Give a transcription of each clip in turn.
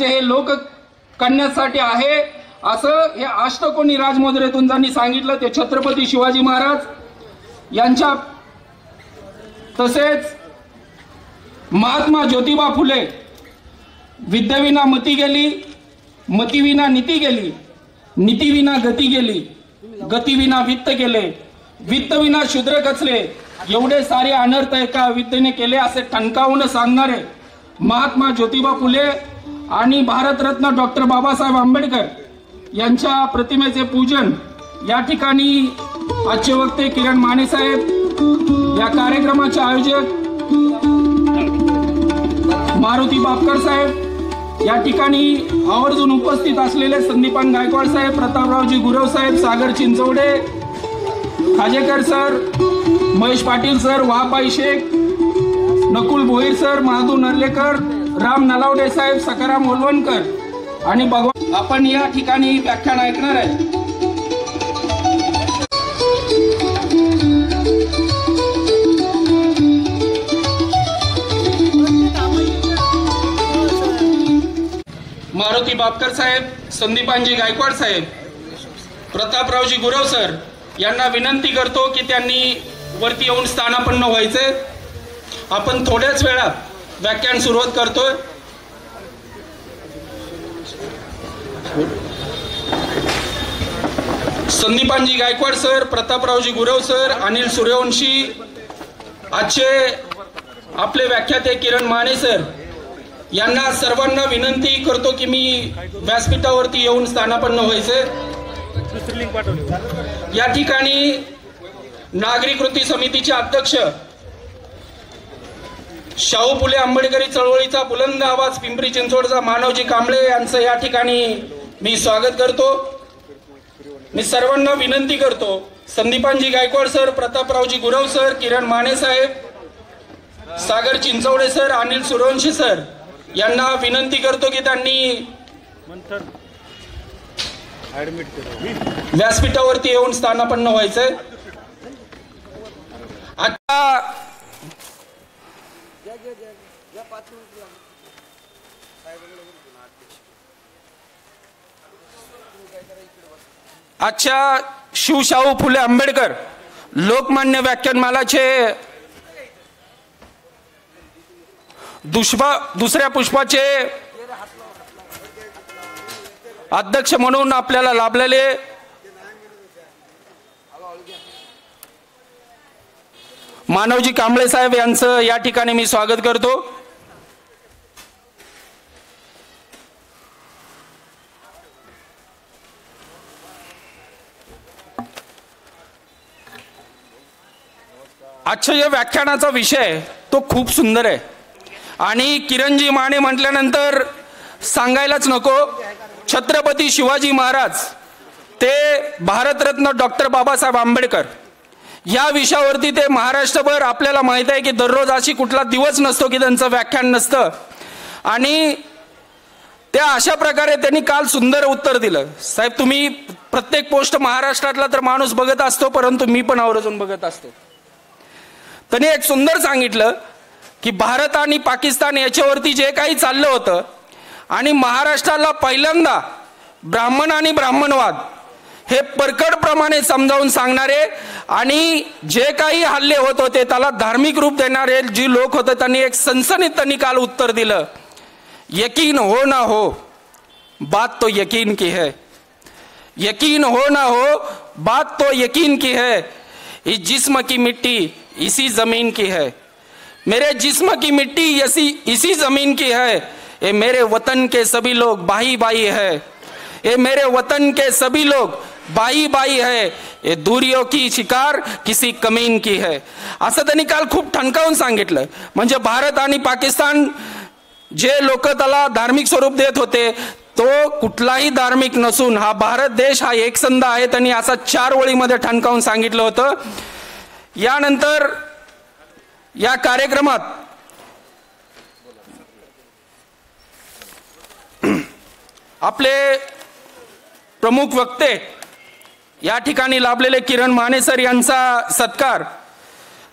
सरकारचे हे लोक कण्यासाठी आहे असं हे अष्टकोनी राजमुद्रेतून ज्यांनी सांगितलं ते छत्रपती शिवाजी महाराज यांच्या, तसेच महात्मा ज्योतिबा फुले, विद्येविना मती गेली, मतीविना नीती गेली, नीतीविना गती गेली, गतीविना वित्त गेले, वित्तविना शूद्र कचले, एवढे सारे अनर्थ एका विद्येने केले असे ठणकावून सांगणारे महात्मा ज्योतिबा फुले आणि भारतरत्न डॉक्टर बाबासाहेब आंबेडकर यांच्या प्रतिमेचे पूजन या ठिकाणी आजचे वक्ते किरण माने साहेब, या कार्यक्रमाचे आयोजक मारुती बापकर साहेब, या ठिकाणी आवर्जून उपस्थित असलेले संदीपान गायकवाड साहेब, प्रतापरावजी गुरव साहेब, Sagar Chinchwade, Khajekar sir, Mahesh Patil sir, Wahbai Shaikh, Nakul Bhoir sir, Mahadu Narlekar, Ram Nalawade साहेब, सकाराम ओलवणकर आणि भगवान, आपण या ठिकाणी व्याख्यान ऐकणार आहे। मारुती बापकर साहेब, संदीपानजी गायकवाड साहेब, प्रतापरावजी गुरव सर यांना विनंती करतो की त्यांनी वरती येऊन स्थानापन्न व्हायचे। आपण थोड्याच वेळात व्याख्यान सुरुवात करतोय। संदीपानजी गायकवाड सर, प्रतापरावजी गुरव सर, अनिल सूर्यवंशी, आजचे आपले व्याख्याते किरण माने सर यांना सर्वांना विनंती करतो की मी व्यासपीठावरती येऊन स्थानापन्न व्हायचे। या ठिकाणी नागरी कृती समितीचे अध्यक्ष शाहू फुले आंबेडकरी चळवळीचा बुलंद आवाज पिंपरी चिंचवडचा मानवजी कांबळे यांचं या ठिकाणी मी स्वागत करतो। मी सर्वांना विनंती करतो, संदीपानजी गायकवाड सर, प्रतापरावजी गुरव सर, किरण माने साहेब, सागर चिंचवडे सर, अनिल सूर्यवंशी सर यांना विनंती करतो की त्यांनी व्यासपीठावरती येऊन स्थानापन्न व्हायचंय। आजच्या शिवशाहू फुले आंबेडकर लोकमान्य व्याख्यानमालाचे दुसऱ्या पुष्पाचे अध्यक्ष म्हणून आपल्याला लाभलेले मानवजी कांबळे साहेब यांचं या ठिकाणी मी स्वागत करतो। आजच्या या व्याख्यानाचा विषय तो खूप सुंदर आहे आणि किरणजी माने म्हटल्यानंतर सांगायलाच नको, छत्रपती शिवाजी महाराज ते भारतरत्न डॉक्टर बाबासाहेब आंबेडकर या विषयावरती ते महाराष्ट्रभर आपल्याला माहित आहे की दररोज अशी कुठला दिवस नसतो की त्यांचं व्याख्यान नसतं आणि त्या अशा प्रकारे त्यांनी काल सुंदर उत्तर दिलं। साहेब, तुम्ही प्रत्येक पोस्ट महाराष्ट्रातला तर माणूस बघत असतो, परंतु मी पण आवर्जून बघत असतो। त्यांनी एक सुंदर सांगितलं की भारत आणि पाकिस्तान याच्यावरती जे काही चाललं होतं आणि महाराष्ट्राला पहिल्यांदा ब्राह्मण आणि ब्राह्मणवाद हे परकडप्रमाणे समजावून सांगणारे आणि जे काही हल्ले होत होते त्याला धार्मिक रूप देणारे जी लोक होते त्यांनी एक सनसनीत त्यांनी काल उत्तर दिलं, यकीन हो ना हो बात तो यकीन की है, यकीन हो ना हो बात तो यकीन की है, इस जिस्म की मिट्टी इसी जमीन की है, मेरे जिस्म की मिट्टी इसी जमीन की है, ये मेरे वतन के सभी लोग भाई भाई है, ये मेरे वतन के सभी लोग बाई बाई है, ये दूरियों की शिकार किसी कमीन की है। असं त्यांनी काल खूप ठणकावून सांगितलं। म्हणजे भारत आणि पाकिस्तान जे लोक त्याला धार्मिक स्वरूप देत होते तो कुठलाही धार्मिक नसून हा भारत देश हा एकसंध आहे, त्यांनी असा 4 ओळीमध्ये ठणकावून सांगितलं होतं। यानंतर या कार्यक्रमात आपले प्रमुख वक्ते या ठिकाणी लाभलेले किरण माने सर यांचा सत्कार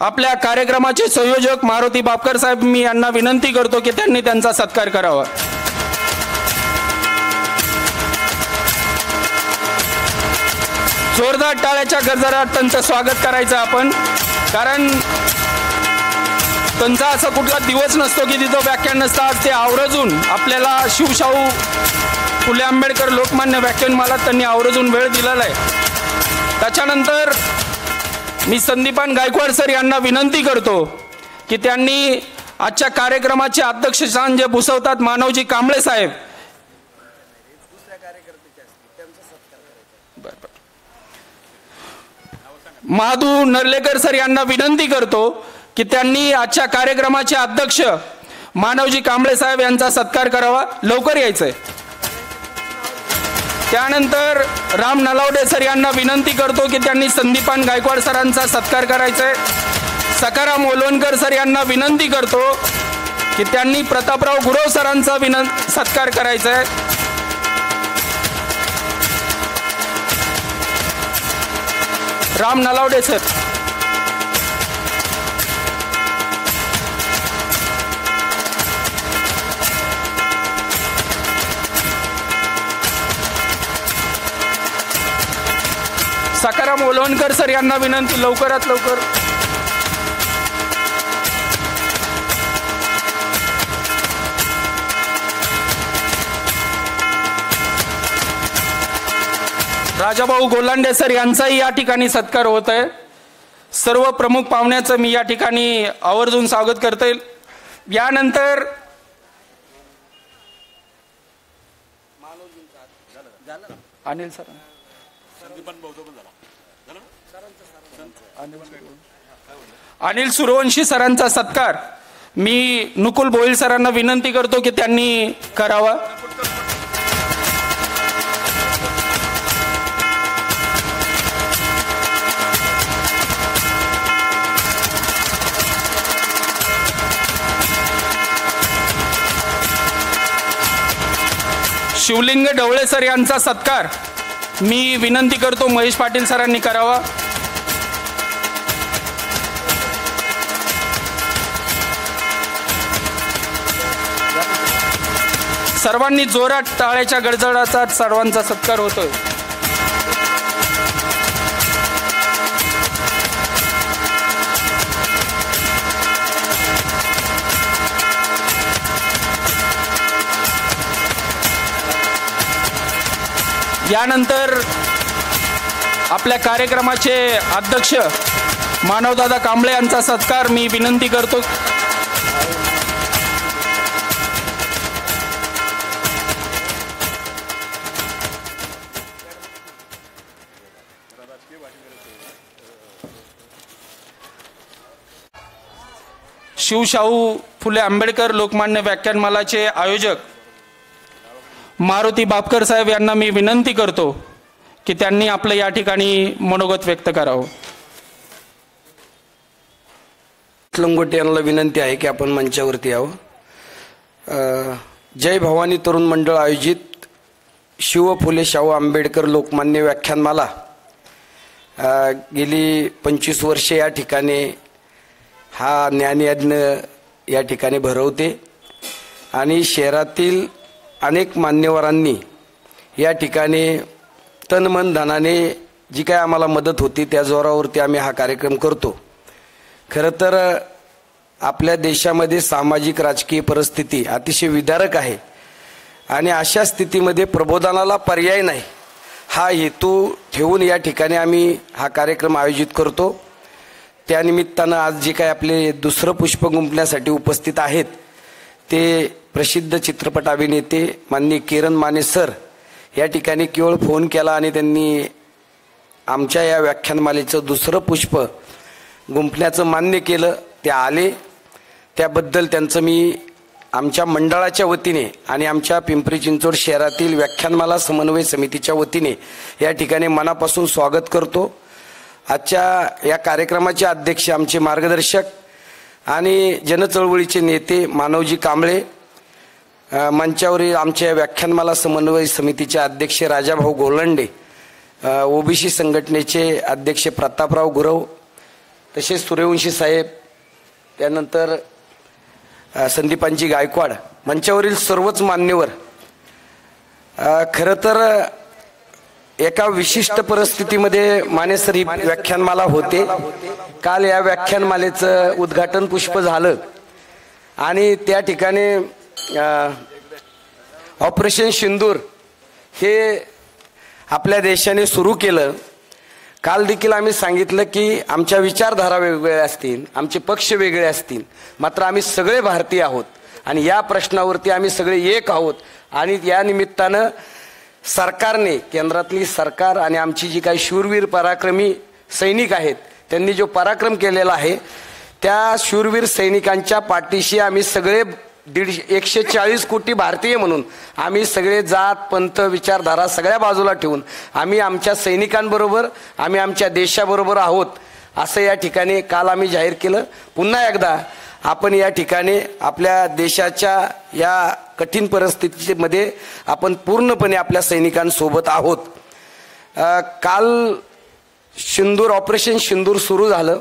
आपल्या कार्यक्रमाचे संयोजक मारुती बापकर साहेब मी यांना विनंती करतो की त्यांनी त्यांचा सत्कार करावा। जोरदार टाळ्याच्या गजरात त्यांचं स्वागत करायचं आपण, कारण त्यांचा असा कुठला दिवस नसतो की तिथं व्याख्यान नसतात. ते आवर्जून आपल्याला शिवशाहू फुले आंबेडकर लोकमान्य व्याख्यानमाला त्यांनी आवर्जून वेळ दिलेला आहे. त्याच्यानंतर मी संदीपान गायकवाड सर यांना विनंती करतो की त्यांनी आजच्या कार्यक्रमाचे अध्यक्षस्थान जे भूषवतात मानवजी कांबळे साहेब, महादू नर्लेकर सर यांना विनंती करतो की त्यांनी आजच्या कार्यक्रमाचे अध्यक्ष मानवजी कांबळे साहेब यांचा सत्कार करावा. लवकर यायचंय. त्यानंतर राम नलावडे सर यांना विनंती करतो की त्यांनी संदीपान गायकवाड सरांचा सत्कार करायचा आहे. सकाराम ओलवणकर सर यांना विनंती करतो की त्यांनी प्रतापराव गुरव सरांचा सत्कार करायचा आहे. राम नलावडे सर. सकाराम ओलवणकर सर यांना विनंती लवकरात लवकर. राजाभाऊ गोलांडे सर यांचाही या ठिकाणी सत्कार होत आहे. सर्व प्रमुख पाहुण्याचं मी या ठिकाणी आवर्जून स्वागत करते. यानंतर अनिल सर, अनिल सूर्यवंशी सरांचा सत्कार मी नुकुल भोईल सरांना विनंती करतो की त्यांनी करावा. शिवलिंग ढवळे सर यांचा सत्कार मी विनंती करतो महेश पाटील सरांनी करावा. सर्वांनी जोरात टाळ्याच्या गडगडाचा सर्वांचा सत्कार होतोय. यानंतर आपल्या कार्यक्रमाचे अध्यक्ष मानवदादा कांबळे यांचा सत्कार मी विनंती करतो. शिवशाहू फुले आंबेडकर लोकमान्य व्याख्यानमालाचे आयोजक मारुती बापकर साहेब यांना मी विनंती करतो की त्यांनी आपलं या ठिकाणी मनोगत व्यक्त करावं. लंगोटे यांना विनंती आहे की आपण मंचावरती यावं. जय भवानी तरुण मंडळ आयोजित शिव फुले शाहू आंबेडकर लोकमान्य व्याख्यानमाला गेली 25 वर्षे या ठिकाणी हा ज्ञानयज्ञ या ठिकाणी भरवते आणि शहरातील अनेक मान्यवरांनी या ठिकाणी तन मन धनाने जी काय आम्हाला मदत होती त्या जोरावरती आम्ही हा कार्यक्रम करतो. खरं तर आपल्या देशामध्ये सामाजिक राजकीय परिस्थिती अतिशय विदारक आहे आणि अशा स्थितीमध्ये प्रबोधनाला पर्याय नाही हा हेतू ठेवून या ठिकाणी आम्ही हा कार्यक्रम आयोजित करतो. त्यानिमित्तानं आज जे काय आपले दुसरं पुष्प गुंफण्यासाठी उपस्थित आहेत ते प्रसिद्ध चित्रपट अभिनेते माननीय किरण माने सर या ठिकाणी केवळ फोन केला आणि त्यांनी आमच्या या व्याख्यानमालेचं दुसरं पुष्प गुंफण्याचं मान्य केलं. ते आले त्याबद्दल त्यांचं मी आमच्या मंडळाच्या वतीने आणि आमच्या पिंपरी चिंचवड शहरातील व्याख्यानमाला समन्वय समितीच्या वतीने या ठिकाणी मनापासून स्वागत करतो. आजच्या या कार्यक्रमाचे अध्यक्ष आमचे मार्गदर्शक आणि जनचळवळीचे नेते मानवजी कांबळे, मंचावरील आमच्या व्याख्यानमाला समन्वय समितीचे अध्यक्ष राजाभाऊ गोलांडे, ओबीसी संघटनेचे अध्यक्ष प्रतापराव गुरव, तसेच सूर्यवंशी साहेब, त्यानंतर संदीपानजी गायकवाड, मंचावरील सर्वच मान्यवर. खरं तर एका विशिष्ट परिस्थितीमध्ये मानेसर ही व्याख्यानमाला होते. काल या व्याख्यानमालेचं उद्घाटन पुष्प झालं आणि त्या ठिकाणी ऑपरेशन सिंदूर हे आपल्या देशाने सुरू केलं. काल देखील आम्ही सांगितलं की आमच्या विचारधारा वेगवेगळ्या असतील, आमचे पक्ष वेगळे असतील, मात्र आम्ही सगळे भारतीय आहोत आणि या प्रश्नावरती आम्ही सगळे एक आहोत. आणि या निमित्तानं सरकारने, केंद्रातली सरकार आणि आमची जी काही शूरवीर पराक्रमी सैनिक आहेत त्यांनी जो पराक्रम केलेला आहे त्या शूरवीर सैनिकांच्या पाठीशी आम्ही सगळे 140 कोटी भारतीय म्हणून आम्ही सगळे जात पंथ विचारधारा सगळ्या बाजूला ठेवून आम्ही आमच्या सैनिकांबरोबर, आम्ही आमच्या देशाबरोबर आहोत असं या ठिकाणी काल आम्ही जाहीर केलं. पुन्हा एकदा आपण या ठिकाणी आपल्या देशाच्या या कठीण परिस्थितीमध्ये आपण पूर्णपणे आपल्या सैनिकांसोबत आहोत. काल सिंदूर, ऑपरेशन सिंदूर सुरू झालं.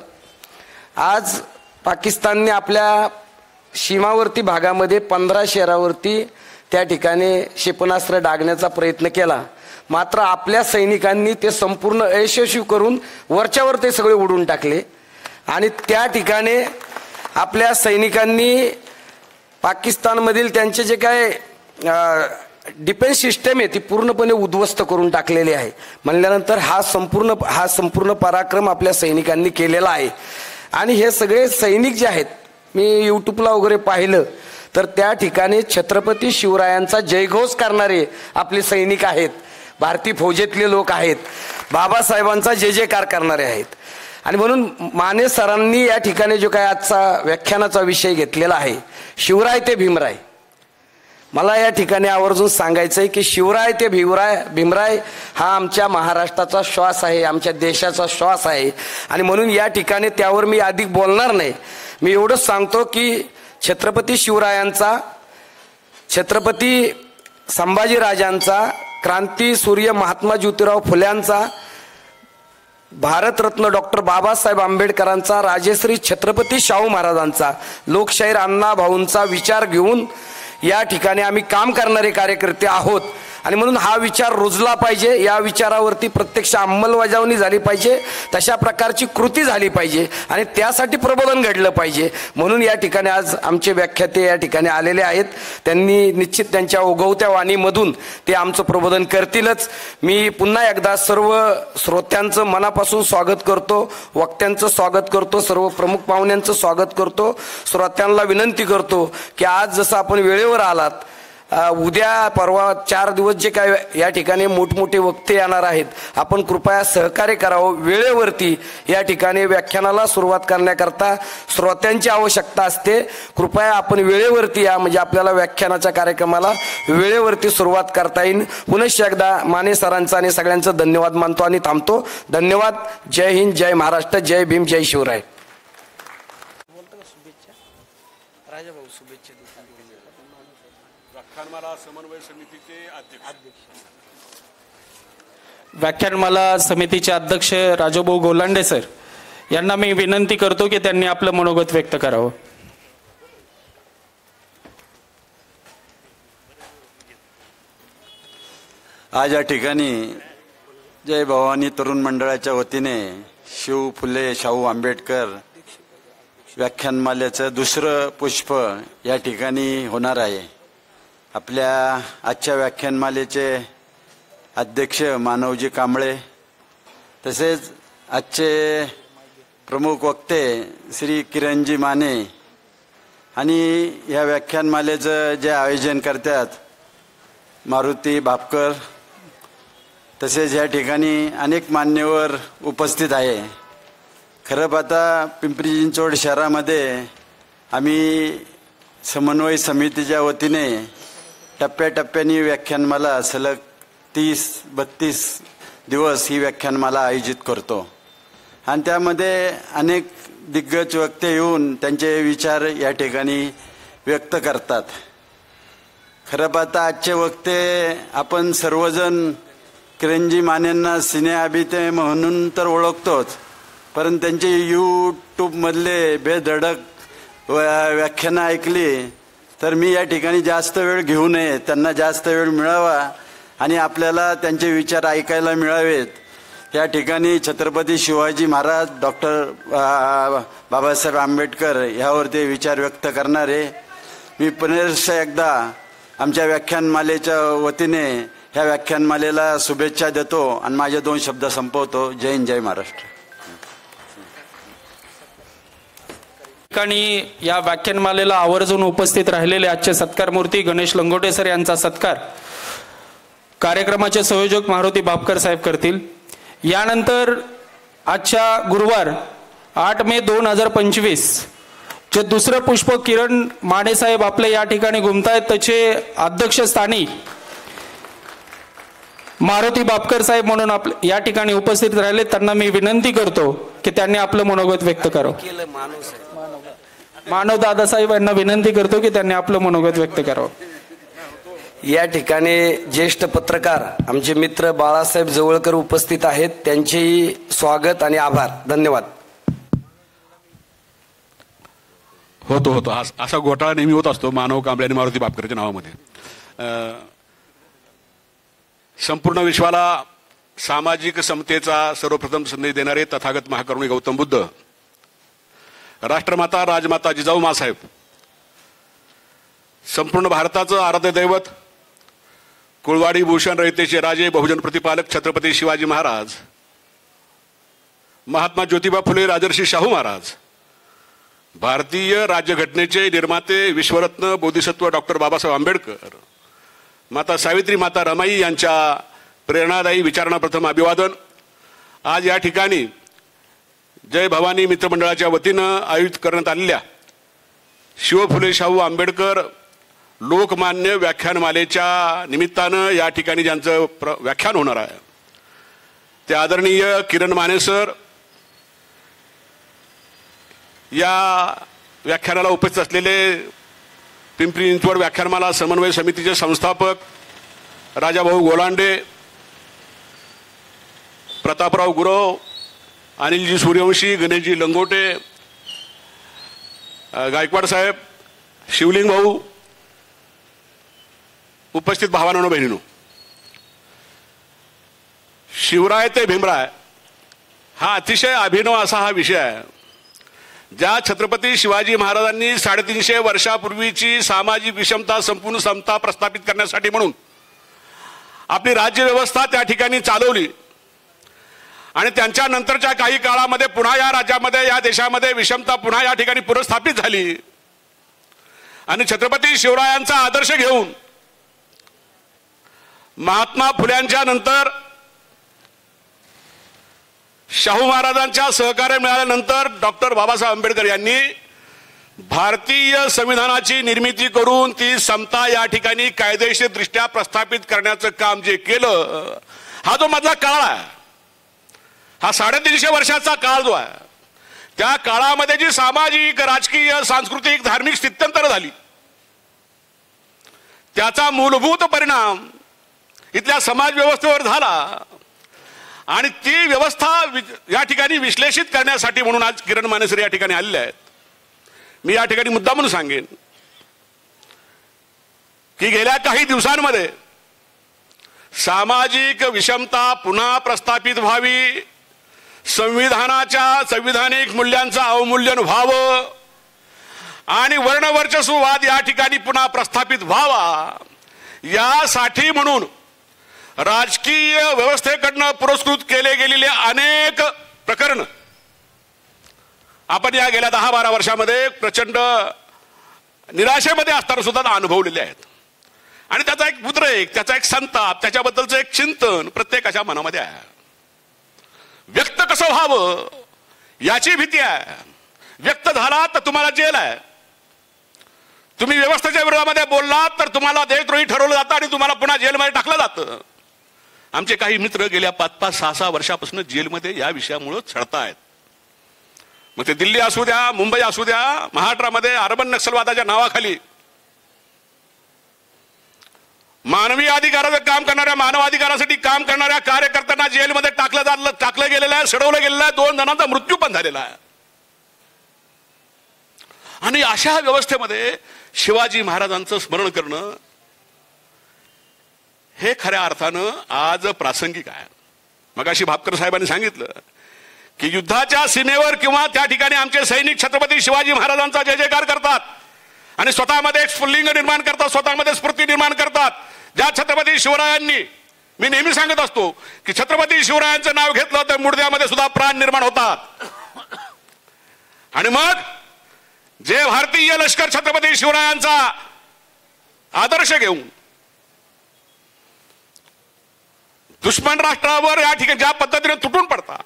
आज पाकिस्तानने आपल्या सीमावर्ती भागामध्ये 15 शहरावरती त्या ठिकाणी क्षेपणास्त्र डागण्याचा प्रयत्न केला, मात्र आपल्या सैनिकांनी ते संपूर्ण अयशस्वी करून वरच्यावर ते सगळे उडून टाकले. आणि त्या ठिकाणी आपल्या सैनिकांनी पाकिस्तानमधील त्यांचे जे काय डिफेन्स सिस्टम आहे ती पूर्णपणे उद्ध्वस्त करून टाकलेली आहे. म्हणल्यानंतर हा संपूर्ण पराक्रम आपल्या सैनिकांनी केलेला आहे. आणि हे सगळे सैनिक जे आहेत, मी यूट्यूबला वगैरे पाहिलं तर त्या ठिकाणी छत्रपती शिवरायांचा जयघोष करणारे आपले सैनिक आहेत, भारतीय फौजेतले लोक आहेत, बाबासाहेबांचा जय जयकार करणारे आहेत. आणि म्हणून माने सरांनी या ठिकाणी जो काय आजचा व्याख्यानाचा विषय घेतलेला आहे, शिवराय ते भीमराय, मला या ठिकाणी आवर्जून सांगायचं आहे की शिवराय ते भीमराय हा आमच्या महाराष्ट्राचा श्वास आहे, आमच्या देशाचा श्वास आहे. आणि म्हणून या ठिकाणी त्यावर मी अधिक बोलणार नाही. मी एवढंच सांगतो की छत्रपती शिवरायांचा, छत्रपती संभाजीराजांचा, क्रांतीसूर्य महात्मा ज्योतिराव फुल्यांचा, भारतरत्न डॉक्टर बाबासाहेब आंबेडकरांचा, राजश्री छत्रपती शाहू महाराजांचा, लोकशाहीर अण्णा भाऊंचा विचार घेऊन या ठिकाणी आम्ही काम करणारे कार्यकर्ते आहोत. आणि म्हणून हा विचार रुजला पाहिजे, या विचारावरती प्रत्यक्ष अंमलबजावणी झाली पाहिजे, तशा प्रकारची कृती झाली पाहिजे आणि त्यासाठी प्रबोधन घडलं पाहिजे. म्हणून या ठिकाणी आज आमचे व्याख्याते या ठिकाणी आलेले आहेत. त्यांनी निश्चित त्यांच्या ओघवत्या वाणीमधून ते आमचं प्रबोधन करतीलच. मी पुन्हा एकदा सर्व श्रोत्यांचं मनापासून स्वागत करतो, वक्त्यांचं स्वागत करतो, सर्व प्रमुख पाहुण्यांचं स्वागत करतो. श्रोत्यांना विनंती करतो की आज जसं आपण वेळेवर आलात, उद्या परवा 4 दिवस जे काय या ठिकाणी मोठमोठे वक्ते येणार आहेत, आपण कृपया सहकार्य करावं. वेळेवरती या ठिकाणी व्याख्यानाला सुरुवात करण्याकरता श्रोत्यांची आवश्यकता असते. कृपया आपण वेळेवरती या, म्हणजे आपल्याला व्याख्यानाच्या कार्यक्रमाला वेळेवरती सुरुवात करता येईल. पुनश्च एकदा माने सरांचा आणि सगळ्यांचं धन्यवाद मानतो आणि थांबतो. धन्यवाद. जय हिंद, जय महाराष्ट्र, जय भीम, जय शिवराय. व्याख्यानमाला समितीचे अध्यक्ष राजाभाऊ गोलांडे सर यांना मी विनंती करतो की त्यांनी आपलं मनोगत व्यक्त करावं. आज या ठिकाणी जय भवानी तरुण मंडळाच्या वतीने शिव फुले शाहू आंबेडकर व्याख्यानमालेचं दुसरं पुष्प या ठिकाणी होणार आहे. आपल्या आजच्या व्याख्यानमालेचे अध्यक्ष मानवजी कांबळे, तसेच आजचे प्रमुख वक्ते श्री किरणजी माने आणि या व्याख्यानमालेचं जे आयोजन करतात मारुती भापकर, तसेच या ठिकाणी अनेक मान्यवर उपस्थित आहे. खरं पाहता पिंपरी चिंचवड शहरामध्ये आम्ही समन्वय समितीच्या वतीने टप्प्याटप्प्याने व्याख्यानमाला सलग 30-32 दिवस ही व्याख्यानमाला आयोजित करतो आणि त्यामध्ये अनेक दिग्गज वक्ते येऊन त्यांचे विचार या ठिकाणी व्यक्त करतात. खरं पाहता आजचे वक्ते आपण सर्वजण किरणजी मानेंना सिने अभिनेते म्हणून तर ओळखतोच, परंतु त्यांचे यूट्यूबमधले बेधडक व्याख्यानं ऐकली तर मी या ठिकाणी जास्त वेळ घेऊ नये, त्यांना जास्त वेळ मिळावा आणि आपल्याला त्यांचे विचार ऐकायला मिळावेत या ठिकाणी छत्रपती शिवाजी महाराज डॉक्टर बाबासाहेब आंबेडकर ह्यावर ते विचार व्यक्त करणारे मी पुनश्च एकदा आमच्या व्याख्यानमालेच्या वतीने ह्या व्याख्यानमालेला शुभेच्छा देतो आणि माझे 2 शब्द संपवतो. जय हिंद, जय महाराष्ट्र. ठिकाणी या व्याख्यानमालेला आवर्जून उपस्थित राहिलेले आजचे सत्कारमूर्ती गणेश लंगोटे सर यांचा सत्कार कार्यक्रमाचे संयोजक मारुती बापकर साहेब करतील. यानंतर आजच्या गुरुवार 8 मे 2025 जे दुसरं पुष्प किरण माने साहेब आपले या ठिकाणी घुमतायत त्याचे अध्यक्षस्थानी मारुती बापकर साहेब म्हणून आपले या ठिकाणी उपस्थित राहिले. त्यांना मी विनंती करतो की त्यांनी आपलं मनोगत व्यक्त करावं. मानव दादा साहेब यांना विनंती करतो की त्यांनी आपलं मनोगत व्यक्त करावं. या ठिकाणी ज्येष्ठ पत्रकार आमचे मित्र बाळासाहेब जवळकर उपस्थित आहेत. त्यांचेही स्वागत आणि आभार. धन्यवाद. होतो असा घोटाळा नेहमी होत असतो मानव कांबळे आणि मारुती बापकरच्या नावामध्ये. संपूर्ण विश्वाला सामाजिक समतेचा सर्वप्रथम संदेश देणारे तथागत महाकरुणी गौतम बुद्ध, राष्ट्रमाता राजमाता जिजाऊ मासाहेब, संपूर्ण भारताचं आराध्य दैवत कुळवाडी भूषण रयतेचे राजे बहुजन प्रतिपालक छत्रपती शिवाजी महाराज, महात्मा ज्योतिबा फुले राजर्षी शाहू महाराज, भारतीय राज्यघटनेचे निर्माते विश्वरत्न बोधिसत्व डॉक्टर बाबासाहेब आंबेडकर, माता सावित्री माता रमाई यांच्या प्रेरणादायी विचारांना प्रथम अभिवादन. आज या ठिकाणी जय भवानी मित्रमंडळाच्या वतीनं आयोजित करण्यात आलेल्या शिव फुले शाहू आंबेडकर लोकमान्य व्याख्यानमालेच्या निमित्तानं या ठिकाणी ज्यांचं व्याख्यान होणार आहे ते आदरणीय किरण माने सर, या व्याख्यानाला उपस्थित असलेले पिंपरी चिंचवड व्याख्यानमाला समन्वय समितीचे संस्थापक राजाभाऊ गोलांडे, प्रतापराव गुरव, अनिलजी सूर्यवंशी, गणेशजी लंगोटे, गायकवाड साहेब, शिवलिंग भाऊ, उपस्थित भावांनो बहिणींनो, शिवराय ते भीमराय हा अतिशय अभिनव असा हा विषय आहे. ज्या छत्रपती शिवाजी महाराजांनी 350 वर्षापूर्वीची सामाजिक विषमता संपूर्ण समता प्रस्थापित करण्यासाठी म्हणून आपली राज्यव्यवस्था त्या ठिकाणी चालवली आणि त्यांच्या नंतरच्या काही काळामध्ये पुन्हा या राज्यामध्ये या देशामध्ये विषमता पुन्हा या ठिकाणी पुनर्स्थापित झाली आणि छत्रपती शिवरायांचा आदर्श घेऊन महात्मा फुल्यांच्या नंतर शाहू महाराजांच्या सहकार्य मिळाल्यानंतर डॉक्टर बाबासाहेब आंबेडकर यांनी भारतीय संविधानाची निर्मिती करून ती समता या ठिकाणी कायदेशीरदृष्ट्या प्रस्थापित करण्याचं काम जे केलं, हा जो मधला काळ आहे, हा 350 वर्षाचा काळ जो आहे, त्या काळामध्ये जी सामाजिक राजकीय सांस्कृतिक धार्मिक स्थित्यंतर झाली त्याचा मूलभूत परिणाम इथल्या समाज व्यवस्थेवर झाला आणि ती व्यवस्था या ठिकाणी विश्लेषित करण्यासाठी म्हणून आज किरण माने सर या ठिकाणी आलेले आहेत. मी या ठिकाणी मुद्दा म्हणून सांगेन की गेल्या काही दिवसांमध्ये सामाजिक विषमता पुन्हा प्रस्थापित व्हावी, संविधानाच्या संविधानिक मूल्यांचं अवमूल्यन व्हावं आणि वर्णवर्चस्ववाद या ठिकाणी पुन्हा प्रस्थापित व्हावा, यासाठी म्हणून राजकीय व्यवस्थेकडनं पुरस्कृत केले गेलेले अनेक प्रकरण आपण या गेल्या 10-12 वर्षामध्ये प्रचंड निराशेमध्ये असताना सुद्धा अनुभवलेले आहेत आणि त्याचा एक उद्रेक, त्याचा एक संताप, त्याच्याबद्दलचं एक चिंतन प्रत्येकाच्या मनामध्ये आहे. व्यक्त कसं व्हावं याची भीती आहे. व्यक्त झाला तर तुम्हाला जेल आहे. तुम्ही व्यवस्थेच्या विरोधामध्ये बोललात तर तुम्हाला देशद्रोही ठरवलं जातं आणि तुम्हाला पुन्हा जेलमध्ये टाकलं जातं. आमचे काही मित्र गेल्या 5-5, 6-6 वर्षापासून जेलमध्ये या विषयामुळे चढतायत. मग ते दिल्ली असू द्या, मुंबई असू द्या, महाराष्ट्रामध्ये अर्बन नक्षलवादाच्या नावाखाली मानवी अधिकाराचं काम करणाऱ्या, मानवाधिकारासाठी काम करणाऱ्या कार्यकर्त्यांना जेलमध्ये टाकलं गेलेलं आहे, सडवलं गेलेलं आहे. 2 जणांचा मृत्यू पण झालेला आहे. आणि अशा व्यवस्थेमध्ये शिवाजी महाराजांचं स्मरण करणं हे खऱ्या अर्थानं आज प्रासंगिक आहे. मगाशी भापकर साहेबांनी सांगितलं की युद्धाच्या सीमेवर किंवा त्या ठिकाणी आमचे सैनिक छत्रपती शिवाजी महाराजांचा जय जयकार करतात आणि स्वतःमध्ये एक स्फुल्लिंग निर्माण करतात, स्वतःमध्ये स्फूर्ती निर्माण करतात. ज्या छत्रपती शिवरायांनी, मी नेहमी सांगत असतो की छत्रपती शिवरायांचं नाव घेतलं तर मुडद्यामध्ये सुद्धा प्राण निर्माण होतात. आणि मग जे भारतीय लष्कर छत्रपती शिवरायांचा आदर्श घेऊन दुश्मन राष्ट्रावर या ठिकाणी ज्या पद्धतीने तुटून पडतात,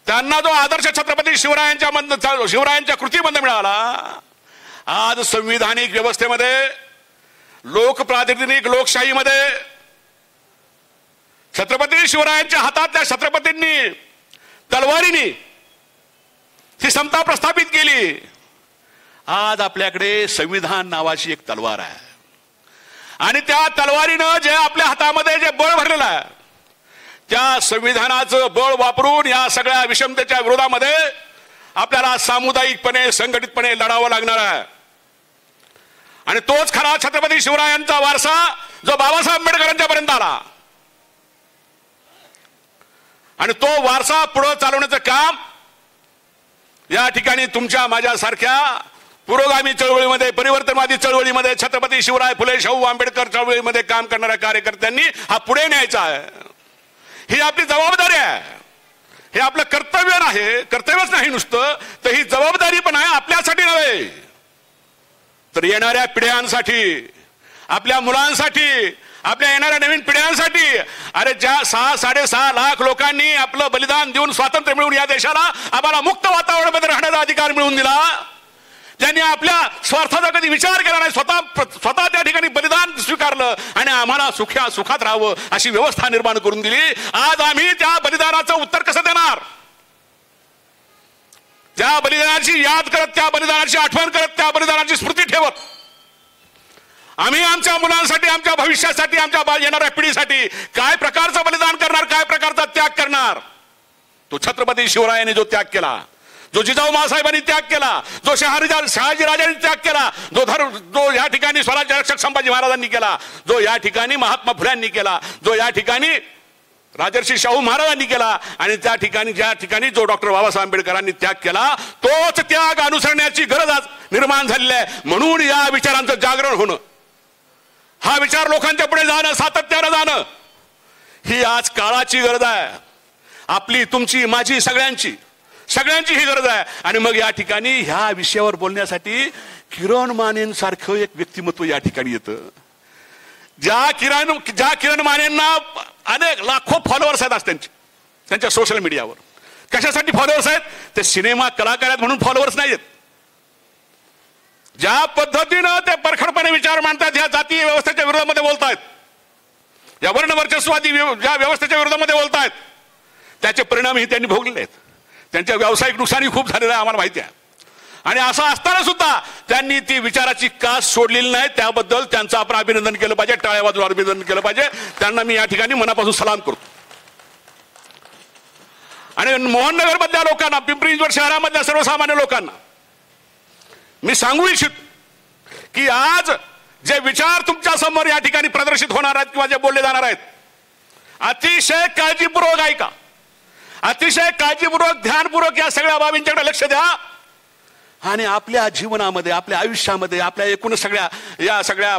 त्यांना जो आदर्श छत्रपती शिवरायांच्या कृतीमध्ये मिळाला, आज संविधानिक व्यवस्थेमध्ये, लोकप्रातिनिधिक लोकशाहीमध्ये छत्रपती शिवरायांच्या हातातल्या छत्रपतींनी तलवारीने ती समता प्रस्थापित केली. आज आपल्याकडे संविधान नावाची एक तलवार आहे आणि त्या तलवारीनं जे आपल्या हातामध्ये जे बळ भरलेलं आहे, त्या संविधानाचं बळ वापरून या सगळ्या विषमतेच्या विरोधामध्ये आपल्याला सामुदायिकपणे, संघटितपणे लढावं लागणार आहे. आणि तोच खरा छत्रपती शिवरायांचा वारसा जो बाबासाहेब आंबेडकरांच्या पर्यंत आला. आणि तो वारसा पुढे चालवण्याचं काम या ठिकाणी तुमच्या माझ्यासारख्या पुरोगामी चळवळीमध्ये, परिवर्तनवादी चळवळीमध्ये, छत्रपती शिवराय फुले शाहू आंबेडकर चळवळीमध्ये काम करणाऱ्या कार्यकर्त्यांनी हा पुढे न्यायचा आहे. ही आपली जबाबदारी आहे, हे आपलं कर्तव्य नाही. कर्तव्यच नाही नुसतं, तर ही जबाबदारी पण आहे. आपल्यासाठी नव्हे तर येणाऱ्या पिढ्यांसाठी, आपल्या मुलांसाठी, आपल्या येणाऱ्या नवीन पिढ्यांसाठी. अरे ज्या 6-6.5 लाख लोकांनी आपलं बलिदान देऊन स्वातंत्र्य मिळवून या देशाला आम्हाला मुक्त वातावरणामध्ये राहण्याचा अधिकार मिळवून दिला, त्यांनी आपल्या स्वार्थाचा कधी विचार केला नाही, स्वतः त्या ठिकाणी बलिदान स्वीकारलं आणि आम्हाला सुखात राहावं अशी व्यवस्था निर्माण करून दिली. आज आम्ही त्या बलिदानाचं उत्तर कसं देणार? त्या बलिदानाची याद करत, त्या बलिदानाची आठवण करत, त्या बलिदानाची स्मृती ठेवत आम्ही आमच्या मुलांसाठी, आमच्या भविष्यासाठी, आमच्या येणाऱ्या पिढीसाठी काय प्रकारचं बलिदान करणार, काय प्रकारचा त्याग करणार? तो छत्रपती शिवरायांनी जो त्याग केला, जो जिजाऊ माँसाहेबांनी त्याग केला, जो शहाजीराजांनी त्याग केला, जो या ठिकाणी स्वराज्य रक्षक संभाजी महाराजांनी केला, जो या ठिकाणी महात्मा फुल्यांनी केला, जो या ठिकाणी राजर्षी शाहू महाराजांनी केला, आणि त्या ठिकाणी ज्या ठिकाणी जो डॉक्टर बाबासाहेब आंबेडकरांनी त्याग केला, तोच त्याग अनुसरण्याची गरज आज निर्माण झालेली आहे. म्हणून या विचारांचं जागरण होणं, हा विचार लोकांच्या पुढे जाणं, सातत्यानं जाणं, ही आज काळाची गरज आहे. आपली, तुमची, माझी, सगळ्यांची ही गरज आहे. आणि मग या ठिकाणी ह्या विषयावर बोलण्यासाठी किरण मानेंसारखं एक व्यक्तिमत्व या ठिकाणी येतं. ज्या किरण मानेंना अनेक लाखो फॉलोअर्स आहेत आज त्यांच्या सोशल मीडियावर. कशासाठी फॉलोअर्स आहेत? ते सिनेमा कलाकार आहेत म्हणून फॉलोअर्स नाही आहेत. ज्या पद्धतीनं ते परखडपणे विचार मांडतात, ह्या जातीय व्यवस्थेच्या विरोधामध्ये बोलतायत, या वर्णवर्चस्वादी ज्या व्यवस्थेच्या विरोधामध्ये बोलतायत, त्याचे परिणामही त्यांनी भोगलेले आहेत. त्यांच्या व्यावसायिक नुकसानी खूप झालेलं आहे, आम्हाला माहिती आहे. आणि असं असताना सुद्धा त्यांनी ती विचाराची कास सोडलेली नाही. त्याबद्दल त्यांचं आपण अभिनंदन केलं पाहिजे, टाळ्या वाजवून अभिनंदन केलं पाहिजे. त्यांना मी या ठिकाणी मनापासून सलाम करतो. आणि मोहननगर मधल्या लोकांना, पिंपरी चिंचवड शहरामधल्या सर्वसामान्य लोकांना मी सांगू इच्छितो की आज जे विचार तुमच्या समोर या ठिकाणी प्रदर्शित होणार आहेत किंवा जे बोलले जाणार आहेत, अतिशय काळजीपूर्वक ऐका, अतिशय काळजीपूर्वक, ध्यानपूर्वक या सगळ्या बाबींच्याकडे लक्ष द्या. आणि आपल्या जीवनामध्ये, आपल्या आयुष्यामध्ये, आपल्या एकूण या सगळ्या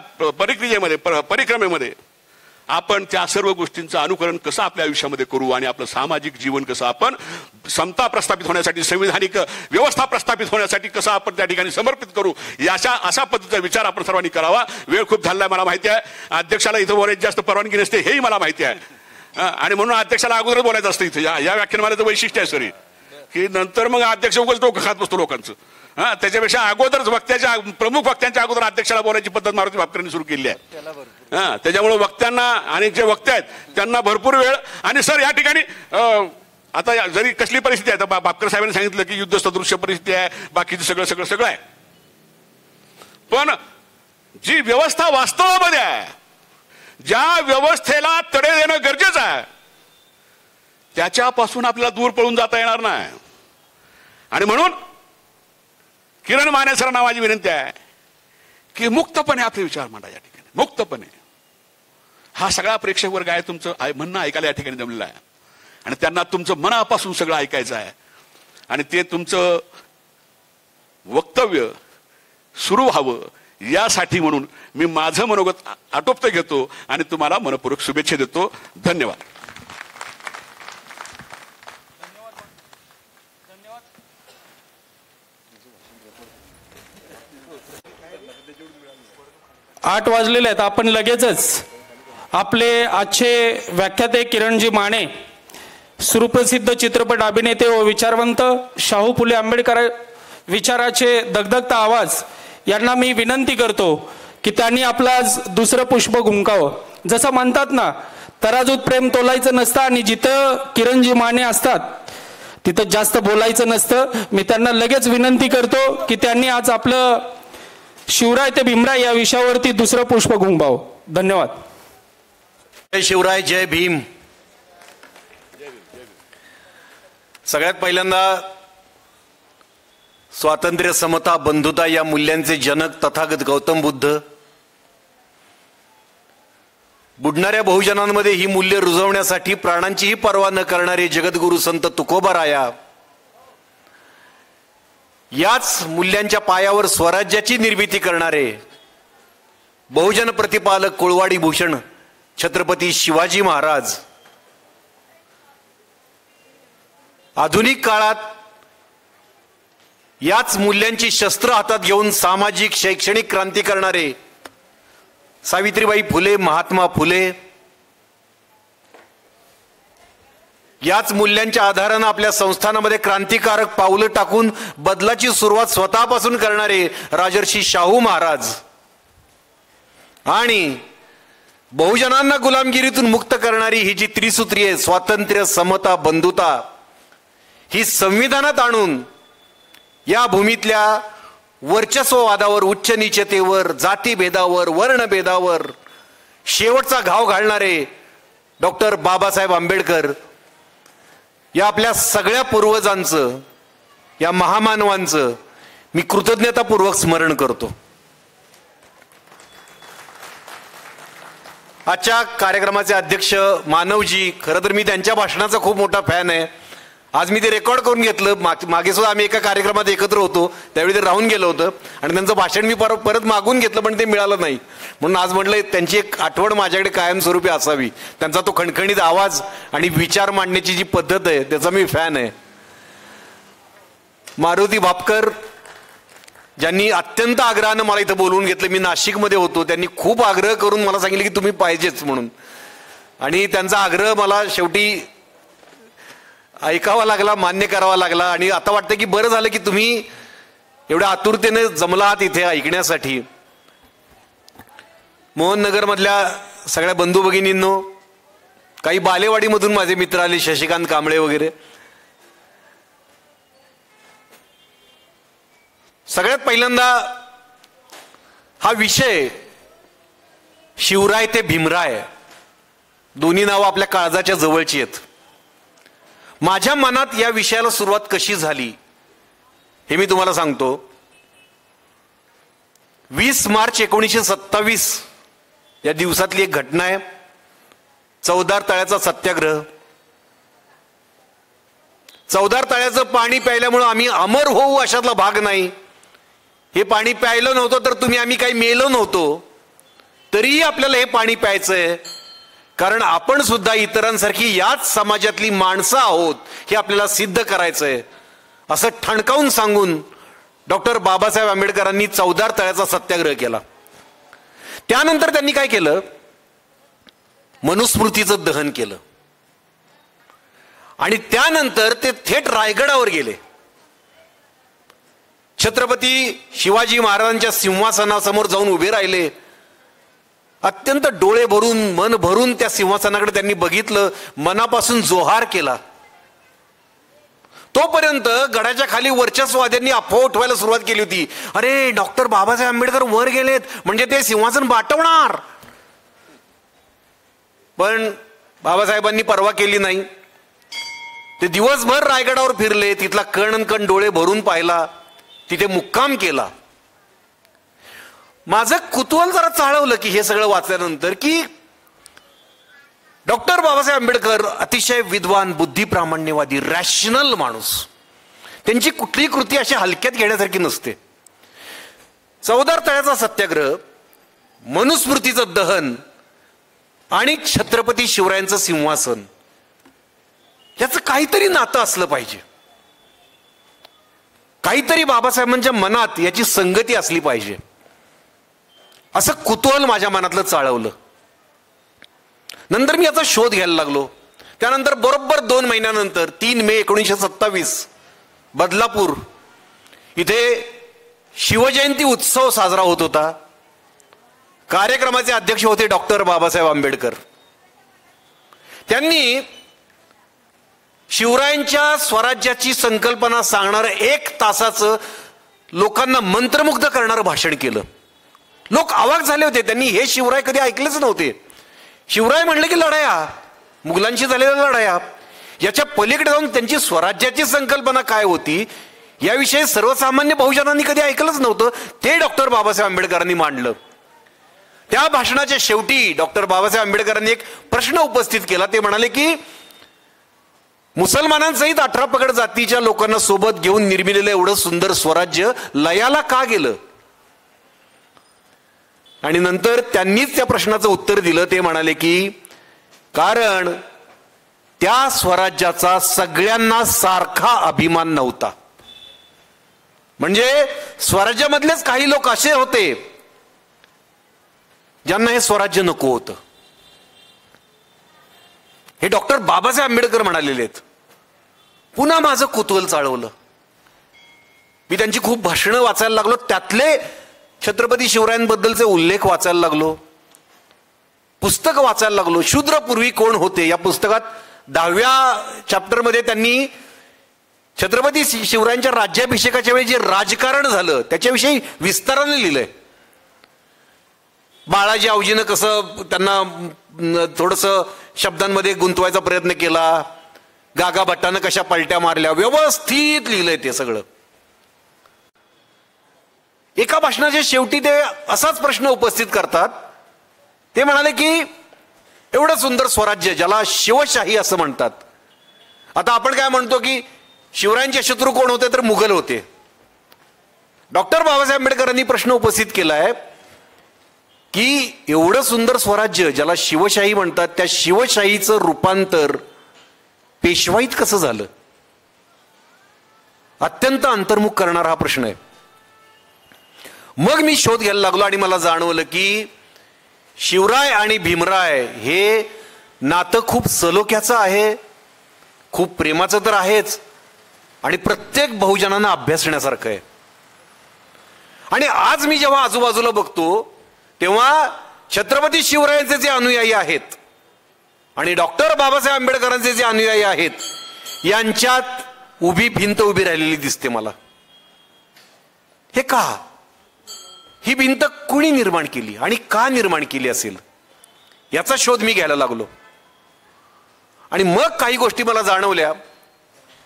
परिक्रमेमध्ये आपण त्या सर्व गोष्टींचं अनुकरण कसं आपल्या आयुष्यामध्ये करू आणि आपलं सामाजिक जीवन कसं आपण समता प्रस्थापित होण्यासाठी, संविधानिक व्यवस्था प्रस्थापित होण्यासाठी कसं आपण त्या ठिकाणी समर्पित करू, अशा पद्धतीचा विचार आपण सर्वांनी करावा. वेळ खूप झालेला मला माहिती आहे. अध्यक्षाला इथं बोलायची जास्त परवानगी नसते, हेही मला माहिती आहे. आणि म्हणून अध्यक्षाला अगोदर बोलायचं असतं इथं. या व्याख्यानमालेचं वैशिष्ट्य आहे सर की नंतर मग अध्यक्ष उगाच डोकं खात बसतो लोकांचं. त्याच्यापेक्षा अगोदरच प्रमुख वक्त्यांच्या अगोदर अध्यक्षाला बोलायची पद्धत मारुती भापकरांनी सुरू केली आहे. त्याच्यामुळे वक्त्यांना आणि जे वक्ते आहेत त्यांना भरपूर वेळ. आणि सर या ठिकाणी आता जरी कसली परिस्थिती आहे, तर भापकर साहेबांनी सांगितलं की युद्ध सदृश्य परिस्थिती आहे, बाकीचं सगळं आहे, पण जी व्यवस्था वास्तवामध्ये आहे, ज्या व्यवस्थेला तडे देणं गरजेचं आहे, त्याच्यापासून आपल्याला दूर पळून जाता येणार नाही. आणि म्हणून किरण माने सरांना माझी विनंती आहे की मुक्तपणे आपले विचार मांडा या ठिकाणी, मुक्तपणे. हा सगळा प्रेक्षक वर्ग आहे, तुमचं म्हणणं ऐकायला या ठिकाणी जमलेलं आहे आणि त्यांना तुमचं मनापासून सगळं ऐकायचं आहे आणि ते तुमचं वक्तव्य सुरू व्हावं यासाठी म्हणून मी माझं मनोगत आटोपतं घेतो आणि तुम्हाला मनपूर्वक शुभेच्छा देतो. धन्यवाद. आठ वाजलेले आहेत. आपण लगेचच आपले आजचे व्याख्याते किरणजी माने, सुप्रसिद्ध चित्रपट अभिनेते व विचारवंत, शाहू फुले आंबेडकर विचाराचे दगदगता आवाज, यांना मी विनंती करतो की त्यांनी आपलं आज दुसरं पुष्प घुमकावं. जसं म्हणतात ना, तराजूत प्रेम तोलायचं नसतं आणि जिथं किरणजी माने असतात तिथं जास्त बोलायचं नसतं. मी त्यांना लगेच विनंती करतो की त्यांनी आज आपलं शिवराय ते भीमराय या विषयावरती दुसरं पुष्प घुमवावं. धन्यवाद. जय शिवराय, जय भीम. सगळ्यात पहिल्यांदा स्वातंत्र्य, समता, बंधुता या मूल्यांचे जनक तथागत गौतम बुद्ध, बुडणाऱ्या बहुजनांमध्ये ही मूल्य रुजवण्यासाठी प्राणांचीही पर्वा न करणारे जगद्गुरु संत तुकोबाराया, याच मूल्यांच्या पायावर स्वराज्याची निर्मिती करणारे बहुजन प्रतिपालक कुळवाडी भूषण छत्रपती शिवाजी महाराज, आधुनिक काळात याच मूल्यांची शस्त्र हातात घेऊन सामाजिक शैक्षणिक क्रांती करणारे सावित्रीबाई फुले, महात्मा फुले, याच मूल्यांच्या आधारानं आपल्या संस्थानामध्ये क्रांतिकारक पावलं टाकून बदलाची सुरुवात स्वतःपासून करणारे राजर्षी शाहू महाराज आणि बहुजनांना गुलामगिरीतून मुक्त करणारी ही जी त्रिसूत्री आहे, स्वातंत्र्य, समता, बंधुता, ही संविधानात आणून या भूमीतल्या वर्चस्ववादावर, उच्च नीचतेवर, जातीभेदावर, वर्णभेदावर शेवटचा घाव घालणारे डॉक्टर बाबासाहेब आंबेडकर या आपल्या सगळ्या पूर्वजांचं, या महामानवांचं मी कृतज्ञतापूर्वक स्मरण करतो. आजच्या कार्यक्रमाचे अध्यक्ष मानवजी, खरं तर मी त्यांच्या भाषणाचा खूप मोठा फॅन आहे. आज मी ते रेकॉर्ड करून घेतलं. मागे सुद्धा आम्ही एका कार्यक्रमात एकत्र होतो, त्यावेळी ते राहून गेलं होतं आणि त्यांचं भाषण मी परत मागून घेतलं, पण ते मिळालं नाही. म्हणून आज म्हटलं त्यांची एक आठवण माझ्याकडे कायमस्वरूपी असावी. त्यांचा तो खणखणीत आवाज आणि विचार मांडण्याची जी पद्धत आहे त्याचा मी फॅन आहे. मारुती भापकर, ज्यांनी अत्यंत आग्रहानं मला इथं बोलवून घेतलं. मी नाशिकमध्ये होतो, त्यांनी खूप आग्रह करून मला सांगितलं की तुम्ही पाहिजेच म्हणून, आणि त्यांचा आग्रह मला शेवटी ऐकावा लागला, मान्य करावा लागला. आणि आता वाटतं की बरं झालं की तुम्ही एवढ्या आतुरतेने जमला आहात इथे ऐकण्यासाठी. मोहननगर मधल्या सगळ्या बंधू भगिनींनो, काही बालेवाडीमधून माझे मित्र आले, शशिकांत कांबळे वगैरे. सगळ्यात पहिल्यांदा हा विषय शिवराय ते भीमराय, दोन्ही नावं आपल्या काळजाच्या जवळची आहेत. माझ्या मनात या विषयाला सुरुवात कशी झाली हे मी तुम्हाला सांगतो. 20 मार्च 1927 या दिवसातली एक घटना आहे. चौदार तळ्याचा सत्याग्रह. चौदार तळ्याचं पाणी प्यायल्यामुळं आम्ही अमर होऊ अशातला भाग नाही. हे पाणी प्यायलं नव्हतं तर आम्ही काही मेलो नव्हतो, तरीही आपल्याला हे पाणी प्यायचंय, कारण आपण सुद्धा इतरांसारखी याच समाजातली माणसं आहोत हे आपल्याला सिद्ध करायचंय, असं ठणकावून सांगून डॉक्टर बाबासाहेब आंबेडकरांनी चौदार तळ्याचा सत्याग्रह केला. त्यानंतर त्यांनी काय केलं, मनुस्मृतीचं दहन केलं आणि त्यानंतर ते थेट रायगडावर गेले. छत्रपती शिवाजी महाराजांच्या सिंहासनासमोर जाऊन उभे राहिले. अत्यंत डोळे भरून, मन भरून त्या सिंहासनाकडे त्यांनी बघितलं, मनापासून जोहार केला. तोपर्यंत गडाच्या खाली वर्चस्ववाद्यांनी अफवा उठवायला सुरुवात केली होती. अरे, डॉक्टर बाबासाहेब आंबेडकर वर गेलेत म्हणजे ते सिंहासन बाटवणार. पण बाबासाहेबांनी पर्वा केली नाही. ते दिवसभर रायगडावर फिरले, तिथला कण डोळे भरून पाहिला, तिथे मुक्काम केला. माझं कुतूहल जरा चाळवलं की हे सगळं वाचल्यानंतर की डॉक्टर बाबासाहेब आंबेडकर अतिशय विद्वान, बुद्धिप्रामाण्यवादी, रॅशनल माणूस. त्यांची कुठलीही कृती अशी हलक्यात घेण्यासारखी नसते. चौदार तळ्याचा सत्याग्रह, मनुस्मृतीचं दहन आणि छत्रपती शिवरायांचं सिंहासन याचं काहीतरी नातं असलं पाहिजे. काहीतरी बाबासाहेबांच्या मनात याची संगती असली पाहिजे असं कुतूहल माझ्या मनातलं चाळवलं. नंतर मी याचा शोध घ्यायला लागलो. त्यानंतर बरोबर 2 महिन्यानंतर 3 मे 1927 बदलापूर इथे शिवजयंती उत्सव साजरा होत होता. कार्यक्रमाचे अध्यक्ष होते डॉक्टर बाबासाहेब आंबेडकर. त्यांनी शिवरायांच्या स्वराज्याची संकल्पना सांगणारं 1 तासाचं लोकांना मंत्रमुग्ध करणारं भाषण केलं. लोक अवाक झाले होते. त्यांनी हे शिवराय कधी ऐकलेच नव्हते. शिवराय म्हणलं की लढाया, मुघलांशी झालेल्या लढाया, याच्या पलीकडे जाऊन त्यांची स्वराज्याची संकल्पना काय होती याविषयी सर्वसामान्य बहुजनांनी कधी ऐकलंच नव्हतं. ते डॉक्टर बाबासाहेब आंबेडकरांनी मांडलं. त्या भाषणाच्या शेवटी डॉक्टर बाबासाहेब आंबेडकरांनी एक प्रश्न उपस्थित केला. ते म्हणाले की मुसलमानांसहित 18 पगड जातीच्या लोकांना सोबत घेऊन निर्मिलेलं एवढं सुंदर स्वराज्य लयाला का गेलं? आणि नंतर त्यांनीच त्या प्रश्नाचं उत्तर दिलं. ते म्हणाले की कारण त्या स्वराज्याचा सगळ्यांना सारखा अभिमान नव्हता. म्हणजे स्वराज्यामधलेच काही लोक असे होते ज्यांना हे स्वराज्य नको होतं. हे डॉक्टर बाबासाहेब आंबेडकर म्हणालेले आहेत. पुन्हा माझं कुतूहल चाळवलं. मी त्यांची खूप भाषणं वाचायला लागलो. त्यातले छत्रपती शिवरायांबद्दलचे उल्लेख वाचायला लागलो. पुस्तकं वाचायला लागलो. शूद्र पूर्वी कोण होते या पुस्तकात 10व्या चॅप्टरमध्ये त्यांनी छत्रपती शिवरायांच्या राज्याभिषेकाच्या वेळी जे राजकारण झालं त्याच्याविषयी विस्ताराने लिहिलंय. बाळाजी आवजीनं कसं त्यांना थोडंसं शब्दांमध्ये गुंतवायचा प्रयत्न केला, गागा भट्टानं कशा पलट्या मारल्या, व्यवस्थित लिहिलंय ते सगळं. एका भाषणाच्या शेवटी ते असाच प्रश्न उपस्थित करतात. ते म्हणाले की एवढं सुंदर स्वराज्य ज्याला शिवशाही असं म्हणतात. आता आपण काय म्हणतो की शिवरायांचे शत्रू कोण होते तर मुघल होते. डॉक्टर बाबासाहेब आंबेडकरांनी प्रश्न उपस्थित केलाय की एवढं सुंदर स्वराज्य ज्याला शिवशाही म्हणतात त्या शिवशाहीचं रूपांतर पेशवाईत कसं झालं? अत्यंत अंतर्मुख करणारा हा प्रश्न आहे. मग मी शोध घ्यायला लागलो आणि मला जाणवलं की शिवराय आणि भीमराय हे नातं खूप सलोख्याचं आहे, खूप प्रेमाचं तर आहेच आणि प्रत्येक बहुजनांना अभ्यासण्यासारखं आहे. आणि आज मी जेव्हा आजूबाजूला बघतो तेव्हा छत्रपती शिवरायांचे जे अनुयायी आहेत आणि डॉक्टर बाबासाहेब आंबेडकरांचे जे अनुयायी आहेत यांच्यात उभी भिंत उभी राहिलेली दिसते मला. हे का? ही भिंत कुणी निर्माण केली आणि का निर्माण केली असेल याचा शोध मी घ्यायला लागलो. आणि मग काही गोष्टी मला जाणवल्या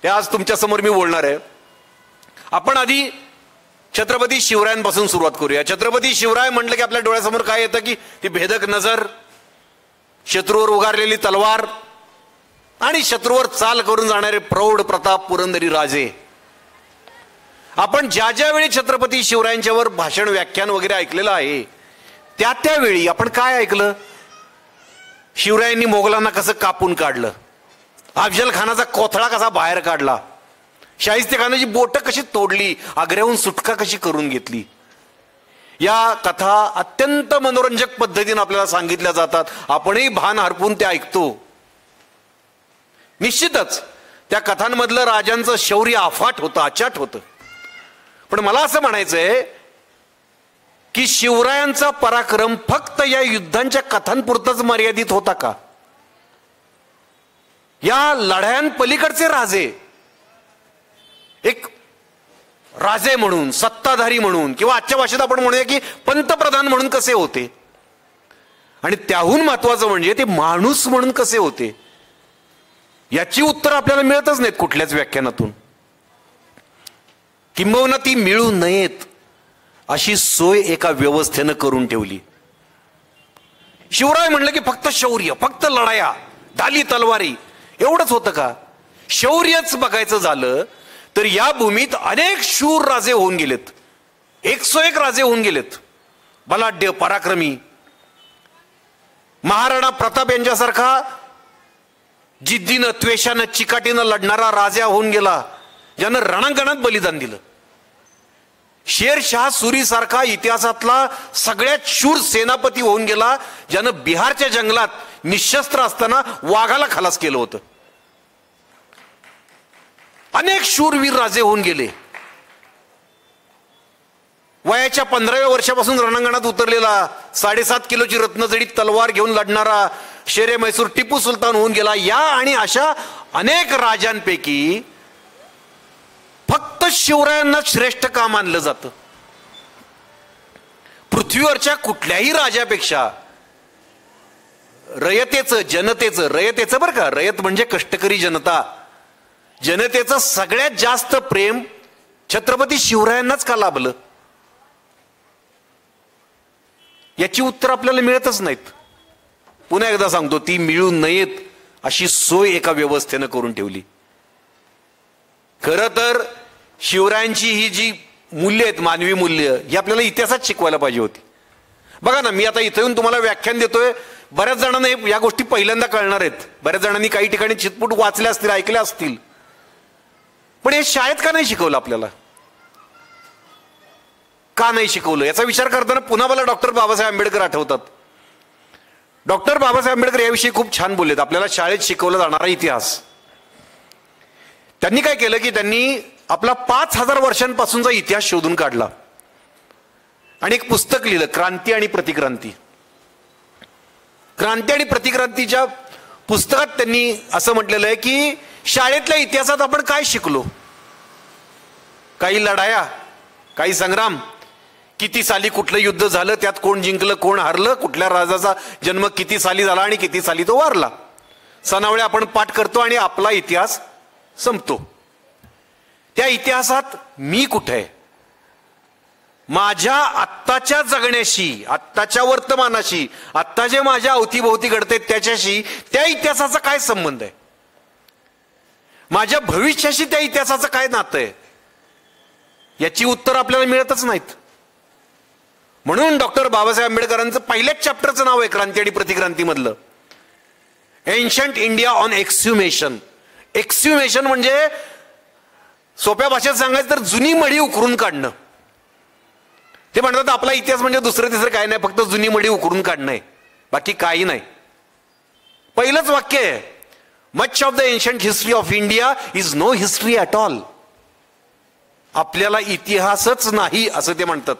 त्या आज तुमच्या समोर मी बोलणार आहे. आपण आधी छत्रपती शिवरायांपासून सुरुवात करूया. छत्रपती शिवराय म्हटलं की आपल्या डोळ्यासमोर काय येतं की ती भेदक नजर, शत्रूवर उगारलेली तलवार आणि शत्रूवर चाल करून जाणारे प्रौढ प्रताप पुरंदरी राजे. आपण ज्या ज्या वेळी छत्रपती शिवरायांच्यावर भाषण व्याख्यान वगैरे ऐकलेलं आहे त्या त्यावेळी आपण काय ऐकलं? शिवरायांनी मोगलांना कसं कापून काढलं, अफजल खानाचा कोथळा कसा बाहेर काढला, शाहिस्तेखानाची बोटं कशी तोडली, आग्र्याहून सुटका कशी करून घेतली. या कथा अत्यंत मनोरंजक पद्धतीने आपल्याला सांगितल्या जातात. आपणही भान हरपून त्या ऐकतो. निश्चितच त्या कथांमधलं राजांचं शौर्य अफाट होतं, अचाट होतं. पण मला असं म्हणायचंय की शिवरायांचा पराक्रम फक्त या युद्धांच्या कथांपुरताच मर्यादित होता का? या लढायांपलीकडचे राजे एक राजे म्हणून, सत्ताधारी म्हणून किंवा आजच्या भाषेत आपण म्हणूया की पंतप्रधान म्हणून कसे होते आणि त्याहून महत्वाचं म्हणजे ते माणूस म्हणून कसे होते याची उत्तर आपल्याला मिळतच नाहीत कुठल्याच व्याख्यानातून. किंबहुना ती मिळू नयेत अशी सोय एका व्यवस्थेनं करून ठेवली. शिवराय म्हणलं की फक्त शौर्य, फक्त लढाया, ढाली तलवारी, एवढंच होतं का? शौर्यच बघायचं झालं तर या भूमीत अनेक शूर राजे होऊन गेलेत, 101 राजे होऊन गेलेत, बलाढ्य पराक्रमी. महाराणा प्रताप यांच्यासारखा जिद्दीनं, त्वेषानं, चिकाटीनं लढणारा राजा होऊन गेला, ज्यानं रणांगणात बलिदान दिलं. शेरशाह सुरी सारखा इतिहासातला सगळ्यात शूर सेनापती होऊन गेला, ज्यानं बिहारच्या जंगलात निशस्त्र असताना वाघाला खलास केलं होतं. अनेक शूरवीर राजे होऊन गेले. वयाच्या 15व्या वर्षापासून रणांगणात उतरलेला 7.5 किलोची रत्नजडीत तलवार घेऊन लढणारा शेरे मैसूर टिपू सुलतान होऊन गेला. या आणि अशा अनेक राजांपैकी फक्त शिवरायांना श्रेष्ठ का मानलं जातं? पृथ्वीवरच्या कुठल्याही राजापेक्षा रयतेचं, जनतेचं, रयतेचं बरं का, रयत म्हणजे कष्टकरी जनता, जनतेचं सगळ्यात जास्त प्रेम छत्रपती शिवरायांनाच का लाभलं? याची उत्तर आपल्याला मिळतच नाहीत. पुन्हा एकदा सांगतो, ती मिळू नयेत अशी सोय एका व्यवस्थेनं करून ठेवली. खरं तर शिवरायांची ही जी मूल्य आहेत, मानवी मूल्य, ही आपल्याला इतिहासात शिकवायला पाहिजे होती. बघा ना, मी आता इथं येऊन तुम्हाला व्याख्यान देतोय, बऱ्याच जणांना या गोष्टी पहिल्यांदा कळणार आहेत, बऱ्याच जणांनी काही ठिकाणी चितपुट वाचल्या असतील, ऐकल्या असतील, पण हे शाळेत का नाही शिकवलं आपल्याला? का नाही शिकवलं याचा विचार करताना पुन्हा मला डॉक्टर बाबासाहेब आंबेडकर आठवतात. डॉक्टर बाबासाहेब आंबेडकर याविषयी खूप छान बोललेत. आपल्याला शाळेत शिकवला जाणारा इतिहास त्यांनी काय केलं की त्यांनी आपला 5000 वर्षांपासूनचा इतिहास शोधून काढला आणि एक पुस्तक लिहिलं, क्रांती आणि प्रतिक्रांती. क्रांती आणि प्रतिक्रांतीच्या पुस्तकात त्यांनी असं म्हटलेलं आहे की शाळेतल्या इतिहासात आपण काय शिकलो? काही लढाया, काही संग्राम, किती साली कुठलं युद्ध झालं, त्यात कोण जिंकलं, कोण हारलं, कुठल्या राजाचा जन्म किती साली झाला आणि किती साली तो वारला, सनावळे आपण पाठ करतो आणि आपला इतिहास संपतो. त्या इतिहासात मी कुठे आहे? माझ्या आत्ताच्या जगण्याशी, आत्ताच्या वर्तमानाशी, आत्ता जे माझ्या अवतीभोवती घडते त्याच्याशी त्या इतिहासाचा काय संबंध आहे? माझ्या भविष्याशी त्या इतिहासाचं काय नातं आहे? याची उत्तर आपल्याला मिळतच नाहीत. म्हणून डॉक्टर बाबासाहेब आंबेडकरांचं पहिल्याच चॅप्टरचं नाव आहे क्रांती आणि प्रतिक्रांती मधलं, एन्शंट इंडिया ऑन एक्स्युमेशन. एक्स्युमेशन म्हणजे सोप्या भाषेत सांगायचं तर जुनी मडी उकरून काढणं. ते म्हणतात आपला इतिहास म्हणजे दुसरं तिसरं काय नाही, फक्त जुनी मडी उकरून काढणं आहे, बाकी काही नाही. पहिलंच वाक्य आहे, much of the ancient history of India is no history at all. आपल्याला इतिहासच नाही असं ते म्हणतात.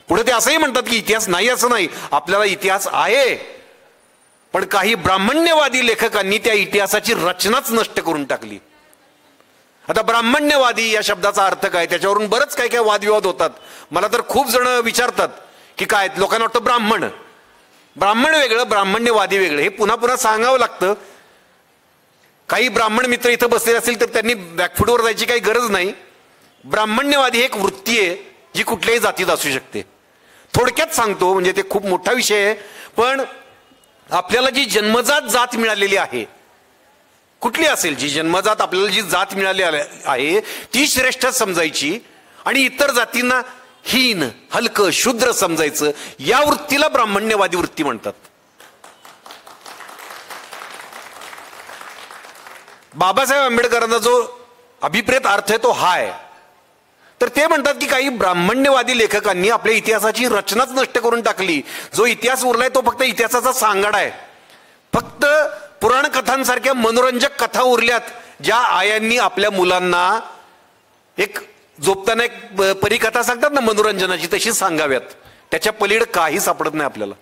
पुढे ते असंही म्हणतात की इतिहास नाही असं नाही, आपल्याला इतिहास आहे, पण काही ब्राह्मण्यवादी लेखकांनी त्या इतिहासाची रचनाच नष्ट करून टाकली. आता ब्राह्मण्यवादी या शब्दाचा अर्थ काय, त्याच्यावरून बरंच काय काय वादविवाद होतात. मला तर खूप जण विचारतात की काय, लोकांना वाटतं ब्राह्मण वेगळं, ब्राह्मण्यवादी वेगळं. हे पुन्हा पुन्हा सांगावं लागतं. काही ब्राह्मण मित्र इथं बसलेले असतील तर त्यांनी बॅकफुटवर जायची काही गरज नाही. ब्राह्मण्यवादी ही एक वृत्ती आहे जी कुठल्याही जातीत असू शकते. थोडक्यात सांगतो, म्हणजे ते खूप मोठा विषय आहे, पण आपल्याला जी जन्मजात जात मिळालेली आहे, कुठली असेल, जी जन्मजात आपल्याला जी जात मिळाली आहे ती श्रेष्ठ समजायची आणि इतर जातींना हीन, हलकं, शूद्र समजायचं, या वृत्तीला ब्राह्मण्यवादी वृत्ती म्हणतात. बाबासाहेब आंबेडकरांचा जो अभिप्रेत अर्थ आहे तो हा आहे. तर ते म्हणतात की काही ब्राह्मण्यवादी लेखकांनी आपल्या इतिहासाची रचनाच नष्ट करून टाकली. जो इतिहास उरलाय तो फक्त इतिहासाचा सांगाडा आहे. फक्त पुराण कथांसारख्या मनोरंजक कथा उरल्यात, ज्या आयांनी आपल्या मुलांना एक झोपताना एक परिकथा सांगतात ना मनोरंजनाची, तशी सांगाव्यात. त्याच्या पलीकडे काही सापडत नाही आपल्याला.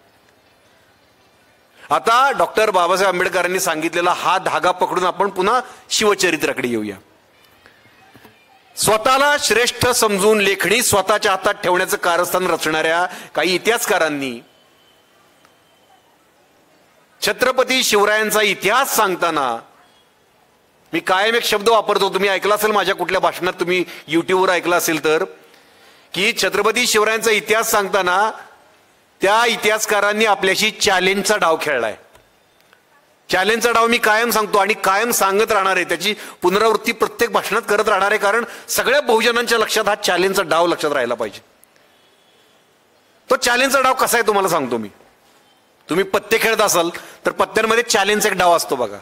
आता डॉक्टर बाबासाहेब आंबेडकरांनी सांगितलेला हा धागा पकडून आपण पुन्हा शिवचरित्राकडे येऊया. स्वतःला श्रेष्ठ समजून लेखणी स्वतःच्या हातात ठेवण्याचं कारस्थान रचणाऱ्या काही इतिहासकारांनी छत्रपती शिवरायांचा इतिहास सांगताना, मी कायम एक शब्द वापरतो, तुम्ही ऐकला असेल माझ्या कुठल्या भाषणात, तुम्ही युट्यूबवर ऐकला असेल तर, की छत्रपती शिवरायांचा इतिहास सांगताना त्या इतिहासकारांनी आपल्याशी चॅलेंजचा डाव खेळलाय. चॅलेंजचा डाव मी कायम सांगतो आणि कायम सांगत राहणार आहे, त्याची पुनरावृत्ती प्रत्येक भाषणात करत राहणार आहे, कारण सगळ्या बहुजनांच्या लक्षात हा चॅलेंजचा डाव लक्षात राहायला पाहिजे. तो चॅलेंजचा डाव कसा आहे तुम्हाला सांगतो मी. तुम्ही पत्ते खेळत असाल तर पत्त्यांमध्ये चॅलेंजचा एक डाव असतो बघा.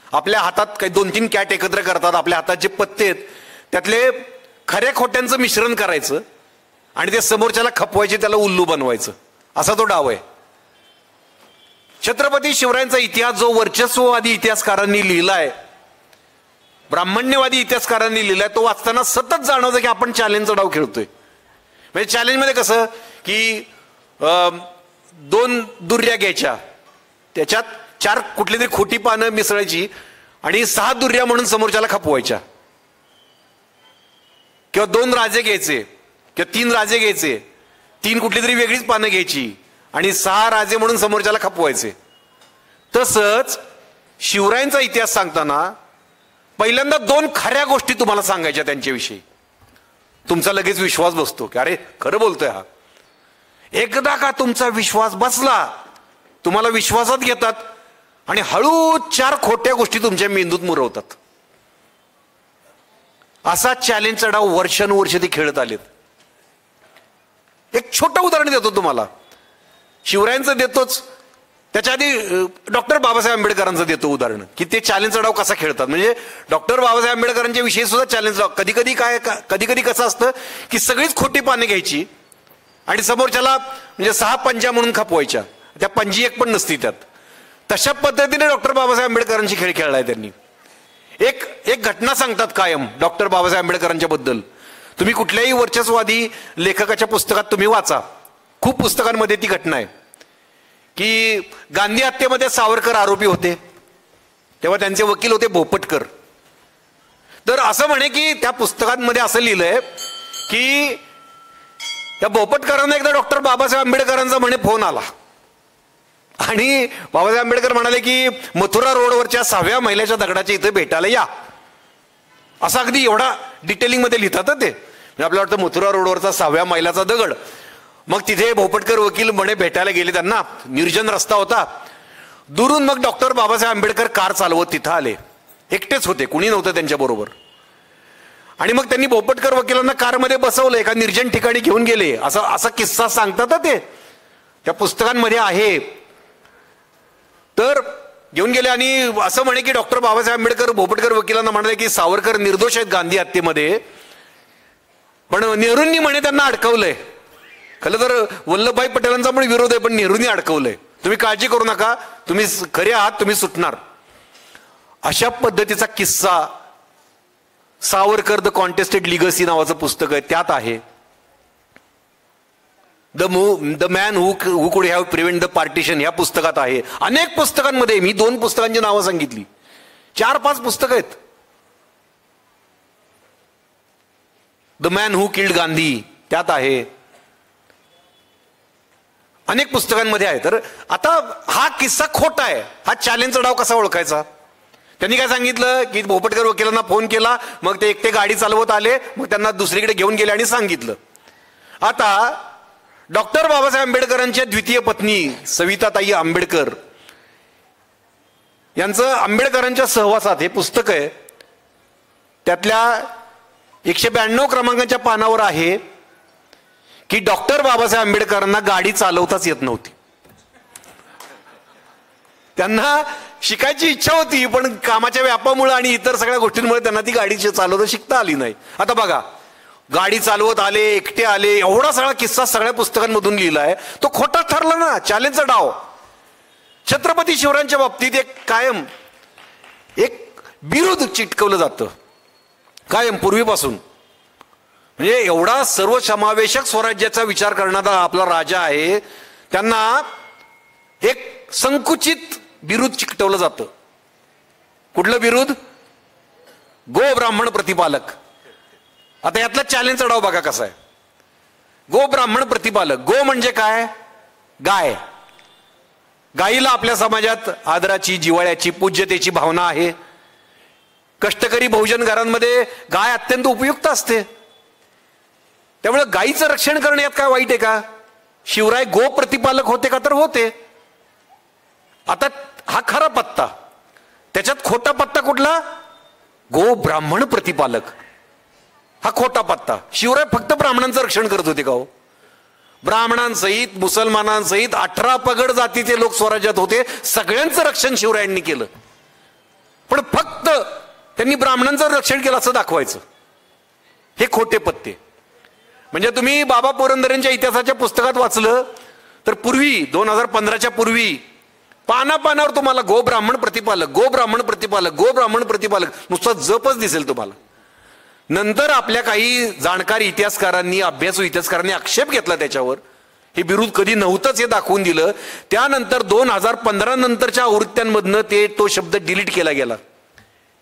आपल्या हातात काही 2-3 कॅट एकत्र करतात, आपल्या हातात जे पत्ते आहेत त्यातले खऱ्या खोट्यांचं मिश्रण करायचं आणि ते समोरच्याला खपवायचे, त्याला उल्लू बनवायचं, असा तो डाव आहे. छत्रपती शिवरायांचा इतिहास जो वर्चस्ववादी इतिहासकारांनी लिहिलाय, ब्राह्मण्यवादी इतिहासकारांनी लिहिलाय, तो वाचताना सतत जाणवतं की आपण चॅलेंजचा डाव खेळतोय. म्हणजे चॅलेंजमध्ये कसं की 2 दुर्या घ्यायच्या, त्याच्यात 4 कुठली तरी खोटी पानं मिसळायची आणि 6 दुर्या म्हणून समोरच्याला खपवायच्या, किंवा 2 राजे घ्यायचे किंवा 3 राजे घ्यायचे, 3 कुठली तरी वेगळीच पानं घ्यायची आणि 6 राजे म्हणून समोरच्याला खपवायचे. तसंच शिवरायांचा इतिहास सांगताना पहिल्यांदा 2 खऱ्या गोष्टी तुम्हाला सांगायच्या त्यांच्याविषयी. तुमचा लगेच विश्वास बसतो की अरे खरं बोलतोय हा. एकदा का तुमचा विश्वास बसला, तुम्हाला विश्वासात घेतात आणि हळू 4 खोट्या गोष्टी तुमच्या मेंदूत मुरवतात. असा चॅलेंजचा डाव वर्षानुवर्ष ते खेळत आलेत. एक छोटं उदाहरण देतो तुम्हाला, शिवरायांचं देतोच, त्याच्या आधी डॉक्टर बाबासाहेब आंबेडकरांचं देतो उदाहरण, की ते चॅलेंजचा डाव कसा खेळतात. म्हणजे डॉक्टर बाबासाहेब आंबेडकरांच्या विषयी सुद्धा चॅलेंज डाव. कधी कधी कसं असतं की सगळीच खोटी पाने घ्यायची आणि समोरच्याला म्हणजे 6 पंजा म्हणून खपवायच्या, त्या पंजी एक पण नसती त्यात. तशा पद्धतीने डॉक्टर बाबासाहेब आंबेडकरांची खेळ खेळलाय त्यांनी. एक घटना सांगतात कायम डॉक्टर बाबासाहेब आंबेडकरांच्या बद्दल. तुम्ही कुठल्याही वर्चस्ववादी लेखकाच्या पुस्तकात तुम्ही वाचा, खूप पुस्तकांमध्ये ती घटना आहे की गांधी हत्येमध्ये सावरकर आरोपी होते, तेव्हा त्यांचे वकील होते भोपटकर. तर असं म्हणे की त्या पुस्तकांमध्ये असं लिहिलंय की त्या भोपटकरांना एकदा डॉक्टर बाबासाहेब आंबेडकरांचा म्हणे फोन आला आणि बाबासाहेब आंबेडकर म्हणाले की मथुरा रोडवरच्या 6व्या मैलाच्या दगडाच्या इथे भेटायला या. असं अगदी एवढा डिटेलिंग मध्ये लिहितात ते. म्हणजे आपल्याला वाटतं मथुरा रोडवरचा 6व्या मैलाचा दगड. मग तिथे भोपटकर वकील म्हणे भेटायला गेले त्यांना, निर्जन रस्ता होता. दुरून मग डॉक्टर बाबासाहेब आंबेडकर कार चालवत तिथं आले, एकटेच होते, कुणी नव्हतं त्यांच्या बरोबर. आणि मग त्यांनी भोपटकर वकिलांना कारमध्ये बसवलं, एका निर्जन ठिकाणी घेऊन गेले. असा किस्सा सांगतात ते, त्या पुस्तकांमध्ये आहे. तर घेऊन गेले आणि असं म्हणे की डॉक्टर बाबासाहेब आंबेडकर भोपटकर वकिलांना म्हणाले की सावरकर निर्दोष आहेत गांधी हत्येमध्ये, पण नेहरूंनी म्हणे त्यांना अडकवलंय. खरं तर वल्लभभाई पटेलांचा पण विरोध आहे, पण नेहरूंनी अडकवलंय. तुम्ही काळजी करू नका, तुम्ही खरे आहात, तुम्ही सुटणार. अशा पद्धतीचा किस्सा सावरकर द कॉन्टेस्टेड लिगसी नावाचं पुस्तक आहे, त्यात आहे. द मॅन हु कुड हॅव प्रिव्हेंट द पार्टिशन या पुस्तकात आहे. अनेक पुस्तकांमध्ये, मी 2 पुस्तकांची नावं सांगितली, 4-5 पुस्तकं आहेत. The man who killed Gandhi त्यात आहे, अनेक पुस्तकांमध्ये आहे. तर आता हा किस्सा खोटा आहे. हा चॅलेंजचा डाव कसा ओळखायचा? त्यांनी काय सांगितलं की भोपटकर वकिलांना फोन केला, मग ते एकटे गाडी चालवत आले, मग त्यांना दुसरीकडे घेऊन गेले आणि सांगितलं. आता डॉक्टर बाबासाहेब आंबेडकरांच्या द्वितीय पत्नी सविताताई आंबेडकर यांचं आंबेडकरांच्या सहवासात हे पुस्तक आहे. त्यातल्या 192 क्रमांकाच्या पानावर आहे की डॉक्टर बाबासाहेब आंबेडकरांना गाडी चालवताच येत नव्हती. त्यांना शिकायची इच्छा होती, पण कामाच्या व्यापामुळे आणि इतर सगळ्या गोष्टींमुळे त्यांना ती गाडी चालवता शिकता आली नाही. आता बघा, गाडी चालवत आले, एकटे आले, एवढा सगळा किस्सा सगळ्या पुस्तकांमधून लिहिलाय. तो खोटा ठरला ना, चॅलेंजचा डाव. छत्रपती शिवरायांच्या बाबतीत कायम एक विरोध चिटकवलं जातं कायम पूर्वीपासून. म्हणजे एवढा सर्वसमावेशक स्वराज्याचा विचार करणारा आपला राजा आहे, त्यांना एक संकुचित विरुद्ध चिकटवलं जातं. कुठलं विरुद्ध? गो ब्राह्मण प्रतिपालक. आता यातला चॅलेंजचा डाव बघा कसा आहे. गो ब्राह्मण प्रतिपालक. गो म्हणजे काय? गाय. गायीला आपल्या समाजात आदराची, जिव्हाळ्याची, पूज्यतेची भावना आहे. कष्टकरी बहुजन घरांमध्ये गाय अत्यंत उपयुक्त असते. त्यामुळे गायीचं रक्षण करणे यात काय वाईट आहे का? शिवराय गो प्रतिपालक होते का? तर होते. आता हा खरा पत्ता, त्याच्यात खोटा पत्ता कुठला? गो ब्राह्मण प्रतिपालक, हा खोटा पत्ता. शिवराय फक्त ब्राह्मणांचं रक्षण करत होते का हो? ब्राह्मणांसहित मुसलमानांसहित 18 पगड जातीचे लोक स्वराज्यात होते, सगळ्यांचं रक्षण शिवरायांनी केलं. पण फक्त त्यांनी ब्राह्मणांचं रक्षण केलं असं दाखवायचं, हे खोटे पत्ते. म्हणजे तुम्ही बाबा पुरंदरेंच्या इतिहासाच्या पुस्तकात वाचलं तर पूर्वी 2015च्या पूर्वी पानापानावर तुम्हाला गो ब्राह्मण प्रतिपालक, गो ब्राह्मण प्रतिपालक, गो ब्राह्मण प्रतिपालक नुसता जपच दिसेल तुम्हाला. नंतर आपल्या काही जाणकार इतिहासकारांनी, अभ्यासू इतिहासकारांनी आक्षेप घेतला त्याच्यावर, हे विरोध कधी नव्हतंच हे दाखवून दिलं. त्यानंतर 2015 नंतरच्या आवृत्त्यांमधनं तो शब्द डिलीट केला गेला.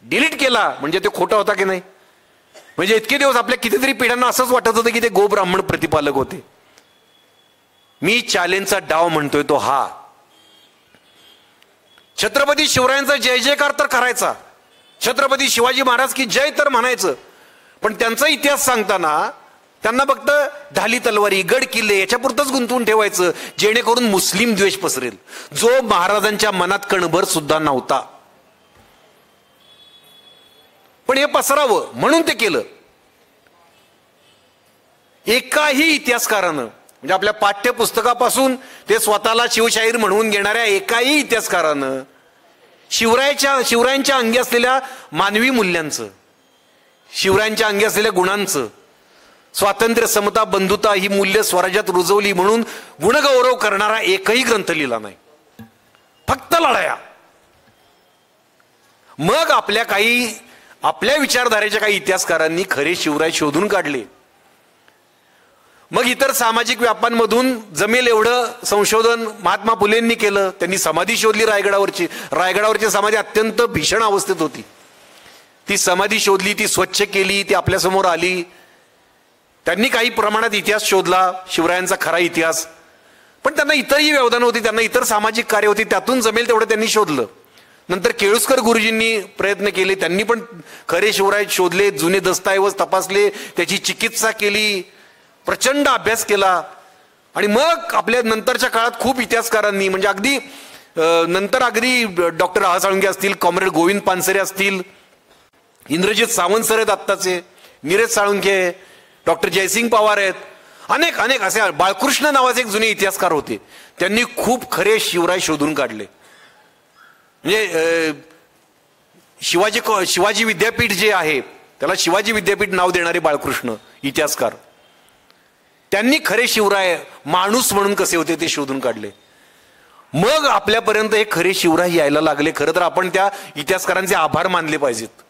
डिलीट केला म्हणजे ते खोटा होता की नाही? म्हणजे इतके दिवस आपल्या कितीतरी पिढ्यांना असंच वाटत होतं की ते गो ब्राह्मण प्रतिपालक होते. मी चॅलेंजचा डाव म्हणतोय तो हा, छत्रपती शिवरायांचा जय जयकार तर करायचा, छत्रपती शिवाजी महाराज की जय तर म्हणायचं, पण त्यांचा इतिहास सांगताना त्यांना फक्त ढाली तलवारी, गड किल्ले याच्यापुरतंच गुंतवून ठेवायचं, जेणेकरून मुस्लिम द्वेष पसरेल, जो महाराजांच्या मनात कणभर सुद्धा नव्हता. पण हे पसरावं म्हणून ते केलं. एकाही इतिहासकारानं, म्हणजे आपल्या पाठ्यपुस्तकापासून ते स्वतःला शिवशाहीर म्हणवून घेणाऱ्या एकाही इतिहासकारानं शिवरायांच्या अंगी असलेल्या मानवी मूल्यांचं, शिवरायांच्या अंगी असलेल्या गुणांचं, स्वातंत्र्य, समता, बंधुता ही मूल्य स्वराज्यात रुजवली म्हणून गुणगौरव करणारा एकही ग्रंथ लिहिला नाही, फक्त लढाया. मग आपल्या विचारधारेच्या काही इतिहासकारांनी खरे शिवराय शोधून काढले. मग इतर सामाजिक व्यापांमधून जमेल एवढं संशोधन महात्मा फुलेंनी केलं. त्यांनी समाधी शोधली रायगडावरची समाधी अत्यंत भीषण अवस्थेत होती. ती समाधी शोधली, ती स्वच्छ केली, ती आपल्यासमोर आली. त्यांनी काही प्रमाणात इतिहास शोधला, शिवरायांचा खरा इतिहास. पण त्यांना इतरही व्यवधान होती, त्यांना इतर सामाजिक कार्य होती, त्यातून जमेल तेवढं त्यांनी शोधलं. नंतर केळुसकर गुरुजींनी प्रयत्न केले, त्यांनी पण खरे शिवराय शोधले, जुने दस्तऐवज तपासले, त्याची चिकित्सा केली, प्रचंड अभ्यास केला. आणि मग आपल्या नंतरच्या काळात खूप इतिहासकारांनी, म्हणजे अगदी डॉक्टर राहा साळुंखे असतील, कॉम्रेड गोविंद पानसरे असतील, इंद्रजित सावंत सर आहेत आत्ताचे, नीरज साळुंखे, डॉक्टर जयसिंग पवार आहेत, अनेक असे, बाळकृष्ण नावाचे एक जुने इतिहासकार होते, त्यांनी खूप खरे शिवराय शोधून काढले. म्हणजे शिवाजी विद्यापीठ जे आहे त्याला शिवाजी विद्यापीठ नाव देणारे बाळकृष्ण इतिहासकार, त्यांनी खरे शिवराय माणूस म्हणून कसे होते ते शोधून काढले. मग आपल्यापर्यंत हे खरे शिवराय यायला लागले. खरं तर आपण त्या इतिहासकारांचे आभार मानले पाहिजेत.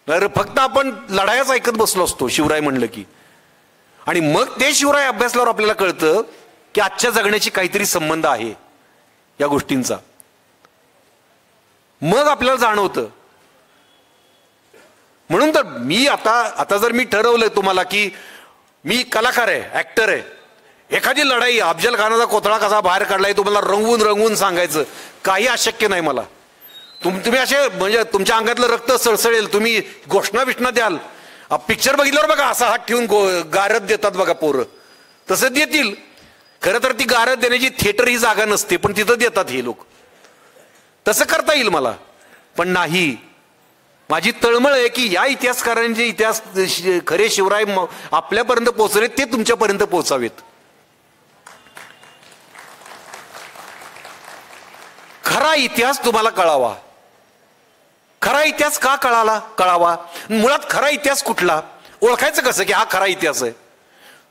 तर फक्त आपण लढायाच ऐकत बसलो असतो शिवराय म्हणलं की. आणि मग ते शिवराय अभ्यासल्यावर आपल्याला कळतं की आजच्या जगण्याची काहीतरी संबंध आहे या गोष्टींचा. मग आपल्याला जाणवतं. म्हणून तर मी आता जर मी ठरवलंय तुम्हाला की मी कलाकार आहे, ऍक्टर आहे, एखादी लढाई अफजल खानाचा कोथळा कसा बाहेर काढलाय तुम्हाला रंगवून सांगायचं काही अशक्य नाही मला. तुम्ही असे म्हणजे तुमच्या अंगातलं रक्त सळसळेल, तुम्ही घोषणा द्याल. पिक्चर बघितल्यावर बघा असा हात ठेवून गारद देतात बघा पोरं, तसं देतील. खरं तर ती गारद देण्याची थिएटर ही जागा नसते, पण तिथं देतात हे लोक. तसं करता येईल मला, पण नाही. माझी तळमळ आहे की या इतिहासकारांचे इतिहास खरे शिवराय आपल्यापर्यंत पोहोचले ते तुमच्यापर्यंत पोहोचावेत. खरा इतिहास तुम्हाला कळावा. खरा इतिहास का कळावा? मुळात खरा इतिहास कुठला ओळखायचं कसं की हा खरा इतिहास आहे?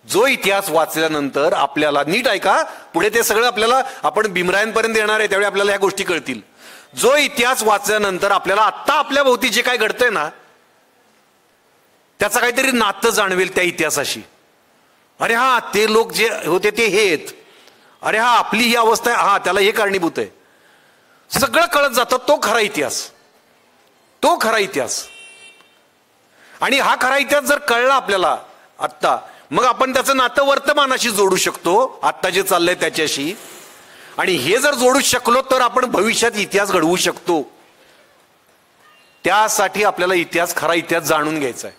जो इतिहास वाचल्यानंतर आपल्याला, नीट ऐका पुढे ते सगळं आपल्याला, आपण भीमरायांपर्यंत येणार आहे त्यावेळी आपल्याला ह्या गोष्टी कळतील. जो इतिहास वाचल्यानंतर आपल्याला आत्ता आपल्या भोवती जे काय घडतंय ना त्याचं काहीतरी नातं जाणवेल त्या इतिहासाशी. अरे हा ते लोक जे होते ते हे आहेत, अरे हा आपली ही अवस्था आहे, हा त्याला हे कारणीभूत आहे, सगळं कळत जातं. तो खरा इतिहास. आणि हा खरा इतिहास जर कळला आपल्याला आत्ता, मग आपण त्याचं नातं वर्तमानाशी जोडू शकतो, आत्ता जे चाललंय त्याच्याशी. आणि हे जर जोडू शकलो तर आपण भविष्यात इतिहास घडवू शकतो. त्यासाठी आपल्याला खरा इतिहास जाणून घ्यायचा आहे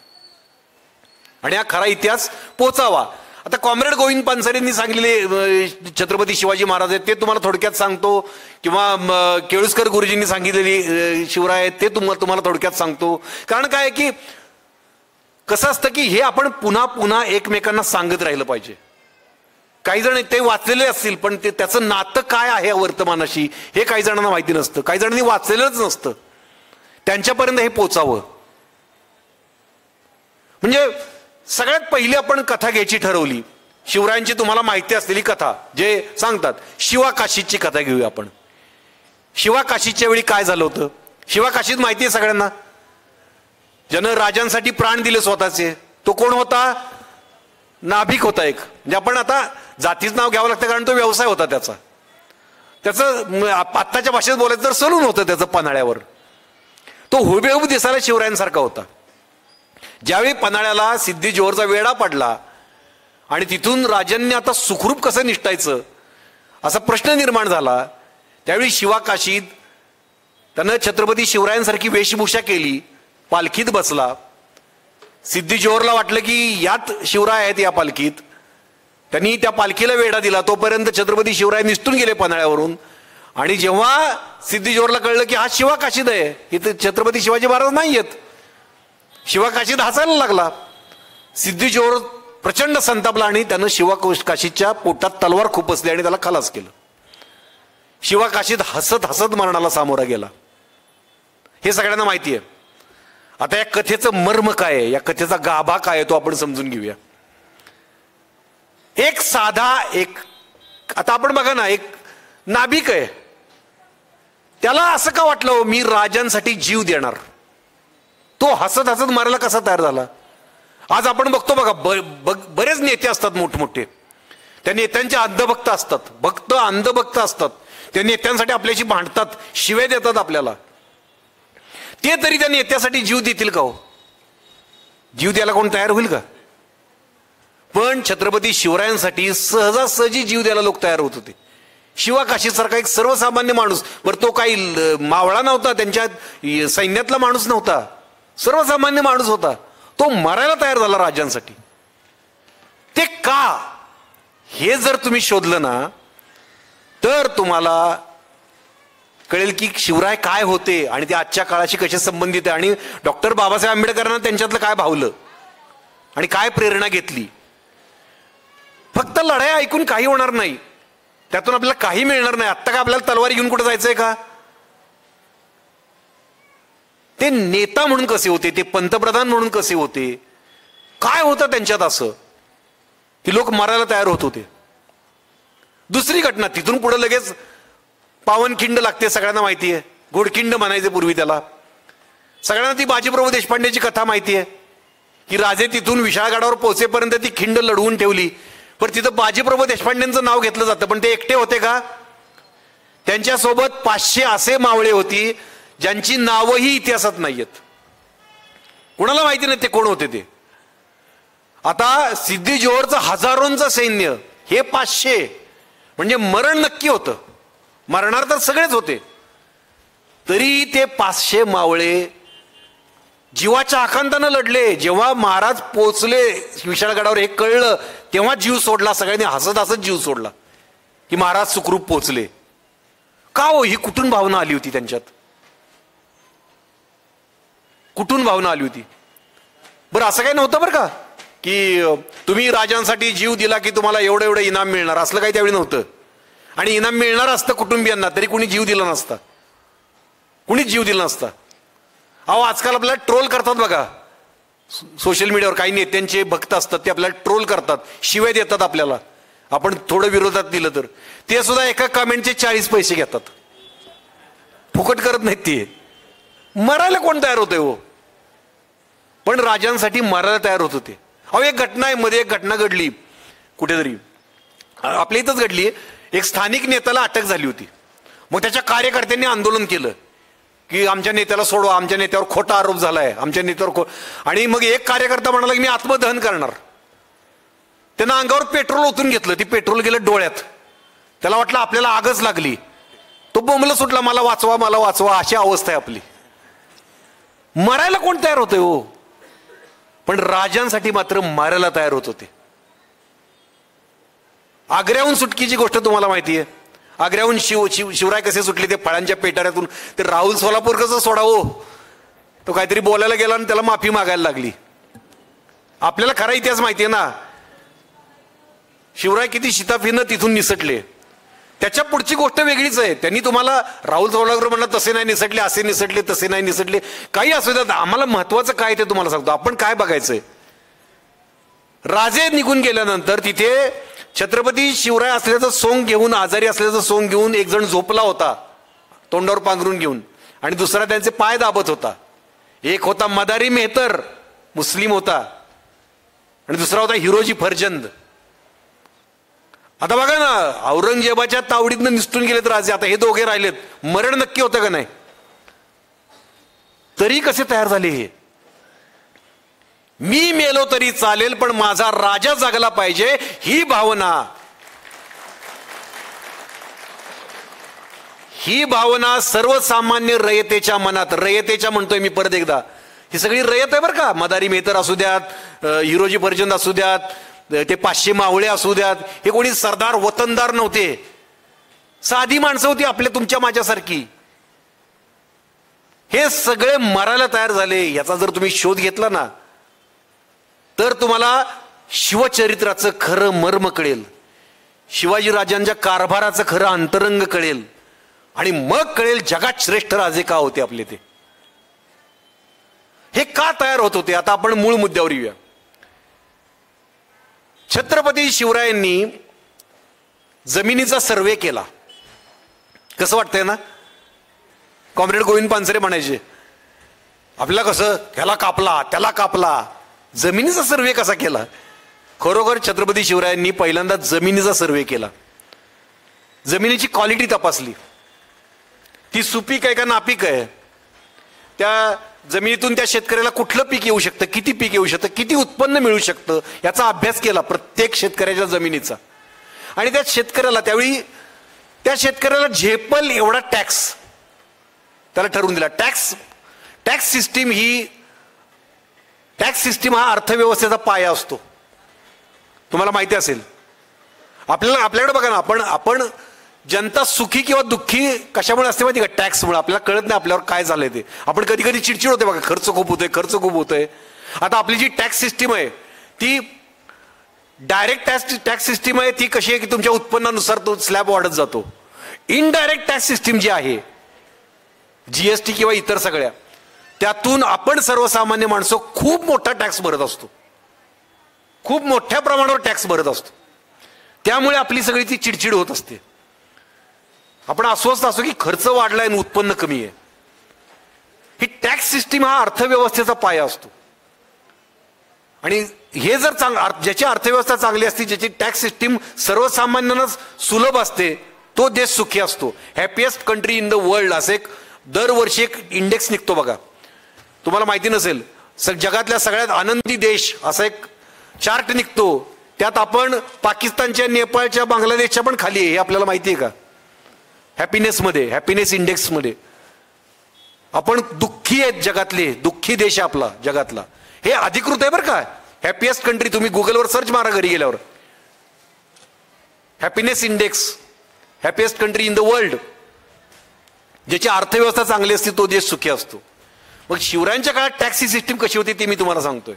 आणि हा खरा इतिहास पोचावा. आता कॉम्रेड गोविंद पानसरेंनी सांगितलेले छत्रपती शिवाजी महाराज आहेत ते तुम्हाला थोडक्यात सांगतो, किंवा केळुसकर गुरुजींनी सांगितलेली शिवराय आहेत ते तुम्हाला थोडक्यात सांगतो. कारण काय की कसं असतं की हे आपण पुन्हा पुन्हा एकमेकांना सांगत राहिलं पाहिजे. काही जण ते वाचलेले असतील पण त्याचं नातं काय आहे वर्तमानाशी हे काही जणांना माहिती नसतं, काही जणांनी वाचलेलंच नसतं. त्यांच्यापर्यंत हे पोचावं म्हणजे सगळ्यात पहिली आपण कथा घ्यायची ठरवली. शिवरायांची तुम्हाला माहिती असलेली कथा जे सांगतात, शिवाकाशीची कथा घेऊया आपण. शिवाकाशीच्या वेळी काय झालं होतं? शिवाकाशीत माहिती आहे सगळ्यांना, ज्यानं राजांसाठी प्राण दिले स्वतःचे. तो कोण होता? नाभिक होता एक. म्हणजे आपण आता जातीचं नाव घ्यावं लागतं कारण तो व्यवसाय होता त्याचा. त्याचं आत्ताच्या भाषेत बोलायचं तर सलून होतं त्याचं पन्हाळ्यावर. तो हुबेहूब दिसायला शिवरायांसारखा होता. ज्यावेळी पन्हाळ्याला सिद्धी जोहरचा वेढा पडला आणि तिथून राजांनी आता सुखरूप कसं निष्ठायचं असा प्रश्न निर्माण झाला, त्यावेळी शिवाकाशीत त्यानं छत्रपती शिवरायांसारखी वेशभूषा केली, पालखीत बसला. सिद्धी जोहरला वाटलं की यात शिवराय आहेत या पालखीत. त्यांनी त्या पालखीला वेढा दिला. तोपर्यंत छत्रपती शिवराय निसटून गेले पन्हाळ्यावरून. आणि जेव्हा सिद्धी जोहरला कळलं की हा शिवाकाशीत आहे, इथं छत्रपती शिवाजी महाराज नाही आहेत, शिवाकाशीत हसायला लागला. सिद्धी जोहर प्रचंड संतापला आणि त्यानं शिवाकाशीच्या पोटात तलवार खुपसली आणि त्याला खलास केलं. शिवाकाशीत हसत हसत मरणाला सामोरा गेला. हे सगळ्यांना माहिती आहे. आता या कथेचं मर्म काय आहे, या कथेचा गाभा काय आहे तो आपण समजून घेऊया. एक साधा आता आपण बघा ना, एक नाभिक आहे, त्याला असं का वाटलं मी राजांसाठी जीव देणार? तो हसत हसत मरायला कसा तयार झाला? आज आपण बघतो बघा, बरेच नेते असतात मोठमोठे, त्या नेत्यांचे अंधभक्त असतात, अंधभक्त असतात. त्या नेत्यांसाठी आपल्याशी भांडतात, शिव्या देतात आपल्याला. ते तरी त्या नेत्यासाठी जीव देतील का हो? जीव द्यायला कोण तयार होईल का? पण छत्रपती शिवरायांसाठी सहजासहजी जीव द्यायला लोक तयार होत होते. शिवाकाशीसारखा एक सर्वसामान्य माणूस, बरं तो काही मावळा नव्हता, त्यांच्या सैन्यातला माणूस नव्हता, सर्वसामान्य माणूस होता, तो मरायला तयार झाला राजांसाठी. ते का? हे जर तुम्ही शोधलं ना तर तुम्हाला कळेल की शिवराय काय होते आणि ते आजच्या काळाशी कसे संबंधित आहे, आणि डॉक्टर बाबासाहेब आंबेडकरांना त्यांच्यातलं काय भावलं आणि काय प्रेरणा घेतली. फक्त लढाई ऐकून काही होणार नाही, त्यातून आपल्याला काही मिळणार नाही. आत्ता काय आपल्याला तलवारी घेऊन कुठे जायचंय का? ते नेता म्हणून कसे होते, ते पंतप्रधान म्हणून कसे होते, काय होतं त्यांच्यात असं की लोक मरायला तयार होत होते. दुसरी घटना, तिथून पुढे लगेच पावनखिंड लागते, सगळ्यांना माहिती आहे. गोडखिंड म्हणायचे पूर्वी त्याला. सगळ्यांना ती बाजीप्रभू देशपांडेची कथा माहिती आहे की राजे तिथून विशाळगडावर पोहोचेपर्यंत ती खिंड लढवून ठेवली, पण तिथं बाजीप्रभू देशपांडेंचं नाव घेतलं जातं. पण ते एकटे होते का? त्यांच्यासोबत 500 असे मावळे होती ज्यांची नावही इतिहासात नाहीयेत, कोणाला माहिती नाही ते कोण होते ते. आता सिद्धी जोहरचं हजारोंचं सैन्य, हे 500 म्हणजे मरण नक्की होतं, मरणार तर सगळेच होते. तरी ते 500 मावळे जीवाच्या आकांतानं लढले. जेव्हा महाराज पोचले विशाळगडावर हे कळलं तेव्हा जीव सोडला. सगळ्यांनी हसत हसत जीव सोडला की महाराज सुखरूप पोचले. का हो? ही कुठून भावना आली होती त्यांच्यात? कुठून भावना आली होती? बरं असं काही नव्हतं बरं का की तुम्ही राजांसाठी जीव दिला की तुम्हाला एवढं एवढं इनाम मिळणार, असलं काही त्यावेळी नव्हतं. आणि इनाम मिळणार असतं कुटुंबियांना तरी कुणी जीव दिला नसता, कुणीच जीव दिला नसता. अहो आजकाल आपल्याला ट्रोल करतात बघा सोशल मीडियावर, काही नेत्यांचे भक्त असतात ते आपल्याला ट्रोल करतात, शिव्या देतात आपल्याला. आपण थोडं विरोधात दिलं तर ते सुद्धा एका कमेंटचे 40 पैसे घेतात, फुकट करत नाहीत. ते मरायला कोण तयार होते हो? पण राजांसाठी मरायला तयार होत होते. अहो एक घटना आहे, मध्ये एक घटना घडली कुठेतरी, आपल्या इथंच घडली. एक स्थानिक नेत्याला अटक झाली होती. मग त्याच्या कार्यकर्त्यांनी आंदोलन केलं की आमच्या नेत्याला सोडवा, आमच्या नेत्यावर खोटा आरोप झालाय, आमच्या नेत्यावर आणि मग एक कार्यकर्ता म्हणाला की मी आत्मदहन करणार. त्यानं अंगावर पेट्रोल ओतून घेतलं, ती पेट्रोल गेलं डोळ्यात. त्याला वाटलं आपल्याला आगच लागली, तो बोंबला सुटला, मला वाचवा, मला वाचवा, अशी अवस्था आहे आपली. मरायला कोण तयार होते हो? पण राजांसाठी मात्र मारायला तयार होत होते. आग्र्याहून सुटकीची गोष्ट तुम्हाला माहिती आहे. आग्र्याहून शिवराय कसे सुटले ते फळांच्या पेटाऱ्यातून. ते राहुल सोलापूर कसं सोडावं, तो काहीतरी बोलायला गेला आणि त्याला माफी मागायला लागली. आपल्याला खरा इतिहास माहिती आहे ना, शिवराय किती शिताफीनं तिथून निसटले. त्याच्या पुढची गोष्ट वेगळीच आहे. त्यांनी तुम्हाला राहुल सोलापूर म्हणला तसे नाही निसटले, असे निसटले, तसे नाही निसटले, काही असू द्यात. आम्हाला महत्वाचं काय ते तुम्हाला सांगतो. आपण काय बघायचंय, राजे निघून गेल्यानंतर तिथे छत्रपती शिवराय असल्याचं सोंग घेऊन, आजारी असल्याचं सोंग घेऊन एक जण झोपला होता तोंडावर पांघरून घेऊन, आणि दुसरा त्यांचे पाय दाबत होता. एक होता मदारी मेहतर, मुस्लिम होता, आणि दुसरा होता हिरोजी फर्जंद. आता बघा ना, औरंगजेबाच्या तावडीतनं निसटून गेलेत राजे, आता हे दोघे राहिलेत. मरण नक्की होतं का नाही, तरी कसे तयार झाले हे. मी मेलो तरी चालेल पण माझा राजा जगला पाहिजे, ही भावना, ही भावना सर्वसामान्य रयतेच्या मनात, रयतेच्या म्हणतोय मी परत एकदा, ही सगळी रयत आहे बरं का. मदारी मेहतर असू द्यात, हिरोजी फर्जंद असू द्यात, ते 500 मावळे असू द्यात, हे कोणी सरदार वतनदार नव्हते, साधी माणसं होती आपल्या तुमच्या माझ्यासारखी. हे सगळे मरायला तयार झाले. याचा जर तुम्ही शोध घेतला ना तर तुम्हाला शिवचरित्राचं खरं मर्म कळेल, शिवाजी राजांच्या कारभाराचं खरं अंतरंग कळेल, आणि मग कळेल जगात श्रेष्ठ राजे का होते आपले, ते हे का तयार होत होते. आता आपण मूळ मुद्द्यावर येऊया. छत्रपती शिवरायांनी जमिनीचा सर्वे केला. कसं वाटतंय ना, कॉम्रेड गोविंद पानसरे म्हणायचे आपल्याला कसं, ह्याला कापला त्याला कापला. जमिनीचा सर्वे कसा केला. खरोखर छत्रपती शिवरायांनी पहिल्यांदा जमिनीचा सर्वे केला, जमिनीची क्वालिटी तपासली, ती सुपीक आहे का नापीक आहे, त्या जमिनीतून त्या शेतकऱ्याला कुठलं पीक येऊ शकतं, किती पीक येऊ शकतं, किती उत्पन्न मिळू शकतं, याचा अभ्यास केला प्रत्येक शेतकऱ्याच्या जमिनीचा. आणि त्या शेतकऱ्याला त्यावेळी त्या शेतकऱ्याला झेपल एवढा टॅक्स त्याला ठरवून दिला. टॅक्स सिस्टीम हा अर्थव्यवस्थेचा पाया असतो, तुम्हाला माहिती असेल. आपल्याकडे बघा ना, आपण जनता सुखी किंवा दुःखी कशामुळे असते माहिती का, टॅक्समुळे. आपल्याला कळत नाही आपल्यावर काय झालंय ते. आपण कधी कधी चिडचिड होते बघा, खर्च खूप होतोय. आता आपली जी टॅक्स सिस्टीम आहे ती डायरेक्ट टॅक्स सिस्टीम आहे, ती कशी आहे की तुमच्या उत्पन्नानुसार तो स्लॅब वाढत जातो. इनडायरेक्ट टॅक्स सिस्टीम जी आहे, जीएसटी किंवा इतर सगळ्या, त्यातून आपण सर्वसामान्य माणसं खूप मोठा टॅक्स भरत असतो, खूप मोठ्या प्रमाणावर टॅक्स भरत असतो. त्यामुळे आपली सगळी ती चिडचिड होत असते. आपण अस्वस्थ असतो की खर्च वाढलाय आणि उत्पन्न कमी आहे. ही टॅक्स सिस्टीम हा अर्थव्यवस्थेचा पाया असतो. आणि हे जर ज्याची अर्थव्यवस्था चांगली असते, ज्याची टॅक्स सिस्टीम सर्वसामान्यांना सुलभ असते, तो देश सुखी असतो. Happiest country in the world असे दरवर्षी एक इंडेक्स निघतो बघा, तुम्हाला माहिती नसेल. जगातल्या सगळ्यात आनंदी देश असा एक चार्ट निघतो. त्यात आपण पाकिस्तानच्या, नेपाळच्या, बांगलादेशच्या पण खाली आहे, हे आपल्याला माहिती आहे का. हॅपीनेस इंडेक्समध्ये आपण दुःखी आहेत, जगातले दुःखी देश आपला जगातला, हे अधिकृत आहे बरं का. हॅपीएस्ट कंट्री तुम्ही गुगलवर सर्च मारा घरी गेल्यावर, happiness index, happiest country in the world. ज्याची अर्थव्यवस्था चांगली असते तो देश सुखी असतो. मग शिवरायांच्या काळात टॅक्स सिस्टीम कशी होती ती मी तुम्हाला सांगतोय.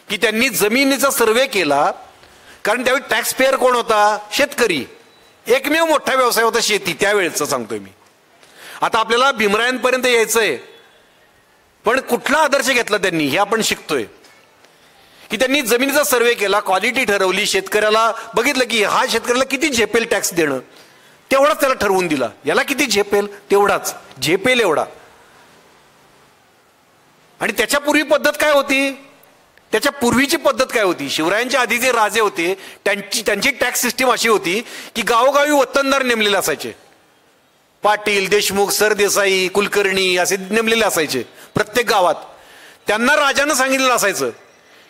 की त्यांनी जमिनीचा सर्वे केला, कारण त्यावेळी टॅक्स पेअर कोण होता, शेतकरी. एकमेव मोठा व्यवसाय होता शेती, त्यावेळेचा सांगतोय मी. आता आपल्याला भीमरायांपर्यंत यायचंय, पण कुठला आदर्श घेतला त्यांनी हे आपण शिकतोय. की त्यांनी जमिनीचा सर्वे केला, क्वालिटी ठरवली, शेतकऱ्याला बघितलं की हा शेतकऱ्याला किती झेपेल टॅक्स देणं, तेवढाच त्याला ठरवून दिला. याला किती झेपेल तेवढाच, झेपेल एवढा. आणि त्याच्या पूर्वी पद्धत काय होती, त्याच्या पूर्वीची पद्धत काय होती, शिवरायांच्या आधी जे राजे होते त्यांची टॅक्स सिस्टीम अशी होती की गावोगावी वतनदार नेमलेले असायचे. पाटील, देशमुख, सरदेसाई, कुलकर्णी असे नेमलेले असायचे प्रत्येक गावात. त्यांना राजानं सांगितलेलं असायचं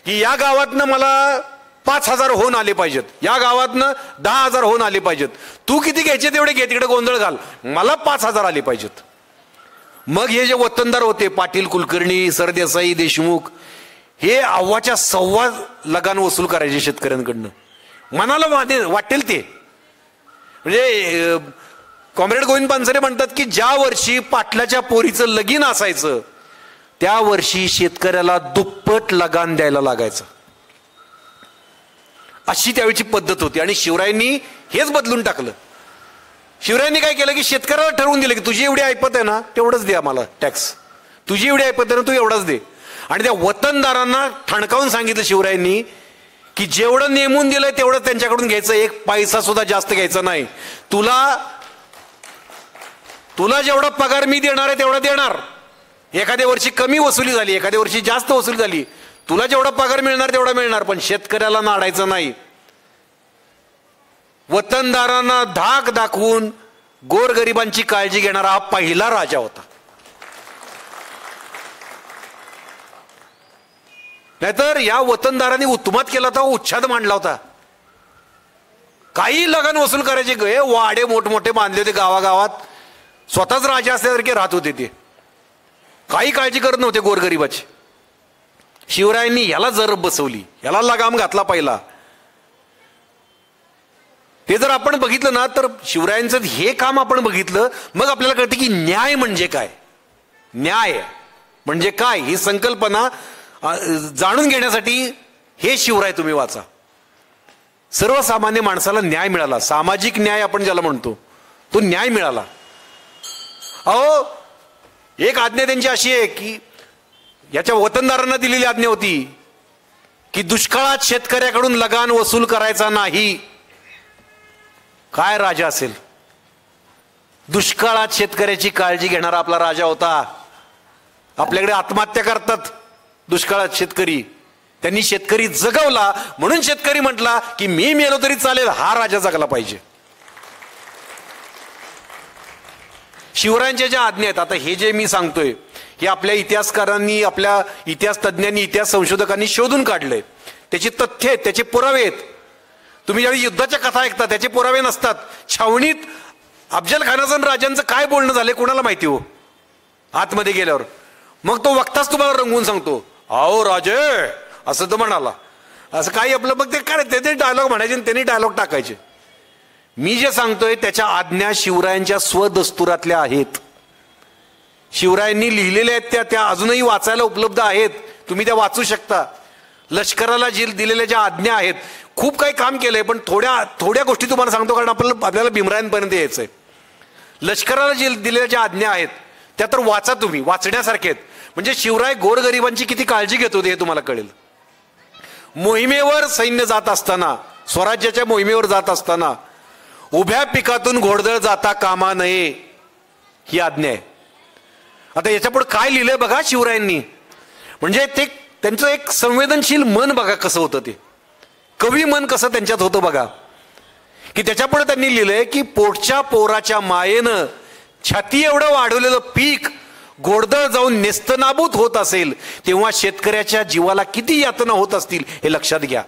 की या गावातनं मला 5,000 होऊन आले पाहिजेत, या गावातनं 10,000 होऊन आले पाहिजेत, तू किती घ्यायचे तेवढे घे, तिकडे गोंधळ घाल, मला 5,000 आले पाहिजेत. मग हे जे वतनदार होते, पाटील, कुलकर्णी, सरदेसाई, देशमुख, हे अव्वाच्या सव्वा लगान वसूल करायचे शेतकऱ्यांकडनं. मनाला वाटेल ते. म्हणजे कॉम्रेड गोविंद पानसरे म्हणतात की ज्या वर्षी पाटलाच्या पोरीचं लगीन असायचं त्या वर्षी शेतकऱ्याला दुप्पट लगान द्यायला लागायचं. अशी त्यावेळची पद्धत होती. आणि शिवरायांनी हेच बदलून टाकलं. शिवरायांनी काय केलं की शेतकऱ्याला ठरवून दिलं की तुझी एवढी ऐपत आहे ना तेवढंच दे आम्हाला टॅक्स, तुझी एवढी ऐपत आहे ना तू एवढाच दे. आणि त्या वतनदारांना ठणकावून सांगितलं शिवरायांनी की जेवढं नेमून दिलंय तेवढं त्यांच्याकडून घ्यायचं, एक पैसा सुद्धा जास्त घ्यायचा नाही. तुला जेवढा पगार मी देणार आहे तेवढा देणार. एखाद्या वर्षी कमी वसुली झाली, एखाद्या वर्षी जास्त वसुली झाली, तुला जेवढा पगार मिळणार तेवढा मिळणार, पण शेतकऱ्याला नाडायचं नाही. वतनदारांना धाक दाखवून गोरगरिबांची काळजी घेणारा हा पहिला राजा होता. नाहीतर या वतनदारांनी उत्मात केला होता, उच्छाद मांडला होता. काही लगान वसूल करायचे गे, वाडे मोठमोठे बांधले होते गावागावात, स्वतःच राजा असल्यासारखे राहत होते ते, काही काळजी करत नव्हते गोरगरिबाची. शिवरायांनी याला जरब बसवली, याला लगाम घातला पहिला. ते जर आपण बघितलं ना तर शिवरायांचं हे काम आपण बघितलं मग आपल्याला कळतं की न्याय म्हणजे काय, न्याय म्हणजे काय ही संकल्पना जाणून घेण्यासाठी हे शिवराय तुम्ही वाचा. सर्वसामान्य माणसाला न्याय मिळाला, सामाजिक न्याय आपण ज्याला म्हणतो तो न्याय मिळाला. अहो एक आज्ञा त्यांची अशी आहे की याच्या वतनदारांना दिलेली आज्ञा होती की दुष्काळात शेतकऱ्याकडून लगान वसूल करायचा नाही. काय राजा असेल, दुष्काळात शेतकऱ्याची काळजी घेणारा आपला राजा होता. आपल्याकडे आत्महत्या करतात दुष्काळात शेतकरी, त्यांनी शेतकरी जगवला म्हणून शेतकरी म्हटला की मी मेलो तरी चालेल, हा राजा जगला पाहिजे. शिवरायांच्या ज्या आज्ञा आहेत, आता हे जे मी सांगतोय हे आपल्या इतिहासकारांनी, आपल्या इतिहास तज्ज्ञांनी, इतिहास संशोधकांनी शोधून काढलंय. त्याची तथ्य आहेत, त्याचे पुरावे आहेत. तुम्ही ज्यावेळी युद्धाच्या कथा ऐकता त्याचे पुरावे नसतात. छावणीत अफजल खानाचं आणि राजांचं काय बोलणं झालंय कोणाला माहिती हो, आतमध्ये गेल्यावर. मग तो वक्ताच तुम्हाला रंगवून सांगतो, अहो राजे असं तो म्हणाला, असं काही आपलं मग ते काय ते डायलॉग म्हणायचे आणि त्यांनी डायलॉग टाकायचे. मी जे सांगतोय त्याच्या आज्ञा शिवरायांच्या स्वदस्तुरातल्या आहेत, शिवरायांनी लिहिलेल्या आहेत, त्या अजूनही वाचायला उपलब्ध आहेत, तुम्ही त्या वाचू शकता. लष्कराला दिलेल्या ज्या आज्ञा आहेत, खूप काही काम केलंय पण थोड्या गोष्टी तुम्हाला सांगतो कारण आपल्याला भीमरायांपर्यंत यायचंय. लष्कराला दिलेल्या ज्या आज्ञा आहेत त्या तर वाचा तुम्ही, वाचण्यासारखे आहेत. म्हणजे शिवराय गोरगरिबांची किती काळजी घेत होते हे तुम्हाला कळेल. मोहिमेवर सैन्य जात असताना, स्वराज्याच्या मोहिमेवर जात असताना उभ्या पिकातून घोडदळ जाता कामा नये ही आज्ञा आहे. आता याच्यापुढे काय लिहिलंय बघा शिवरायांनी. म्हणजे ते त्यांचं एक संवेदनशील मन बघा कसं होतं, ते कवी मन कसं त्यांच्यात होतं बघा. की त्याच्यापुढे त्यांनी लिहिलंय की पोटच्या पोराच्या मायेनं छाती एवढं वाढवलेलं पीक घोडदळ जाऊन नेस्तनाबूत होत असेल तेव्हा शेतकऱ्याच्या जीवाला किती यातना होत असतील हे लक्षात घ्या.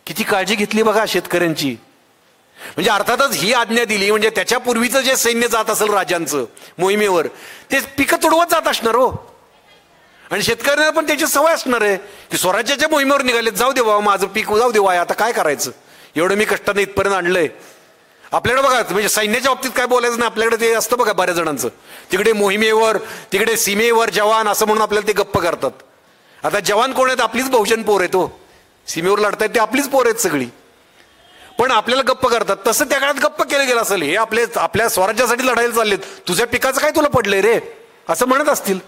किती काळजी घेतली बघा शेतकऱ्यांची. म्हणजे अर्थातच ही आज्ञा दिली म्हणजे त्याच्यापूर्वीचं जे सैन्य जात असेल राजांचं मोहिमेवर ते पिकं तुडवत जात असणार हो. आणि शेतकऱ्यांना पण त्याची सवय असणार आहे की स्वराज्याच्या मोहिमेवर निघाले, जाऊ दे बाबा माझं पीक जाऊ दे वाया, आता काय करायचं, एवढं मी कष्टाने इथपर्यंत आणलंय. आपल्याकडे बघा म्हणजे सैन्याच्या बाबतीत काय बोलायचं नाही, आपल्याकडे ते असतं बघा बऱ्याच जणांचं, तिकडे मोहिमेवर तिकडे सीमेवर जवान असं म्हणून आपल्याला ते गप्प करतात. आता जवान कोण आहेत, आपलीच बहुजन पोर आहेत हो, सीमेवर लढतायत ते आपलीच पोर आहेत सगळी, पण आपल्याला गप्प करतात. तसं त्या काळात गप्प केलं गेलं असेल, हे आपल्या स्वराज्यासाठी लढायला चाललेत, तुझ्या पिकाचं काय तुला पडलंय रे असं म्हणत असतील.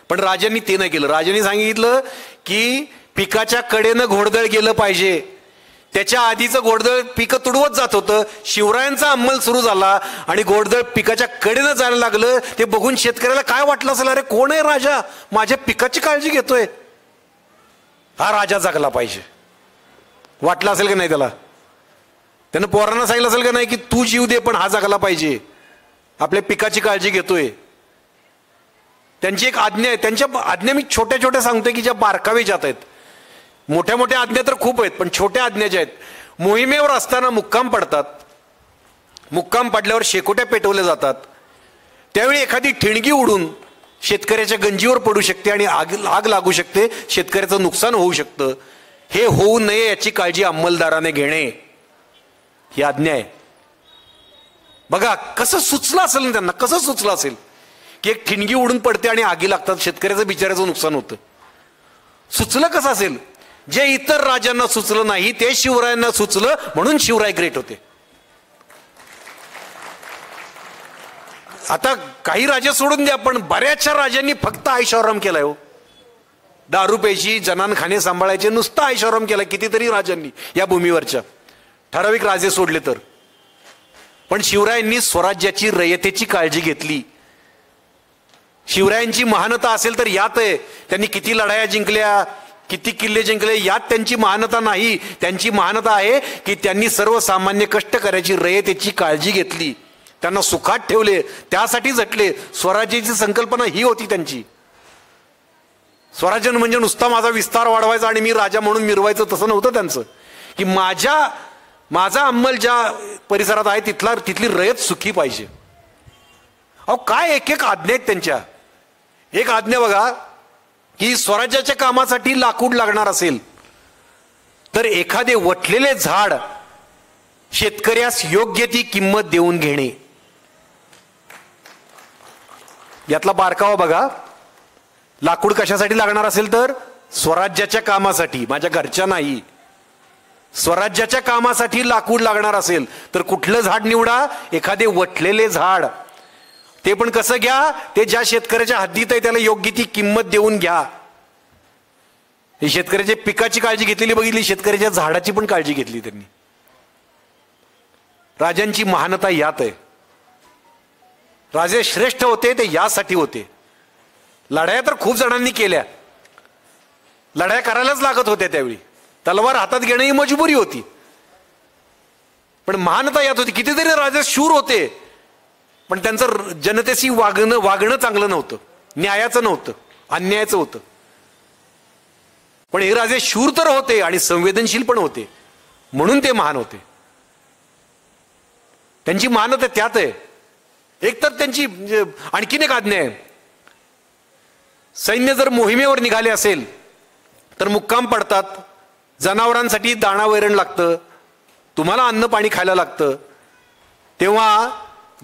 पण राजांनी ते नाही केलं. राजांनी सांगितलं की पिकाच्या कडेनं घोडदळ गेलं पाहिजे. त्याच्या आधीचं घोडदळ पिकं तुडवत जात होतं, शिवरायांचा अंमल सुरू झाला आणि घोडदळ पिकाच्या कडेनं जायला लागलं. ते बघून शेतकऱ्याला काय वाटलं असेल, अरे कोण आहे राजा, माझ्या पिकाची काळजी घेतोय, हा राजा जगला पाहिजे. वाटलं असेल का नाही त्याला, त्यानं पोरांना सांगितलं असेल का नाही की तू जीव दे पण हा जगला पाहिजे, आपल्या पिकाची काळजी घेतोय. त्यांची एक आज्ञा आहे. त्यांच्या आज्ञा मी छोट्या छोट्या सांगतोय की ज्या बारकावे जात आहेत. मोठ्या मोठ्या आज्ञा तर खूप आहेत पण छोट्या आज्ञा ज्या आहेत, मोहिमेवर असताना मुक्काम पडतात, मुक्काम पडल्यावर शेकोट्या पेटवल्या जातात, त्यावेळी एखादी ठिणगी उडून शेतकऱ्याच्या गंजीवर पडू शकते आणि आग लागू शकते, शेतकऱ्याचं नुकसान होऊ शकतं. हे होऊ नये याची काळजी अंमलदाराने घेणे ही आज्ञा आहे. बघा कसं सुचलं असेल ना त्यांना, कसं सुचलं असेल की एक ठिणगी उडून पडते आणि आगी लागतात, शेतकऱ्याचं बिचाऱ्याचं नुकसान होतं. सुचलं कसं असेल? जे इतर राजांना सुचलं नाही ते शिवरायांना सुचलं, म्हणून शिवराय ग्रेट होते. आता काही राजे सोडून द्या, पण बऱ्याचशा राजांनी फक्त ऐशाराम केलाय हो. दारू प्यायची, जनानखाने सांभाळायचे, नुसतं ऐशाराम केला कितीतरी राजांनी या भूमीवरच्या, ठराविक राजे सोडले तर. पण शिवरायांनी स्वराज्याची, रयतेची काळजी घेतली. शिवरायांची महानता असेल तर यात आहे. त्यांनी किती लढाया जिंकल्या, किती किल्ले जिंकले, यात त्यांची महानता नाही. त्यांची महानता आहे की त्यांनी सर्वसामान्य कष्टकऱ्याची, रयतेची काळजी घेतली, त्यांना सुखात ठेवले, त्यासाठी झटले. स्वराज्याची संकल्पना ही होती त्यांची. स्वराज्य म्हणजे नुसता माझा विस्तार वाढवायचा आणि मी राजा म्हणून मिरवायचं, तसं नव्हतं त्यांचं. की माझा अंमल ज्या परिसरात आहे तिथली रयत सुखी पाहिजे. अहो काय एक एक आज्ञा आहेत त्यांच्या. एक आज्ञा बघा की स्वराज्याच्या कामासाठी लाकूड लागणार असेल तर एखादे वटलेले झाड शेतकऱ्यास योग्य ती किंमत देऊन घेणे. यातला बारकावा बघा. लाकूड कशासाठी लागणार असेल तर स्वराज्याच्या कामासाठी, माझ्या घरच्या नाही, स्वराज्याच्या कामासाठी लाकूड लागणार असेल तर कुठलं झाड निवडा? एखादे वटलेले झाड. ते पण कसं घ्या? ते ज्या शेतकऱ्याच्या हद्दीत आहे त्याला योग्य ती किंमत देऊन घ्या. हे शेतकऱ्याच्या पिकाची काळजी घेतलेली बघितली, शेतकऱ्याच्या झाडाची पण काळजी घेतली त्यांनी. राजांची महानता यात आहे. राजे श्रेष्ठ होते ते यासाठी होते. लढाया तर खूप जणांनी केल्या, लढाया करायलाच लागत होत्या त्यावेळी, तलवार हातात घेणं ही मजबुरी होती. पण महानता यात होती. कितीतरी राजे शूर होते पण त्यांचं जनतेशी वागणं चांगलं नव्हतं, न्यायाचं नव्हतं, अन्यायाचं होतं. पण हे राजे शूर तर होते आणि संवेदनशील पण होते, म्हणून ते महान होते. त्यांची महानता त्यात आहे. एक तर त्यांची आणखीन एक आज्ञा आहे. सैन्य जर मोहिमेवर निघाले असेल तर मुक्काम पडतात. जनावरांसाठी दाणा वैरण लागतं, तुम्हाला अन्न पाणी खायला लागतं. तेव्हा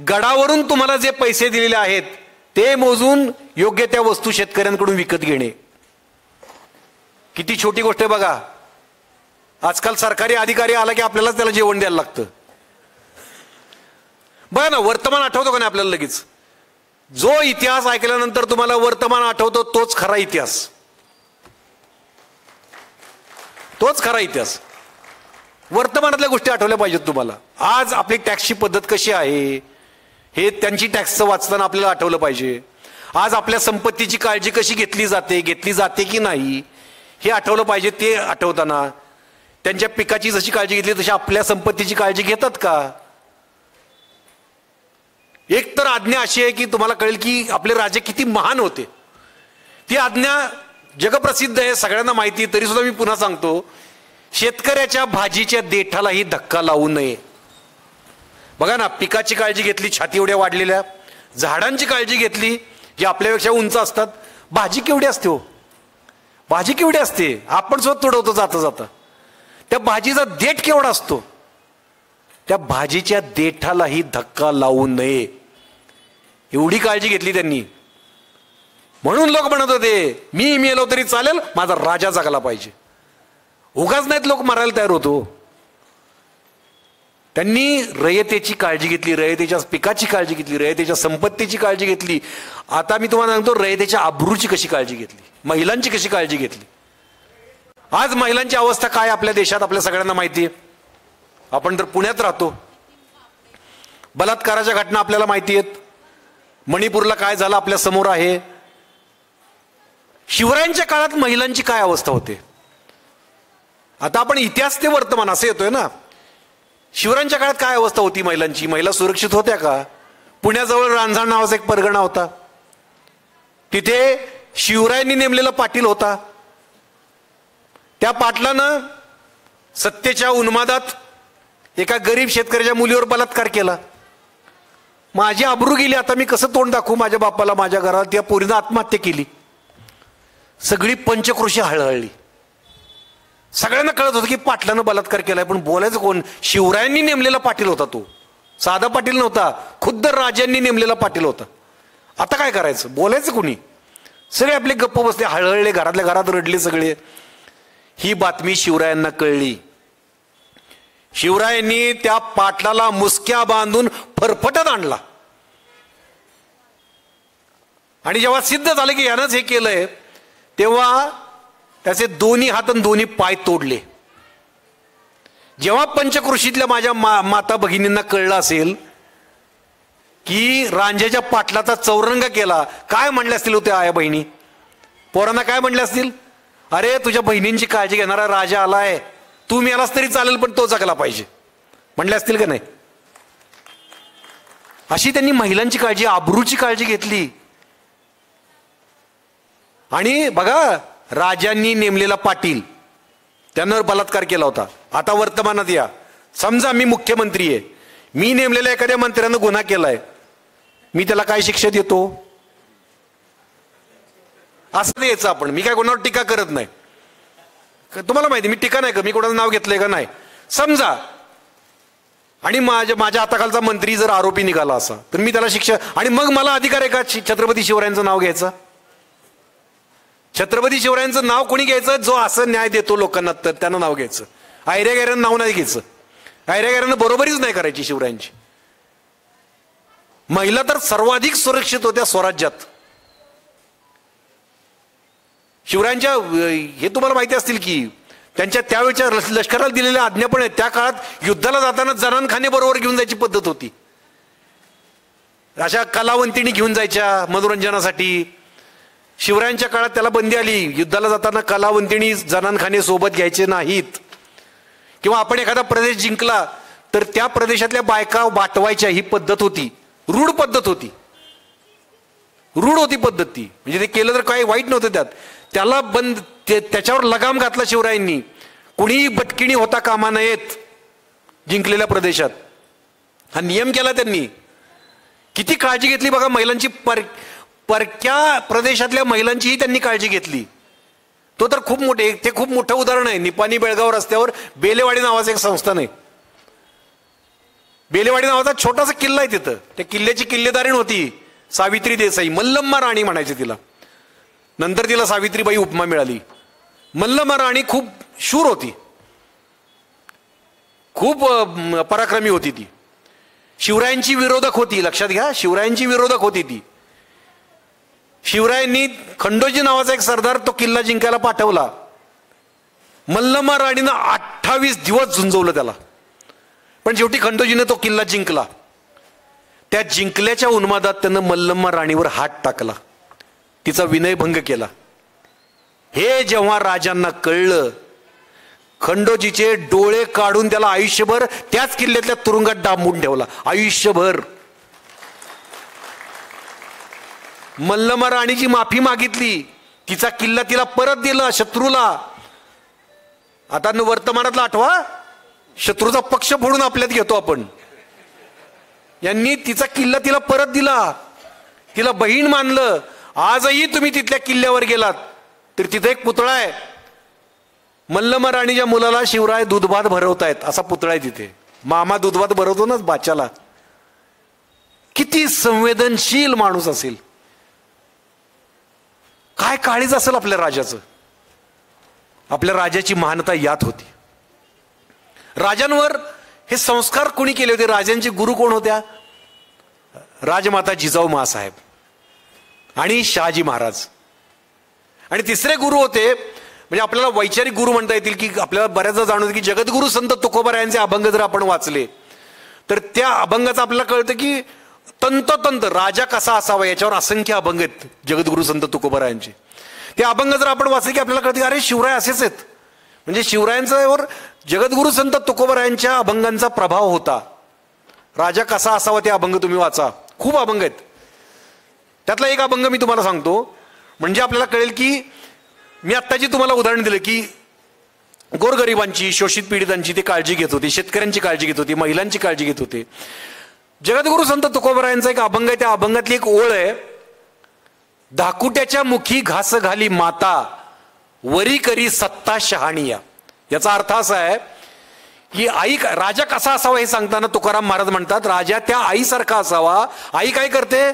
गडावरून तुम्हाला जे पैसे दिलेले आहेत ते मोजून योग्य त्या वस्तू शेतकऱ्यांकडून विकत घेणे. किती छोटी गोष्ट आहे बघा. आजकाल सरकारी अधिकारी आला की आपल्यालाच त्याला जेवण द्यायला लागतं. बघा ना, वर्तमान आठवतो का नाही आपल्याला लगेच? जो इतिहास ऐकल्यानंतर तुम्हाला वर्तमान आठवतो तोच खरा इतिहास, तोच खरा इतिहास. वर्तमानातल्या गोष्टी आठवल्या पाहिजेत तुम्हाला. आज आपली टॅक्सची पद्धत कशी आहे हे त्यांची टॅक्सचं वाचताना आपल्याला आठवलं पाहिजे. आज आपल्या संपत्तीची काळजी कशी घेतली जाते की नाही हे आठवलं पाहिजे. ते आठवताना त्यांच्या पिकाची जशी काळजी घेतली तशी आपल्या संपत्तीची काळजी घेतात का? एक तर आज्ञा अशी आहे की तुम्हाला कळेल की आपले राजे किती महान होते. ती आज्ञा जगप्रसिद्ध आहे, सगळ्यांना माहिती, तरी सुद्धा मी पुन्हा सांगतो. शेतकऱ्याच्या भाजीच्या देठालाही धक्का लावू नये. बघा ना, पिकाची काळजी घेतली, छाती एवढ्या वाढलेल्या, झाडांची काळजी घेतली जी आपल्यापेक्षा उंच असतात. भाजी केवढी असते हो, भाजी केवढी असते, आपण स्वतः तुडवतो जाता जाता. त्या भाजीचा देठ केवढा असतो, त्या भाजीच्या देठालाही धक्का लावू नये एवढी काळजी घेतली त्यांनी. म्हणून लोक म्हणत होते मी मेलो तरी चालेल, माझा राजा जगला पाहिजे. उगाच नाहीत लोक मरायला तयार होतो. त्यांनी रयतेची काळजी घेतली, रयतेच्या पिकाची काळजी घेतली, रयतेच्या संपत्तीची काळजी घेतली. आता मी तुम्हाला सांगतो रयतेच्या आबरूची कशी काळजी घेतली, महिलांची कशी काळजी घेतली. आज महिलांची अवस्था काय आपल्या देशात आपल्या सगळ्यांना माहिती आहे. आपण तर पुण्यात राहतो, बलात्काराच्या घटना आपल्याला माहिती आहेत. मणिपूरला काय झालं आपल्या समोर आहे. शिवरायांच्या काळात महिलांची काय अवस्था होते. आता आपण इतिहास ते वर्तमान असं येतोय ना. शिवरायांच्या काळात काय अवस्था होती महिलांची, महिला सुरक्षित होत्या का? पुण्याजवळ रांजण नावाचा एक परगणा होता, तिथे शिवरायांनी नेमलेला पाटील होता. त्या पाटलानं सत्तेच्या उन्मादात एका गरीब शेतकऱ्याच्या मुलीवर बलात्कार केला. माझी आबरू गेली, आता मी कसं तोंड दाखवू माझ्या बापाला, माझ्या घरात. त्या पोरीनं आत्महत्या केली. सगळी पंचक्रोशी हळहळली, सगळ्यांना कळत होतं की पाटलानं बलात्कार केलाय, पण बोलायचं कोण? शिवरायांनी नेमलेला पाटील होता तो, साधा पाटील नव्हता, खुद्द राजांनी नेमलेला पाटील होता. आता काय करायचं? बोलायचं कोणी? सगळे आपले गप्प बसले, हळहळले, घरातल्या घरात रडले सगळे. ही बातमी शिवरायांना कळली. शिवरायांनी त्या पाटलाला मुसक्या बांधून फरफटत आणला. आणि जेव्हा सिद्ध झालं की यानंच हे केलंय, तेव्हा त्याचे दोन्ही हात आणि दोन्ही पाय तोडले. जेव्हा पंचक्रोशीतल्या माझ्या माता भगिनींना कळलं असेल की रांझ्याच्या पाटलाचा चौरंग केला, काय म्हणले असतील होते आया बहिणी? पोरांना काय म्हणले असतील? अरे तुझ्या बहिणींची काळजी घेणारा राजा आलाय, तू मेलास तरी चालेल पण तो जगला पाहिजे, म्हणले असतील का नाही? अशी त्यांनी महिलांची काळजी, आबरूची काळजी घेतली. आणि बघा, राजांनी नेमलेला पाटील, त्यानं बलात्कार केला होता. आता वर्तमानात या, समजा मी मुख्यमंत्री आहे, मी नेमलेल्या एखाद्या मंत्र्यानं गुन्हा केलाय, मी त्याला काय शिक्षा देतो? असं द्यायचं आपण. मी काय कोणावर टीका करत नाही, तुम्हाला माहिती मी टीका नाही कर, मी कोणाचं नाव घेतलंय का नाही. समजा आणि माझ्या हाताखालचा मंत्री जर आरोपी निघाला असा, तर मी त्याला शिक्षा, आणि मग मला अधिकार आहे का छत्रपती शिवरायांचं नाव घ्यायचं? छत्रपती शिवरायांचं नाव कोणी घ्यायचं? जो असं न्याय देतो लोकांना, तर त्यानं नाव घ्यायचं. आयऱ्या गैऱ्यानं नाव नाही घ्यायचं. आयऱ्या गैऱ्यानं बरोबरीच नाही करायची शिवरायांची. महिला तर सर्वाधिक सुरक्षित होत्या स्वराज्यात. शिवरायांच्या हे तुम्हाला माहिती असतील की त्यांच्या त्यावेळच्या लष्कराला दिलेल्या आज्ञा पण आहेत. त्या काळात युद्धाला जाताना जनानखाने बरोबर घेऊन जायची पद्धत होती. अशा कलावंतिणी घेऊन जायच्या मनोरंजनासाठी. शिवरायांच्या काळात त्याला बंदी आली, युद्धाला जाताना कलावंतिणी जनानखाने सोबत घ्यायचे नाहीत. किंवा आपण एखादा प्रदेश जिंकला तर त्या प्रदेशातल्या बायका वाटवायच्या, ही पद्धत होती. रूढ पद्धत होती, रूढ होती पद्धत ती. म्हणजे ते केलं तर काही वाईट नव्हतं त्यात. त्याला बंद, त्याच्यावर लगाम घातला शिवरायांनी. कुणीही बटकिणी होता कामा नयेत जिंकलेल्या प्रदेशात, हा नियम केला त्यांनी. किती काळजी घेतली बघा महिलांची. परक्या प्रदेशातल्या महिलांचीही त्यांनी काळजी घेतली. तो तर खूप मोठे, ते खूप मोठं उदाहरण आहे. निपाणी बेळगाव रस्त्यावर बेलेवाडी नावाचं एक संस्थान आहे. बेलेवाडी नावाचा छोटासा किल्ला आहे तिथं. त्या किल्ल्याची किल्लेदारीण होती सावित्री देसाई. मल्लम्मा राणी म्हणायची तिला. नंतर तिला सावित्रीबाई उपमा मिळाली. मल्लम्मा राणी खूप शूर होती, खूप पराक्रमी होती ती. शिवरायांची विरोधक होती, लक्षात घ्या, शिवरायांची विरोधक होती ती. शिवरायांनी खंडोजी नावाचा एक सरदार तो किल्ला जिंकायला पाठवला. मल्लम्मा राणीनं 28 दिवस झुंजवलं त्याला, पण शेवटी खंडोजीने तो किल्ला जिंकला. त्या जिंकल्याच्या उन्मादात त्यानं मल्लम्मा राणीवर हात टाकला, तिचा विनयभंग केला. हे जेव्हा राजांना कळलं, खंडोजीचे डोळे काढून त्याला आयुष्यभर त्याच किल्ल्यातल्या तुरुंगात डांबून ठेवला. आयुष्यभर. मल्लम्मा राणीची माफी मागितली, तिचा किल्ला तिला परत दिला शत्रूला. आता वर्तमानातला आठवा, शत्रूचा पक्ष फोडून आपल्यात घेतो आपण. यांनी तिचा किल्ला तिला परत दिला, तिला बहीण मानलं. आजही तुम्ही तिथल्या किल्ल्यावर गेलात तर तिथे एक पुतळा आहे. मल्लम्मा राणीच्या मुलाला शिवराय दूधभात भरवतायत असा पुतळा आहे तिथे. मामा दूधभात भरवतो ना बाच्याला. किती संवेदनशील माणूस असेल, काय काळीज असेल आपल्या राजाचं. आपल्या राजाची महानता यात होती. राजांवर हे संस्कार कोणी केले होते? राजांचे गुरु कोण होत्या? राजमाता जिजाऊ माँसाहेब आणि शहाजी महाराज. आणि तिसरे गुरु होते, म्हणजे आपल्याला वैचारिक गुरु म्हणता येतील, की आपल्याला बऱ्याचदा जाणवतं की जगद्गुरु संत तुकोबारायांचे अभंग जर आपण वाचले तर त्या अभंगाचं आपल्याला कळतं की तंतोतंत राजा कसा असावा याच्यावर असंख्य अभंग आहेत जगद्गुरु संत तुकोबारायांचे. ते अभंग जर आपण वाचले की आपल्याला कळतं की अरे शिवराय असेच आहेत. म्हणजे शिवरायांच्यावर जगद्गुरु संत तुकोबारायांच्या अभंगांचा प्रभाव होता. राजा कसा असावा ते अभंग तुम्ही वाचा, खूप अभंग आहेत. त्यातला एक अभंग मी तुम्हाला सांगतो, म्हणजे आपल्याला कळेल की मी आत्ताची तुम्हाला उदाहरण दिलं की गोरगरिबांची, शोषित पीडितांची ते काळजी घेत होते, शेतकऱ्यांची काळजी घेत होते, महिलांची काळजी घेत होते. जगद्गुरु संत तुकोबारायांचा एक अभंग आहे, त्या अभंगातली एक ओळ आहे, धाकुट्याच्या मुखी घास घाली माता, वरी करी सत्ता शहाणिया. याचा अर्थ असा आहे की राजा कसा असावा हे सांगताना तुकाराम महाराज म्हणतात, राजा त्या आईसारखा असावा. आई काय करते?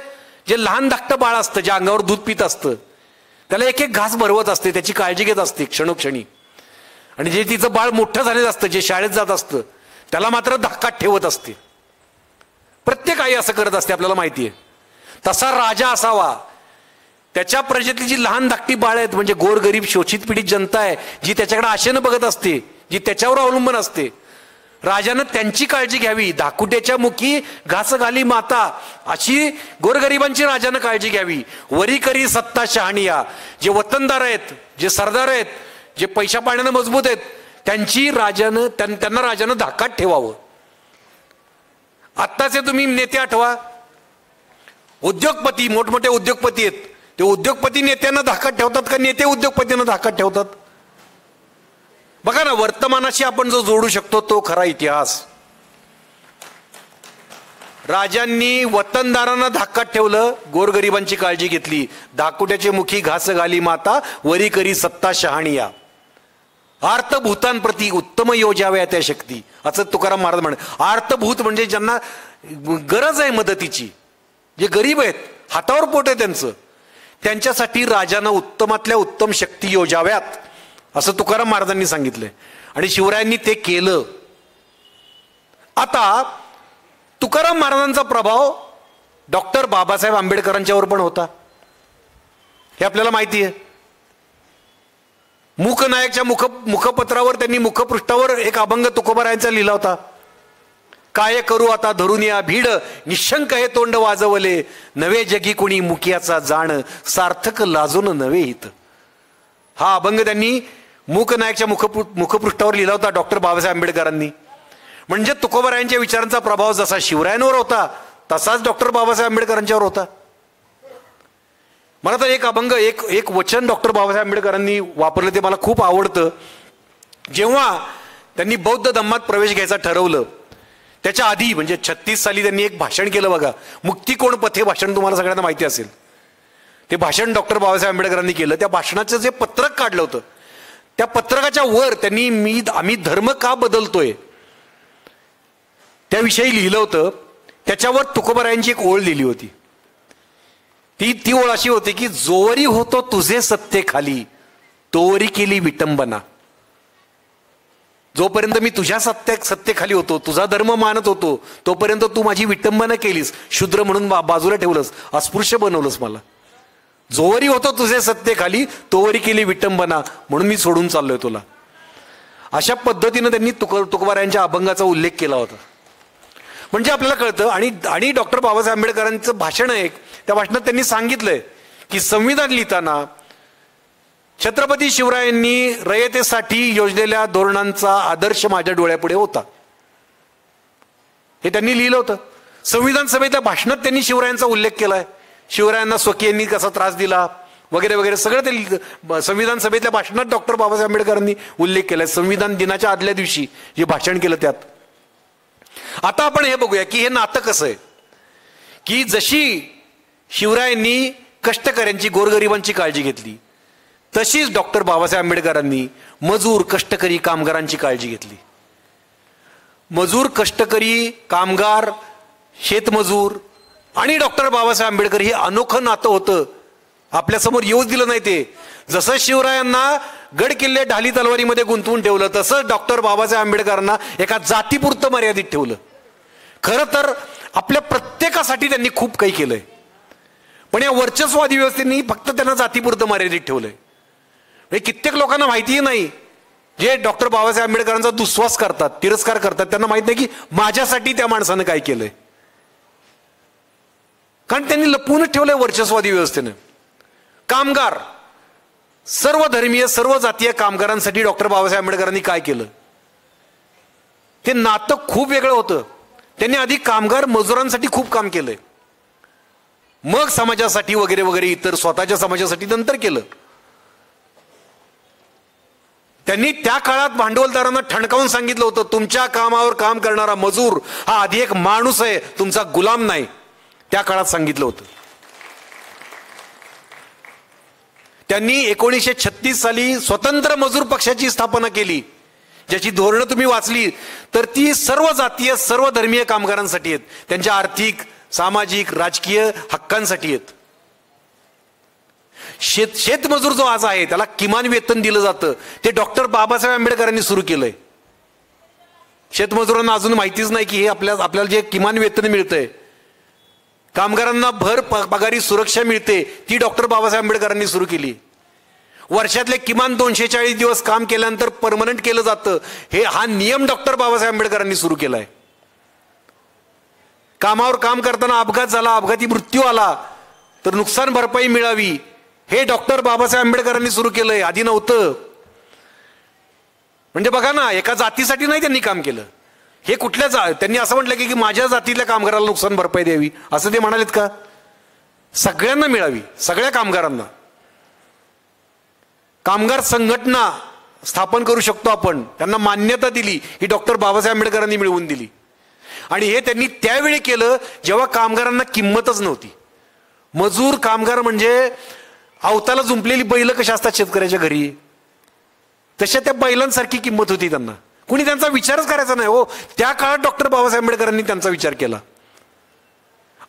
जे लहान धाकटं बाळ असतं, जे अंगावर दूध पित असतं, त्याला एक एक घास भरवत असते, त्याची काळजी घेत असते क्षणोक्षणी. आणि जे तिचं बाळ मोठं झालेलं असतं, जे शाळेत जात असतं, त्याला मात्र धाकात ठेवत असते. प्रत्येक आई असं करत असते, आपल्याला माहिती आहे. तसा राजा असावा. त्याच्या प्रजेतली जी लहान धाकटी बाळ आहेत, म्हणजे गोरगरीब शोषित पीडित जनता आहे, जी त्याच्याकडे आशेनं बघत असते, जी त्याच्यावर अवलंबून असते, राजानं त्यांची काळजी घ्यावी. धाकुट्याच्या मुखी घास घाली माता, अशी गोरगरिबांची राजानं काळजी घ्यावी. वरी करी सत्ता शहानिया, जे वतनदार आहेत, जे सरदार आहेत, जे पैशा पाण्यानं मजबूत आहेत, त्यांना राजानं धाकात ठेवावं. आत्ताचे तुम्ही नेते आठवा, उद्योगपती, मोठमोठे उद्योगपती आहेत, ते उद्योगपती नेत्यांना धाकात ठेवतात का नेते उद्योगपतींना धाकात ठेवतात? बघा ना, वर्तमानाशी आपण जो जोडू शकतो तो खरा इतिहास. राजांनी वतनदारांना धाकात ठेवलं, गोरगरिबांची काळजी घेतली. धाकुट्याचे मुखी घास घाली माता, वरी करी सत्ता शहानिया. आर्तभूतांप्रती उत्तम योजाव्या त्या शक्ती, असं तुकाराम महाराज म्हणतात. आर्तभूत म्हणजे ज्यांना गरज आहे मदतीची, जे गरीब आहेत, हातावर पोट आहे त्यांचं, त्यांच्यासाठी राजानं उत्तमातल्या उत्तम शक्ती योजाव्यात, असं तुकाराम महाराजांनी सांगितलंय. आणि शिवरायांनी ते केलं. आता तुकाराम महाराजांचा प्रभाव डॉक्टर बाबासाहेब आंबेडकरांच्यावर पण होता, हे आपल्याला माहिती आहे. मूकनायकच्या मुखपत्रावर त्यांनी मुखपृष्ठावर एक अभंग तुकोबारायांचा लिहिला होता. काय करू आता धरून या भीड, निशंक हे तोंड वाजवले, नवे जगी कुणी मुखियाचा जाण, सार्थक लाजून नवे हित. हा अभंग त्यांनी मूकनायकच्या मुखपृष्ठावर लिहिला होता डॉक्टर बाबासाहेब आंबेडकरांनी. म्हणजे तुकोबारायांच्या विचारांचा प्रभाव जसा शिवरायांवर होता, तसाच डॉक्टर बाबासाहेब आंबेडकरांच्यावर होता. मला तर एक अभंग, एक वचन डॉक्टर बाबासाहेब आंबेडकरांनी वापरलं, ते मला खूप आवडतं. जेव्हा त्यांनी बौद्ध धम्मात प्रवेश घ्यायचा ठरवलं, त्याच्या आधी म्हणजे 36 साली त्यांनी एक भाषण केलं बघा, मुक्तिकोण पथे भाषण, तुम्हाला सगळ्यांना माहिती असेल. ते भाषण डॉक्टर बाबासाहेब आंबेडकरांनी केलं. त्या भाषणाचं जे पत्रक काढलं होतं, त्या पत्रकाच्या वर त्यांनी आम्ही धर्म का बदलतोय त्याविषयी लिहिलं होतं. त्याच्यावर तुकोबारायांची एक ओळ लिहिली होती. ती ओळ अशी होती की, जोवरी होतो तुझे सत्ते खाली, तोवरी केली विटंबना. जोपर्यंत मी तुझ्या सत्तेखाली होतो, तुझा धर्म मानत होतो, तोपर्यंत तू माझी विटंबना केलीस, शूद्र म्हणून बाजूला ठेवलंस, अस्पृश्य बनवलंस मला. जोवरी होतो तुझे सत्तेखाली, तोवरी केली विटंबना, म्हणून मी सोडून चाललोय तुला. अशा पद्धतीनं त्यांनी तुकोबारायांच्या अभंगाचा उल्लेख केला होता. म्हणजे आपल्याला कळतं. आणि डॉक्टर बाबासाहेब आंबेडकरांचं भाषण आहे, त्या भाषणात त्यांनी सांगितलंय की संविधान लिहिताना छत्रपती शिवरायांनी रयतेसाठी योजलेल्या धोरणांचा आदर्श माझ्या डोळ्यापुढे होता, हे त्यांनी लिहिलं होतं. संविधान सभेच्या भाषणात त्यांनी शिवरायांचा उल्लेख केलाय. शिवरायांना स्वकीयांनी कसा त्रास दिला वगैरे वगैरे सगळं ते संविधान सभेतल्या भाषणात डॉक्टर बाबासाहेब आंबेडकरांनी उल्लेख केलाय. संविधान दिनाच्या आदल्या दिवशी जे भाषण केलं त्यात. आता आपण हे बघूया की हे नातं कसं आहे, की जशी शिवरायांनी कष्टकऱ्यांची, गोरगरिबांची काळजी घेतली, तशीच डॉक्टर बाबासाहेब आंबेडकरांनी मजूर, कष्टकरी, कामगारांची काळजी घेतली. मजूर, कष्टकरी, कामगार, शेतमजूर आणि डॉक्टर बाबासाहेब आंबेडकर हे अनोखं नातं होतं. आपल्यासमोर येऊच दिलं नाही ते. जसं शिवरायांना गड किल्ले ढाली तलवारीमध्ये गुंतवून ठेवलं, तसं डॉक्टर बाबासाहेब आंबेडकरांना एका जातीपुरतं मर्यादित ठेवलं. खरं तर आपल्या प्रत्येकासाठी त्यांनी खूप काही केलंय, पण या वर्चस्ववादी व्यवस्थेने फक्त त्यांना जातीपुरतं मर्यादित ठेवलंय. कित्येक लोकांना माहितीही नाही, जे डॉक्टर बाबासाहेब आंबेडकरांचा दुस्वास करतात, तिरस्कार करतात, त्यांना माहित नाही की माझ्यासाठी त्या माणसानं काय केलंय. कारण त्यांनी लपवूनच ठेवलंय वर्चस्ववादी व्यवस्थेनं. कामगार, सर्व धर्मीय, सर्व जातीय कामगारांसाठी डॉक्टर बाबासाहेब आंबेडकरांनी काय केलं, ते नातं खूप वेगळं होतं. त्यांनी आधी कामगार मजुरांसाठी खूप काम केलंय, मग समाजासाठी वगैरे वगैरे इतर स्वतःच्या समाजासाठी नंतर केलं. त्यांनी त्या काळात भांडवलदारांना ठणकावून सांगितलं होतं, तुमच्या कामावर काम करणारा मजूर हा आधी एक माणूस आहे, तुमचा गुलाम नाही. त्या काळात सांगितलं होतं. त्यांनी 1936 साली स्वतंत्र मजूर पक्षाची स्थापना केली. ज्याची धोरणं तुम्ही वाचली तर ती सर्व जातीय सर्व धर्मीय कामगारांसाठी आहेत, त्यांच्या आर्थिक सामाजिक राजकीय हक्कांसाठी आहेत. शेतमजूर जो आज आहे त्याला किमान वेतन दिलं जातं ते डॉक्टर बाबासाहेब आंबेडकरांनी सुरू केलंय. शेतमजुरांना अजून माहितीच नाही की हे आपल्याला जे किमान वेतन मिळतंय, कामगारांना भर पगारी सुरक्षा मिळते, ती डॉक्टर बाबासाहेब आंबेडकरांनी सुरू केली. वर्षातले किमान 240 दिवस काम केल्यानंतर परमनंट केलं जातं, हा नियम डॉक्टर बाबासाहेब आंबेडकरांनी सुरू केलाय. कामावर काम करताना अपघात झाला, अपघाती मृत्यू आला तर नुकसान भरपाई मिळावी, हे डॉक्टर बाबासाहेब आंबेडकरांनी सुरू केलंय, आधी नव्हतं. म्हणजे बघा ना, एका जातीसाठी नाही त्यांनी काम केलं. हे त्यांनी असं म्हटलं की माझ्या जातीतल्या कामगाराला नुकसान भरपाई द्यावी असं ते म्हणालेत का? सगळ्यांना मिळावी, सगळ्या कामगारांना. कामगार संघटना स्थापन करू शकतो आपण, त्यांना मान्यता दिली ही डॉक्टर बाबासाहेब आंबेडकरांनी मिळवून दिली. आणि हे त्यांनी त्यावेळी केलं जेव्हा कामगारांना किंमतच नव्हती. मजूर कामगार म्हणजे अवताला जुंपलेली बैल कशा असतात शेतकऱ्याच्या घरी, तशा त्या बैलांसारखी किंमत होती त्यांना. कुणी त्यांचा विचारच करायचा नाही हो. त्या काळात डॉक्टर बाबासाहेब आंबेडकरांनी त्यांचा विचार केला.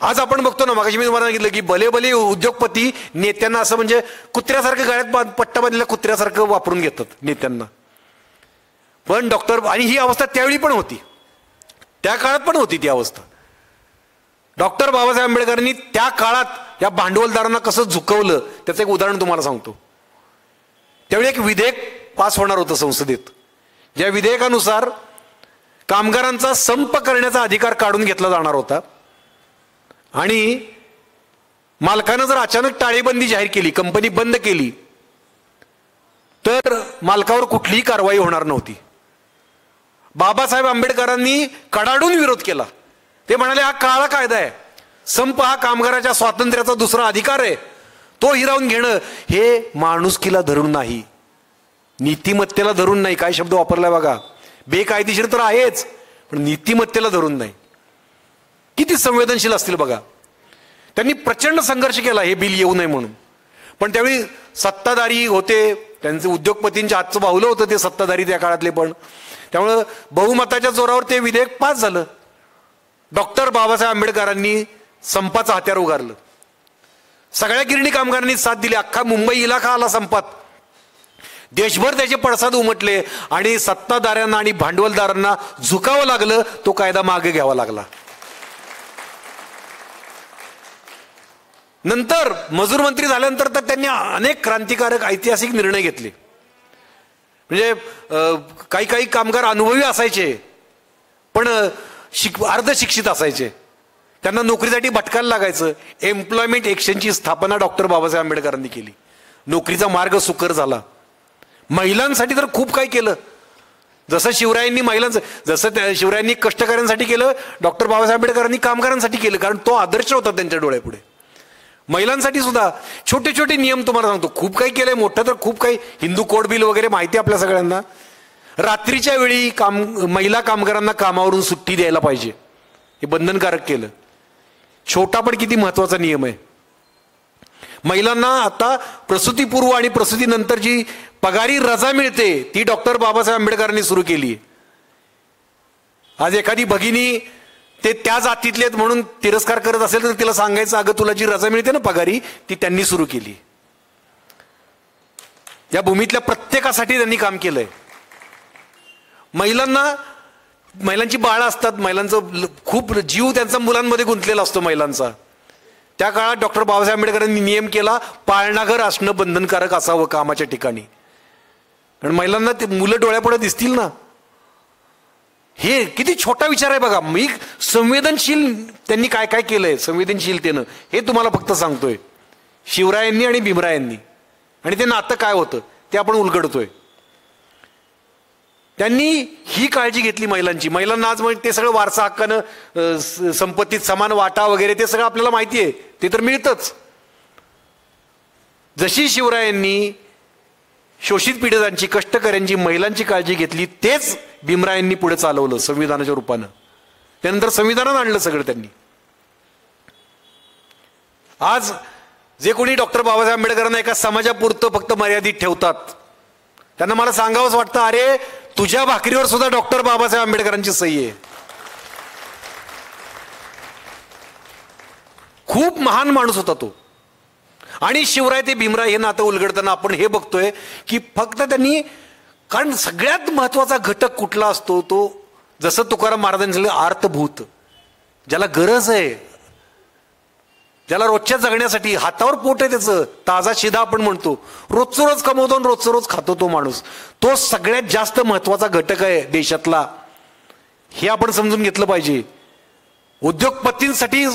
आज आपण बघतो ना, मागाशी मी तुम्हाला सांगितलं की भले भले उद्योगपती नेत्यांना असं म्हणजे कुत्र्यासारखं गळ्यात पट्टा बांधलेल्या कुत्र्यासारखं वापरून घेतात नेत्यांना. पण आणि ही अवस्था त्यावेळी पण होती, त्या काळात पण होती ती अवस्था. डॉक्टर बाबासाहेब आंबेडकरांनी त्या काळात या भांडवलदारांना कसं झुकवलं त्याचं एक उदाहरण तुम्हाला सांगतो. त्यावेळी एक विधेयक पास होणार होतं संसदेत, ज्या विधेयकानुसार कामगारांचा संप करण्याचा अधिकार काढून घेतला जाणार होता. आणि मालकानं जर अचानक टाळेबंदी जाहीर केली, कंपनी बंद केली, तर मालकावर कुठलीही कारवाई होणार नव्हती. बाबासाहेब आंबेडकरांनी कडाडून विरोध केला. ते म्हणाले हा काळा कायदा आहे, संप हा कामगाराच्या स्वातंत्र्याचा दुसरा अधिकार आहे, तो हिरावून घेणं हे माणुसकीला धरून नाही, नीतिमत्तेला धरून नाही. काय शब्द वापरलाय बघा, बेकायदेशीर तर आहेच पण नीतिमत्तेला धरून नाही. किती संवेदनशील असतील बघा. त्यांनी प्रचंड संघर्ष केला हे बिल येऊ नये म्हणून. पण त्यावेळी सत्ताधारी होते, त्यांचे उद्योगपतींच्या हातचं बाहुलं होतं ते सत्ताधारी त्या काळातले. पण त्यामुळं बहुमताच्या जोरावर ते विधेयक पास झालं. डॉक्टर बाबासाहेब आंबेडकरांनी संपाचं हत्यार उगारलं. सगळ्या गिरणी कामगारांनी साथ दिली. अख्खा मुंबई इलाका आला संपात. देशभर त्याचे पडसाद उमटले आणि सत्ताधाऱ्यांना आणि भांडवलदारांना झुकावं लागलं, तो कायदा मागे घ्यावा लागला. नंतर मजूर मंत्री झाल्यानंतर तर त्यांनी अनेक क्रांतिकारक ऐतिहासिक निर्णय घेतले. म्हणजे काही काही कामगार अनुभवी असायचे पण अर्धशिक्षित असायचे, त्यांना नोकरीसाठी भटकायला लागायचं. एम्प्लॉयमेंट एक्सचेंजची स्थापना डॉक्टर बाबासाहेब आंबेडकरांनी केली. नोकरीचा मार्ग सुकर झाला. महिलांसाठी तर खूप काही केलं. जसं शिवरायांनी कष्टकऱ्यांसाठी केलं, डॉक्टर बाबासाहेब आंबेडकरांनी कामगारांसाठी केलं, कारण तो आदर्श होता त्यांच्या डोळ्यापुढे. महिलांसाठी सुद्धा छोटे छोटे नियम तुम्हाला सांगतो, खूप काही केलंय, मोठं तर खूप काही. हिंदू कोड बिल वगैरे माहिती आपल्या सगळ्यांना. रात्रीच्या वेळी महिला कामगारांना कामावरून सुट्टी द्यायला पाहिजे, हे बंधनकारक केलं. छोटा पण किती महत्वाचा नियम आहे. महिलांना आता प्रसूतीपूर्व आणि प्रसूतीनंतर जी पगारी रजा मिळते ती डॉक्टर बाबासाहेब आंबेडकरांनी सुरू केली. आज एखादी भगिनी ते त्या जातीतले म्हणून तिरस्कार करत असेल तर तिला सांगायचं, अगं तुला जी रजा मिळते ना पगारी, ती त्यांनी सुरू केली. या भूमीतल्या प्रत्येकासाठी त्यांनी काम केलंय. महिलांची बाळं असतात, महिलांचं खूप जीव त्यांचा मुलांमध्ये गुंतलेला असतो महिलांचा. त्या काळात डॉक्टर बाबासाहेब आंबेडकरांनी नियम केला, पाळणाघर असणं बंधनकारक असावं कामाच्या ठिकाणी, कारण महिलांना ते मुलं डोळ्यापुढे दिसतील ना. हे किती छोटा विचार आहे बघा. मी संवेदनशील त्यांनी काय काय केलंय संवेदनशीलतेनं हे तुम्हाला फक्त सांगतोय. शिवरायांनी आणि भीमरायांनी, आणि ते नातं काय होतं ते आपण उलगडतोय. त्यांनी ही काळजी घेतली महिलांची. महिलांना आज ते सगळं वारसा हक्कानं संपत्तीत समान वाटा वगैरे ते सगळं आपल्याला माहिती आहे, ते तर मिळतच. जशी शिवरायांनी शोषित पीडितांची, कष्टकऱ्यांची, महिलांची काळजी घेतली, तेच भीमरायांनी पुढे चालवलं संविधानाच्या रूपानं. त्यानंतर संविधानात आणलं सगळं त्यांनी. आज जे कोणी डॉक्टर बाबासाहेब आंबेडकरांना एका समाजापुरतं फक्त मर्यादित ठेवतात, त्यांना मला सांगावंच वाटतं, अरे तुझ्या भाकरीवर सुद्धा डॉक्टर बाबासाहेब आंबेडकरांची सही आहे. खूप महान माणूस होता तो. आणि शिवराय ते भीमराय हे नातं उलगडताना आपण हे बघतोय की फक्त त्यांनी, कारण सगळ्यात महत्वाचा घटक कुठला असतो तो, जसं तुकाराम महाराजांनी सांगितलं, अर्थभूत, ज्याला गरज आहे, ज्याला रोजच्या जगण्यासाठी हातावर पोट आहे त्याचं, ताजा शिधा आपण म्हणतो, रोजचं रोज कमवतो आणि रोजचं रोज खातो तो माणूस, तो सगळ्यात जास्त महत्वाचा घटक आहे देशातला. हे आपण समजून घेतलं पाहिजे. उद्योगपतींसाठी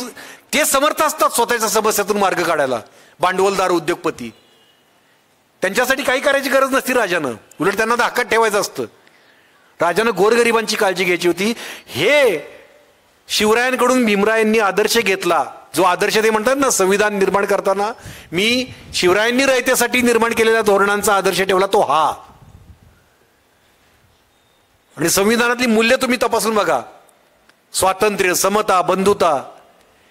ते समर्थ असतात स्वतःच्या समस्यातून मार्ग काढायला. भांडवलदार उद्योगपती, त्यांच्यासाठी काही करायची गरज नसती राजानं, उलट त्यांना धाकात ठेवायचं असतं. राजानं गोरगरिबांची काळजी घ्यायची होती. हे शिवरायांकडून भीमरायांनी आदर्श घेतला, जो आदर्श ते म्हणतात ना संविधान निर्माण करताना मी शिवरायांनी रयतेसाठी निर्माण केलेल्या धोरणांचा आदर्श ठेवला, तो हा. आणि संविधानातली मूल्य तुम्ही तपासून बघा, स्वातंत्र्य, समता, बंधुता,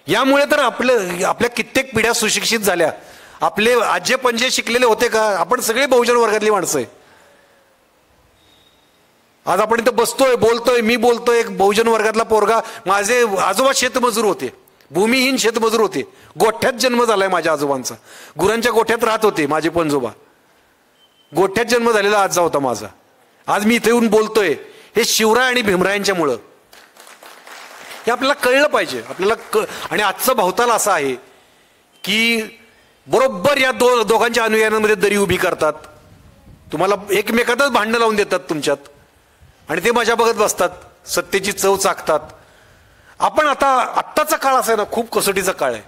यामुळे तर आपल्या कित्येक पिढ्या सुशिक्षित झाल्या. आपले आजे पंजे शिकलेले होते का? आपण सगळे बहुजन वर्गातली माणसं आहे. आज आपण इथं बसतोय, बोलतोय, मी बोलतोय, एक बहुजन वर्गातला पोरगा. माझे आजोबा शेतमजूर होते, भूमिहीन शेतमजूर होते. गोठ्यात जन्म झालाय माझ्या आजोबांचा, गुरांच्या गोठ्यात राहत होते माझे पणजोबा. गोठ्यात जन्म झालेला आजचा होता माझा. आज मी इथे येऊन बोलतोय, हे शिवराय आणि भीमरायांच्या मुळे. हे आपल्याला कळलं पाहिजे. आणि आजचं भवताल असं आहे की बरोबर या दोघांच्या अनुयायांमध्ये दरी उभी करतात, तुम्हाला एकमेकातच भांडणं लावून देतात तुमच्यात, आणि ते मजा बघत बसतात, सत्तेची चव चाकतात. आपण आत्ताचा काळ असा आहे ना, खूप कसोटीचा काळ आहे.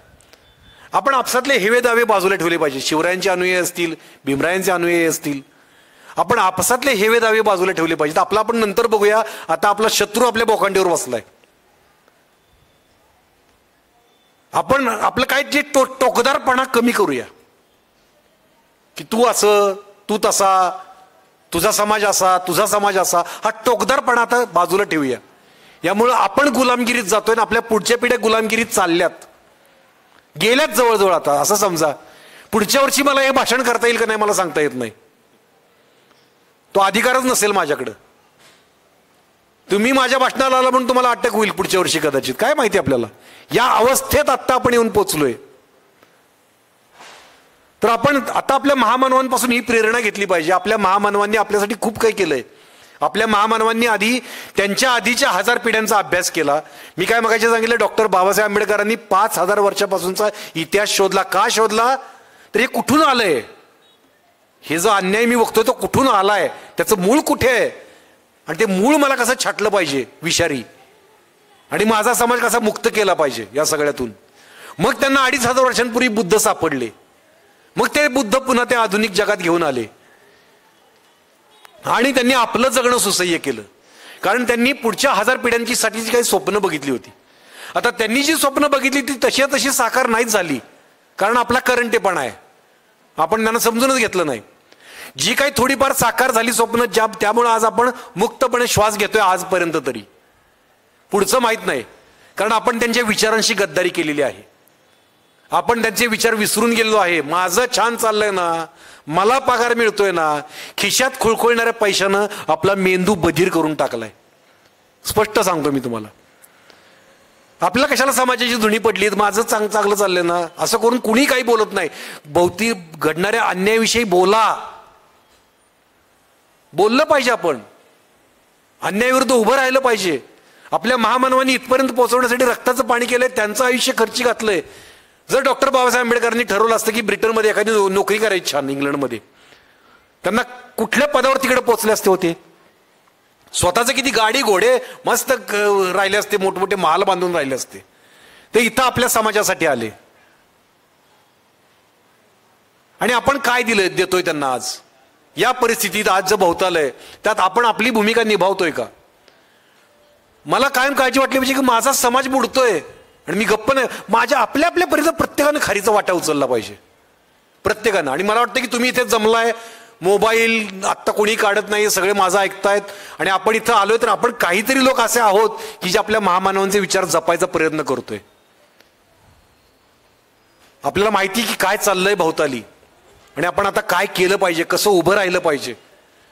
आपण आपसातले हेवे दावे बाजूला ठेवले पाहिजे. शिवरायांचे अनुयायी असतील, भीमरायांचे अनुयायी असतील, आपण आपसातले हेवे दावे बाजूला ठेवले पाहिजेत. आपला आपण नंतर बघूया. आता आपला शत्रू आपल्या बोकांडीवर बसलाय. आपण आपलं काय जे टोकदारपणा कमी करूया, की तू असं, तू तसा, तुझा समाज असा, तुझा समाज असा, हा टोकदारपणा आता बाजूला ठेवूया. यामुळं आपण गुलामगिरीत जातोय ना आपल्या पुढच्या पिढ्या गुलामगिरीत चालल्यात, गेल्यात जवळजवळ. आता असं समजा पुढच्या वर्षी मला हे भाषण करता येईल का नाही मला सांगता येत नाही, तो अधिकारच नसेल माझ्याकडं. तुम्ही माझ्या भाषणाला आला म्हणून तुम्हाला अटक होईल पुढच्या वर्षी कदाचित, काय माहिती आपल्याला. या अवस्थेत आत्ता आपण येऊन पोचलोय. तर आपण आता आपल्या महामानवांपासून ही प्रेरणा घेतली पाहिजे. आपल्या महामानवांनी आपल्यासाठी खूप काही केलंय. आपल्या महामानवांनी आधी त्यांच्या आधीच्या 1000 पिढ्यांचा अभ्यास केला. मी काय मगाशी सांगितलं, डॉक्टर बाबासाहेब आंबेडकरांनी 5000 वर्षापासूनचा इतिहास शोधला. का शोधला? तर हे कुठून आलंय, हे जो अन्याय मी बघतोय तो कुठून आलाय, त्याचं मूळ कुठे आहे, आणि ते मूळ मला कसं छाटलं पाहिजे विषारी, आणि माझा समाज कसा मुक्त केला पाहिजे या सगळ्यातून. मग त्यांना 2500 वर्षांपूर्वी बुद्ध सापडले. मग ते बुद्ध पुन्हा त्या आधुनिक जगात घेऊन आले आणि त्यांनी आपलं जगणं सुसह्य केलं. कारण त्यांनी पुढच्या 1000 पिढ्यांची साठीची काही स्वप्न बघितली होती. आता त्यांनी जी स्वप्न बघितली ती तशी साकार नाहीच झाली, कारण आपला करंटेपणा आहे. आपण त्यांना समजूनच घेतलं नाही. जी काही थोडीफार साकार झाली स्वप्न, त्यामुळे आज आपण मुक्तपणे श्वास घेतोय आजपर्यंत तरी. पुढचं माहीत नाही, कारण आपण त्यांच्या विचारांशी गद्दारी केलेली आहे. आपण त्यांचे विचार विसरून गेलेलो आहे. माझं छान चाललंय ना, मला पगार मिळतोय ना, खिशात खुळखुळणाऱ्या पैशानं आपला मेंदू बधीर करून टाकलाय. स्पष्ट सांगतो मी तुम्हाला. आपल्याला कशाला समाजाची धुणी पडली, माझं चांगलं चाललंय ना, असं करून कुणी काही बोलत नाही. भोवती घडणाऱ्या अन्यायाविषयी बोललं पाहिजे. आपण अन्यायाविरुद्ध उभं राहिलं पाहिजे. आपल्या महामानवांनी इथपर्यंत पोहोचवण्यासाठी रक्ताचं पाणी केलंय, त्यांचं आयुष्य खर्ची घातलंय. जर डॉक्टर बाबासाहेब आंबेडकरांनी ठरवलं असतं की ब्रिटनमध्ये एखादी नोकरी करायची छान, इंग्लंडमध्ये, त्यांना कुठल्या पदावर तिकडे पोहोचले असते होते. स्वतःचे किती गाडी घोडे मस्त राहिले असते, मोठमोठे महाल बांधून राहिले असते. ते इथं आपल्या समाजासाठी आले. आणि आपण काय देतोय त्यांना आज या परिस्थितीत? आज जे भोवतालय त्यात आपण आपली भूमिका निभावतोय का? मला कायम काळजी वाटली पाहिजे की माझा समाज बुडतोय आणि मी गप्प नाही. आपल्या परीनं प्रत्येकानं खारीचा वाटा उचलला पाहिजे, प्रत्येकानं. आणि मला वाटतं की तुम्ही इथे जमलाय, मोबाईल आत्ता कोणी काढत नाही, सगळे माझं ऐकतायत, आणि आपण इथं आलोय तर आपण काहीतरी लोक असे आहोत की जे आपल्या महामानवांचे विचार जपायचा प्रयत्न करतोय. आपल्याला माहिती की काय चाललंय भोवताली, आणि आपण आता काय केलं पाहिजे, कसं उभं राहिलं पाहिजे,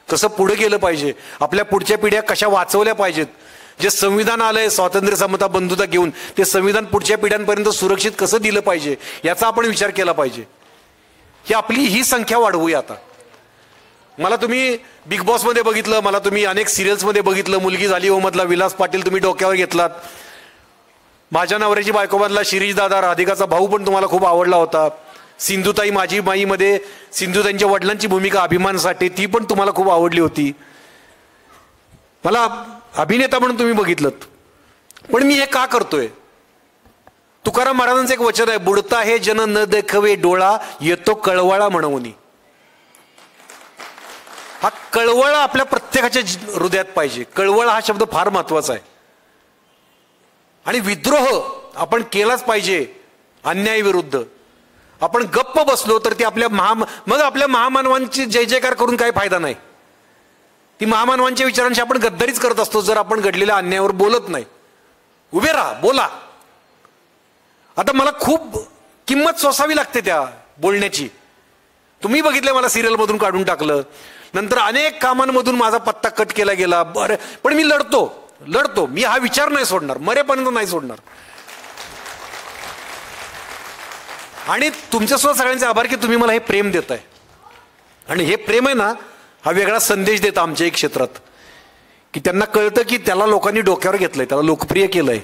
कसं पुढे गेलं पाहिजे, आपल्या पुढच्या पिढ्या कशा वाचवल्या पाहिजेत, जे संविधान आलंय स्वातंत्र्य समता बंधुता घेऊन ते संविधान पुढच्या पिढ्यांपर्यंत सुरक्षित कसं दिलं पाहिजे याचा आपण विचार केला पाहिजे. ही आपली ही संख्या वाढवूया. आता मला तुम्ही बिग बॉसमध्ये बघितलं, मला तुम्ही अनेक सिरियल्समध्ये बघितलं, मुलगी झाली हो मधला विलास पाटील तुम्ही डोक्यावर घेतलात, माझ्या नवऱ्याची बायकोमधला शिरीष दादा राधिकाचा भाऊ पण तुम्हाला खूप आवडला होता, सिंधुताई माझी माईमध्ये सिंधुताईंच्या वडिलांची भूमिका अभिमानसाठी ती पण तुम्हाला खूप आवडली होती. मला अभिनेता म्हणून तुम्ही बघितलं. पण मी हे का करतोय? तुकाराम महाराजांचं एक वचन आहे, बुडता हे जन न देखवे डोळा येतो कळवळा म्हणून. हा कळवळा आपल्या प्रत्येकाच्या हृदयात पाहिजे. कळवळा हा शब्द फार महत्वाचा आहे. आणि विद्रोह आपण केलाच पाहिजे अन्यायाविरुद्ध. आपण गप्प बसलो तर ती मग आपल्या महामानवांची जय जयकार करून काही फायदा नाही. ती महामानवांच्या विचारांशी आपण गद्दारीच करत असतो जर आपण घडलेल्या अन्यायावर बोलत नाही. उभे राहा, बोला. आता मला खूप किंमत सोसावी लागते त्या बोलण्याची. तुम्ही बघितलं, मला सिरियलमधून काढून टाकलं, नंतर अनेक कामांमधून माझा पत्ता कट केला गेला. बरं, पण मी लढतो. मी हा विचार नाही सोडणार, मरेपर्यंत नाही सोडणार. आणि तुमच्यासोबत सगळ्यांचे आभार की तुम्ही मला हे प्रेम देताय. आणि हे प्रेम आहे ना, हा वेगळा संदेश देता आमच्या एक क्षेत्रात, की त्यांना कळतं की त्याला लोकांनी डोक्यावर घेतलंय, त्याला लोकप्रिय केलंय.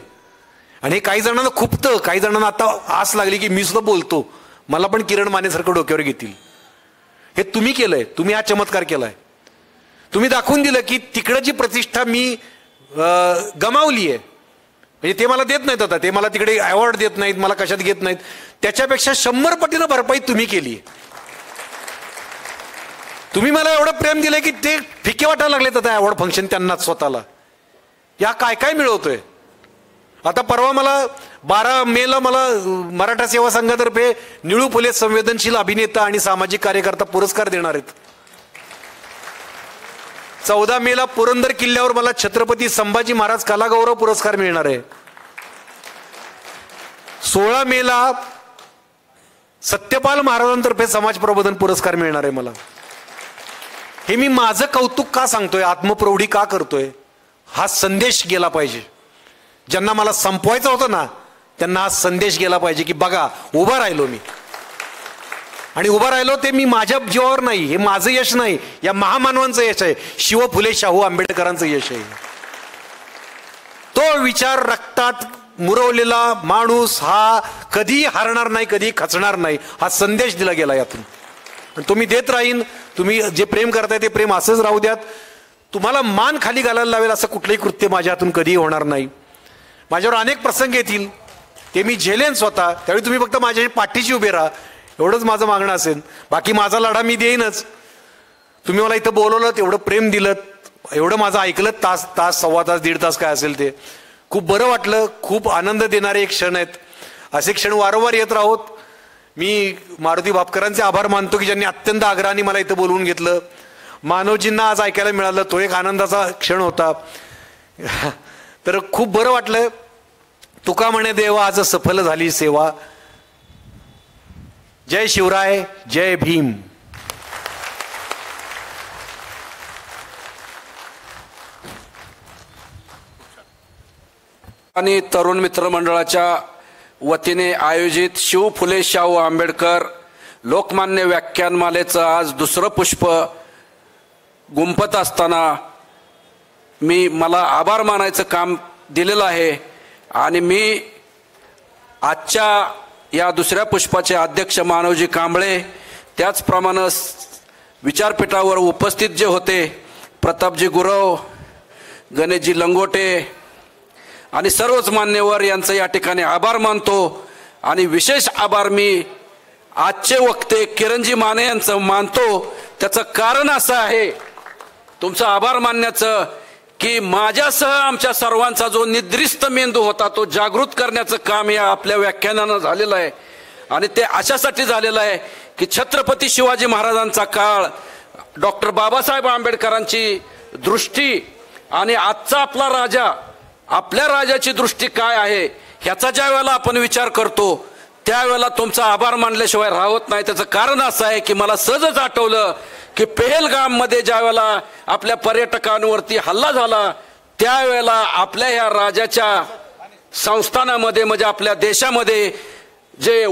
आणि हे काही जणांना खुपतं, काही जणांना आता आस लागली की मी सुद्धा बोलतो, मला पण किरण मानेसारखं डोक्यावर घेतील. हे तुम्ही केलंय, तुम्ही हा चमत्कार केलाय. तुम्ही दाखवून दिलं की तिकडं जी प्रतिष्ठा मी गमावली आहे, म्हणजे ते मला देत नाहीत, आता ते मला तिकडे अवॉर्ड देत नाहीत, मला कशात घेत नाहीत, त्याच्यापेक्षा 100 पटीनं भरपाई तुम्ही केली. तुम्ही मला एवढं प्रेम दिलंय की ते फिके वाटायला लागले आता अवॉर्ड फंक्शन त्यांनाच स्वतःला. या काय काय मिळवतोय. आता परवा मला 12 मेला मला मराठा सेवा संघातर्फे निळू फुले संवेदनशील अभिनेता आणि सामाजिक कार्यकर्ता पुरस्कार देणार आहेत. 14 मेला पुरंदर किल्ल्यावर मला छत्रपती संभाजी महाराज कलागौरव पुरस्कार मिळणार आहे. 16 मेला सत्यपाल महाराजांतर्फे समाज प्रबोधन पुरस्कार मिळणार आहे मला. हे मी माझं कौतुक का सांगतोय, आत्मप्रौढी का करतोय? हा संदेश गेला पाहिजे. ज्यांना मला संपवायचं होतं ना त्यांना हा संदेश गेला पाहिजे की बघा उभा राहिलो मी. आणि उभा राहिलो ते मी माझ्या जीवावर नाही, हे माझं यश नाही, या महामानवांचं यश आहे, शिव फुले शाहू आंबेडकरांचं यश आहे. तो विचार रक्तात मुरवलेला माणूस हा कधी हारणार नाही, कधी खचणार नाही, हा संदेश दिला गेला यातून. आणि तो मी देत राहीन. तुम्ही जे प्रेम करताय ते प्रेम असंच राहू द्यात. तुम्हाला मान खाली घालायला लावेल असं कुठलंही कृत्य माझ्या हातून कधी होणार नाही. माझ्यावर अनेक प्रसंग येतील, ते मी झेलेन स्वतः. त्यावेळी तुम्ही फक्त माझ्या पाठीशी उभे राहा, एवढंच माझं मागणं असेल. बाकी माझा लढा मी देईनच. तुम्ही मला इथं बोलवलं, एवढं प्रेम दिलं, एवढं माझं ऐकलं, तास सव्वा तास 1.5 तास काय असेल ते, खूप बरं वाटलं. खूप आनंद देणारे एक क्षण आहेत. असे क्षण वारंवार येत राहोत. मी मारुती भापकरांचे आभार मानतो की ज्यांनी अत्यंत आग्रहाने मला इथं बोलवून घेतलं. मानवजींना आज ऐकायला मिळालं, तो एक आनंदाचा क्षण होता. तर खूप बरं वाटलं. तुका म्हणे देवा आज सफल झाली सेवा. जय शिवराय, जय भीम. आणि तरुण मित्र मंडळाच्या वतीने आयोजित शिव फुले शाहू आंबेडकर लोकमान्य व्याख्यानमालेचं आज दुसरं पुष्प गुंफत असताना मला आभार मानायचं काम दिलेलं आहे. आणि मी आजच्या या दुसऱ्या पुष्पाचे अध्यक्ष मानवजी कांबळे, त्याचप्रमाणे विचारपीठावर उपस्थित जे होते प्रतापजी गुरव, गणेशजी लंगोटे आणि सर्वच मान्यवर यांचं या ठिकाणी आभार मानतो. आणि विशेष आभार मी आजचे वक्ते किरणजी माने यांचं मानतो. त्याचं कारण असं आहे तुमचं आभार मानण्याचं की माझ्यासह आमच्या सर्वांचा जो निद्रिस्त मेंदू होता तो जागृत करण्याचं काम या आपल्या व्याख्यानानं झालेलं आहे. आणि ते अशासाठी झालेलं आहे की छत्रपती शिवाजी महाराजांचा काळ, डॉक्टर बाबासाहेब आंबेडकरांची दृष्टी आणि आजचा आपला राजा, आपल्या राजाची दृष्टी काय आहे ह्याचा ज्या वेळेला आपण विचार करतो त्यावेळेला तुमचा आभार मानल्याशिवाय राहत नाही. त्याचं कारण असं आहे की मला सहजच आठवलं की पहलगाममध्ये ज्या वेळेला आपल्या पर्यटकांवरती हल्ला झाला त्यावेळेला आपल्या ह्या राजाच्या संस्थानामध्ये म्हणजे आपल्या देशामध्ये जे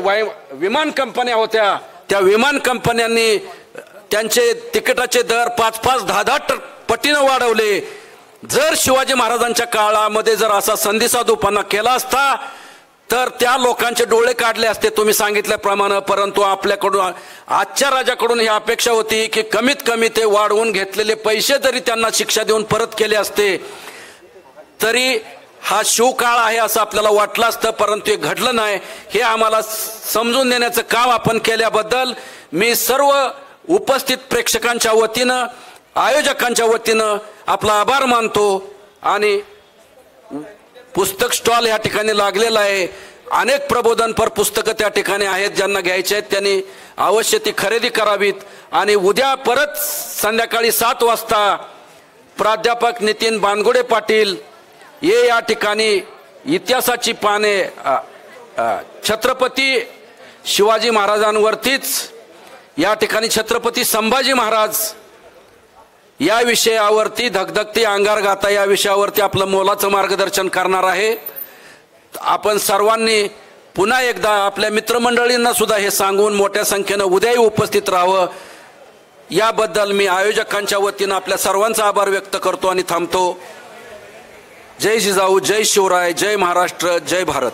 विमान कंपन्या होत्या त्या विमान कंपन्यांनी त्यांचे तिकिटाचे दर 5-5, 10-10 पटीनं वाढवले. जर शिवाजी महाराजांच्या काळामध्ये जर असा संधिसाधूपणा केला असता तर त्या लोकांचे डोळे काढले असते तुम्ही सांगितल्याप्रमाणे. परंतु आपल्याकडून आजच्या राजाकडून ही अपेक्षा होती की कमीत कमी ते वाढवून घेतलेले पैसे जरी त्यांना शिक्षा देऊन परत केले असते तरी हा शिवकाळ आहे असं आपल्याला वाटलं असतं. परंतु हे घडलं नाही. हे आम्हाला समजून देण्याचं काम आपण केल्याबद्दल मी सर्व उपस्थित प्रेक्षकांच्या वतीनं आयोजकांच्या वतीनं आपला आभार मानतो. आणि पुस्तक स्टॉल या ठिकाणी लागलेला आहे. अनेक प्रबोधनपर पुस्तकं त्या ठिकाणी आहेत. ज्यांना घ्यायचे आहेत त्यांनी अवश्य ती खरेदी करावीत. आणि उद्या परत संध्याकाळी 7 वाजता प्राध्यापक नितीन बानगुडे पाटील हे या ठिकाणी इतिहासाची पाने छत्रपती शिवाजी महाराजांवरतीच या ठिकाणी छत्रपती संभाजी महाराज या विषयावरती धगधगती अंगार गाथा या विषयावरती आपलं मोलाचं मार्गदर्शन करणार आहे. आपण सर्वांनी पुन्हा एकदा आपल्या मित्रमंडळींना सुद्धा हे सांगून मोठ्या संख्येनं उद्याही उपस्थित राहावं याबद्दल मी आयोजकांच्या वतीनं आपल्या सर्वांचा आभार व्यक्त करतो आणि थांबतो. जय जिजाऊ, जय शिवराय, जय महाराष्ट्र, जय भारत.